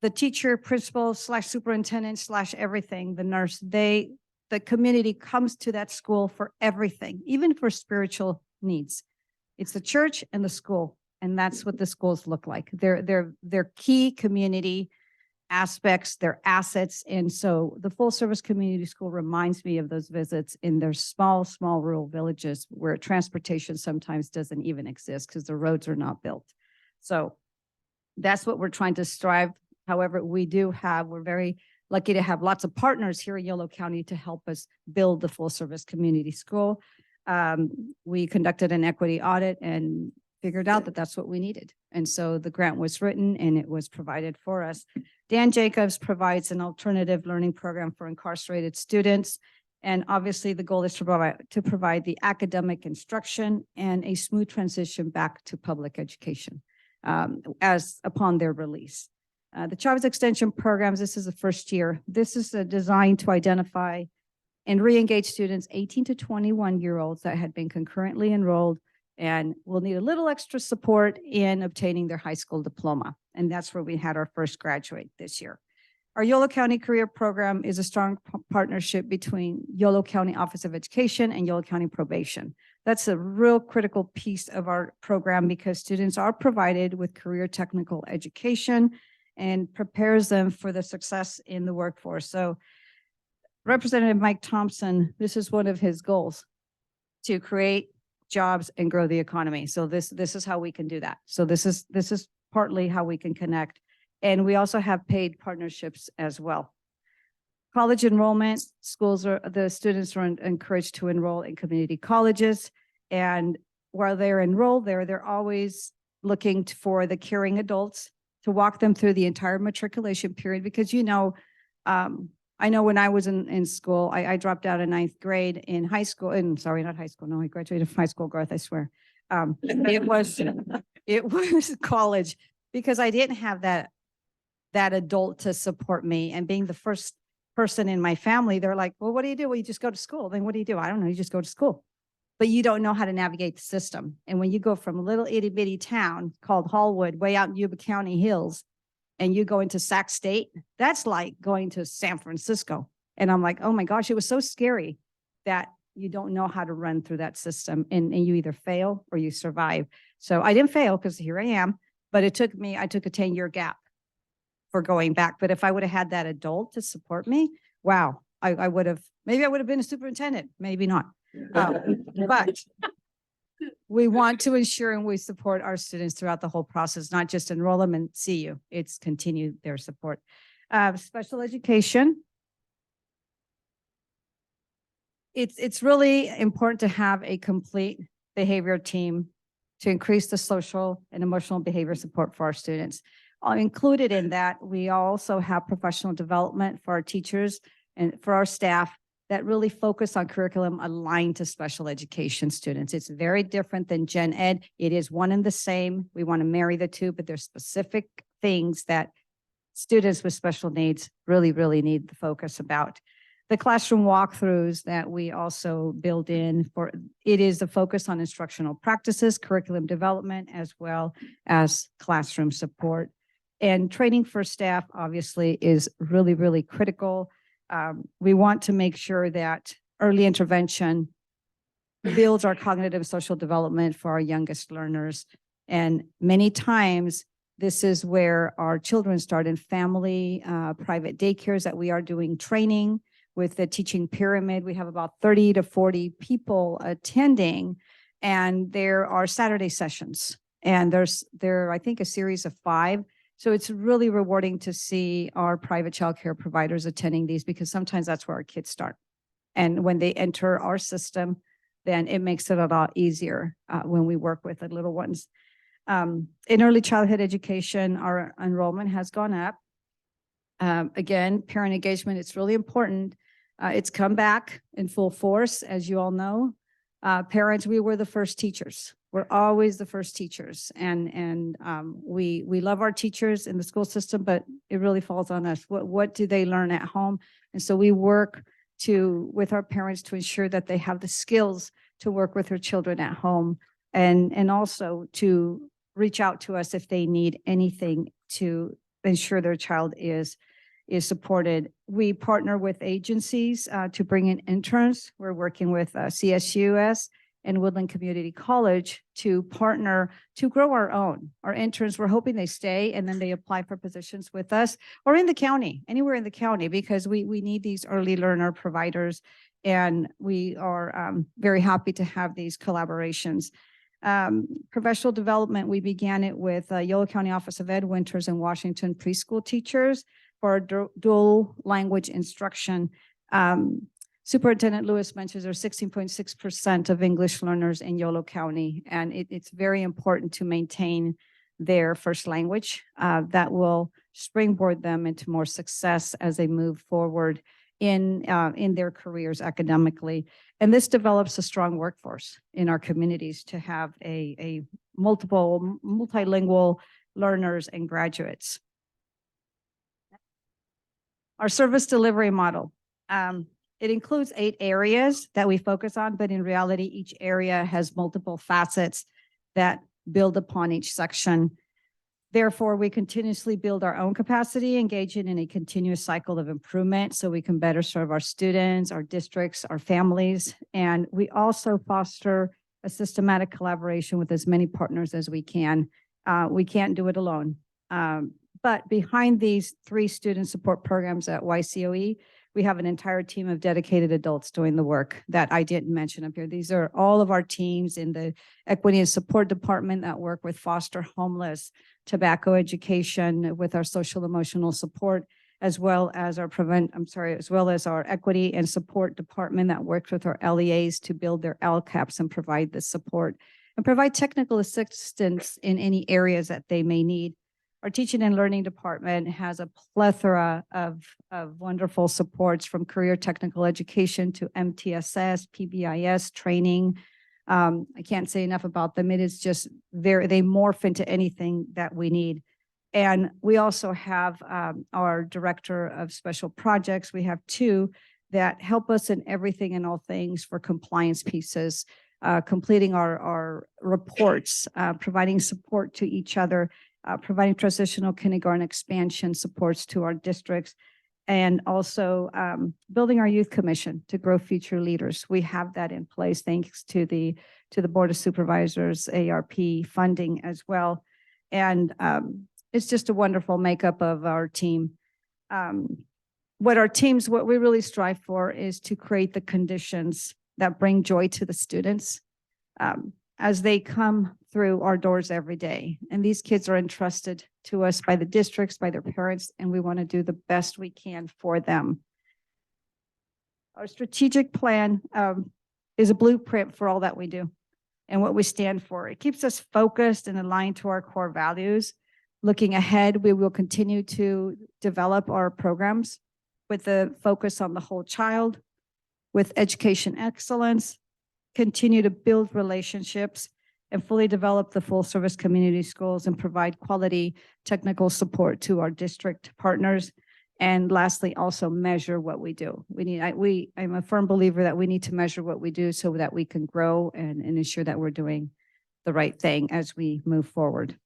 the teacher, principal, / superintendent / everything, the nurse, the community comes to that school for everything, even for spiritual needs. It's the church and the school, and that's what the schools look like. They're key community aspects, their assets. And so the full service community school reminds me of those visits in their small rural villages where transportation sometimes doesn't even exist because the roads are not built. So that's what we're trying to strive. However, we're very lucky to have lots of partners here in Yolo County to help us build the full service community school. We conducted an equity audit and figured out that that's what we needed. And so the grant was written and it was provided for us. Dan Jacobs provides an alternative learning program for incarcerated students. And obviously the goal is to provide the academic instruction and a smooth transition back to public education as upon their release. The Chavez Extension programs, this is the first year. This is designed to identify and re-engage students 18 to 21-year-olds that had been concurrently enrolled and will need a little extra support in obtaining their high school diploma. And that's where we had our first graduate this year. Our Yolo County Career Program is a strong partnership between Yolo County Office of Education and Yolo County Probation. That's a real critical piece of our program because students are provided with career technical education and prepares them for the success in the workforce. So Representative Mike Thompson, this is one of his goals, to create jobs and grow the economy. So this is how we can do that. So this is partly how we can connect. And we also have paid partnerships as well. College enrollment, the students are encouraged to enroll in community colleges. And while they're enrolled there, they're always looking for the caring adults to walk them through the entire matriculation period. Because, I know when I was in school, I dropped out of 9th grade in high school, not high school. No, I graduated from high school, Garth, I swear. It was college because I didn't have that adult to support me. And being the first person in my family, they're like, well, what do you do? Well, you just go to school. Then what do you do? I don't know. You just go to school. But you don't know how to navigate the system. And when you go from a little itty bitty town called Hallwood, way out in Yuba County Hills, and you go into Sac State, that's like going to San Francisco. And I'm like, oh my gosh, it was so scary that you don't know how to run through that system and you either fail or you survive. So I didn't fail because here I am, but I took a 10-year gap for going back. But if I would have had that adult to support me, wow, I would have been a superintendent, maybe not. But we want to ensure and we support our students throughout the whole process, not just enroll them and see you. It's continue their support. Special education. It's really important to have a complete behavior team to increase the social and emotional behavior support for our students. Included in that, we also have professional development for our teachers and for our staff that really focus on curriculum aligned to special education students. It's very different than gen ed. It is one and the same. We want to marry the two, but there's specific things that students with special needs really, really need the focus about. the classroom walkthroughs that we also build in for, it is the focus on instructional practices, curriculum development, as well as classroom support. And training for staff obviously is really, really critical. We want to make sure that early intervention builds our cognitive and social development for our youngest learners. And many times, this is where our children start in family, private daycares that we are doing training with the teaching pyramid. We have about 30 to 40 people attending, and there are Saturday sessions. And there, I think, a series of 5. So it's really rewarding to see our private childcare providers attending these, because sometimes that's where our kids start. And when they enter our system, then it makes it a lot easier when we work with the little ones. In early childhood education, our enrollment has gone up. Again, parent engagement, it's really important. It's come back in full force, as you all know. Parents, we were the first teachers. We're always the first teachers. And we love our teachers in the school system, but it really falls on us. What do they learn at home? And so we work with our parents to ensure that they have the skills to work with their children at home, and also to reach out to us if they need anything to ensure their child is supported. We partner with agencies to bring in interns. We're working with CSUS and Woodland Community College to partner to grow our interns. We're hoping they stay and then they apply for positions with us or in the county, anywhere in the county, because we need these early learner providers. And we are very happy to have these collaborations. Professional development, we began it with Yolo County Office of Ed, Winters, and Washington preschool teachers for dual language instruction. Superintendent Lewis mentions there's 16.6% of English learners in Yolo County, and it's very important to maintain their first language. That will springboard them into more success as they move forward in their careers academically. And this develops a strong workforce in our communities to have a multilingual learners and graduates. Our service delivery model. It includes 8 areas that we focus on, but in reality, each area has multiple facets that build upon each section. Therefore, we continuously build our own capacity, engaging in a continuous cycle of improvement so we can better serve our students, our districts, our families. And we also foster a systematic collaboration with as many partners as we can. We can't do it alone. But behind these 3 student support programs at YCOE, we have an entire team of dedicated adults doing the work that I didn't mention up here. These are all of our teams in the Equity and Support Department that work with foster homeless, tobacco education, with our social emotional support, as well as our Equity and Support Department that works with our LEAs to build their LCAPs and provide the support and provide technical assistance in any areas that they may need. Our teaching and learning department has a plethora of wonderful supports, from career technical education to MTSS, PBIS training. I can't say enough about them. It is just they morph into anything that we need. And we also have our director of special projects. We have 2 that help us in everything and all things for compliance pieces, completing our reports, providing support to each other, providing transitional kindergarten expansion supports to our districts, and also building our youth commission to grow future leaders. We have that in place thanks to the Board of Supervisors, ARP funding as well. And it's just a wonderful makeup of our team. What we really strive for is to create the conditions that bring joy to the students as they come through our doors every day. And these kids are entrusted to us by the districts, by their parents, and we want to do the best we can for them. Our strategic plan is a blueprint for all that we do and what we stand for. It keeps us focused and aligned to our core values. Looking ahead, we will continue to develop our programs with the focus on the whole child, with education excellence, continue to build relationships, and fully develop the full service community schools and provide quality technical support to our district partners. And lastly, also measure what we do. I'm a firm believer that we need to measure what we do so that we can grow and ensure that we're doing the right thing as we move forward.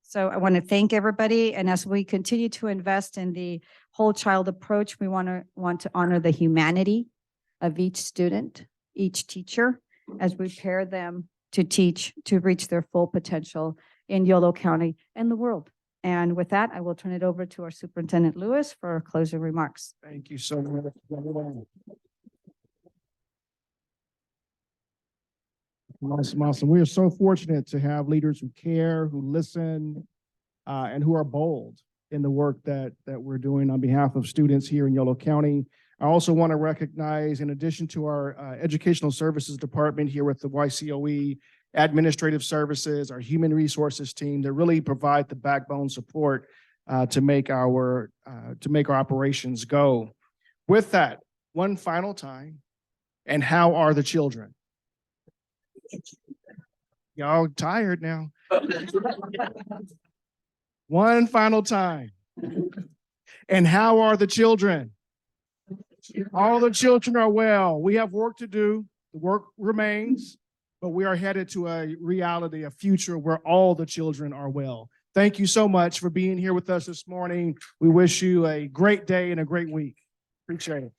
So I want to thank everybody. And as we continue to invest in the whole child approach, we want to honor the humanity of each student, each teacher, as we pair them to teach, to reach their full potential in Yolo County and the world. And with that, I will turn it over to our Superintendent Lewis for closing remarks. Thank you so much. Awesome, awesome. We are so fortunate to have leaders who care, who listen, and who are bold in the work that we're doing on behalf of students here in Yolo County. I also want to recognize, in addition to our Educational Services Department here with the YCOE, Administrative Services, our Human Resources team that really provide the backbone support to make our operations go. With that, one final time, and how are the children? Y'all tired now. One final time. And how are the children? All the children are well. We have work to do. The work remains, but we are headed to a reality, a future where all the children are well. Thank you so much for being here with us this morning. We wish you a great day and a great week. Appreciate it.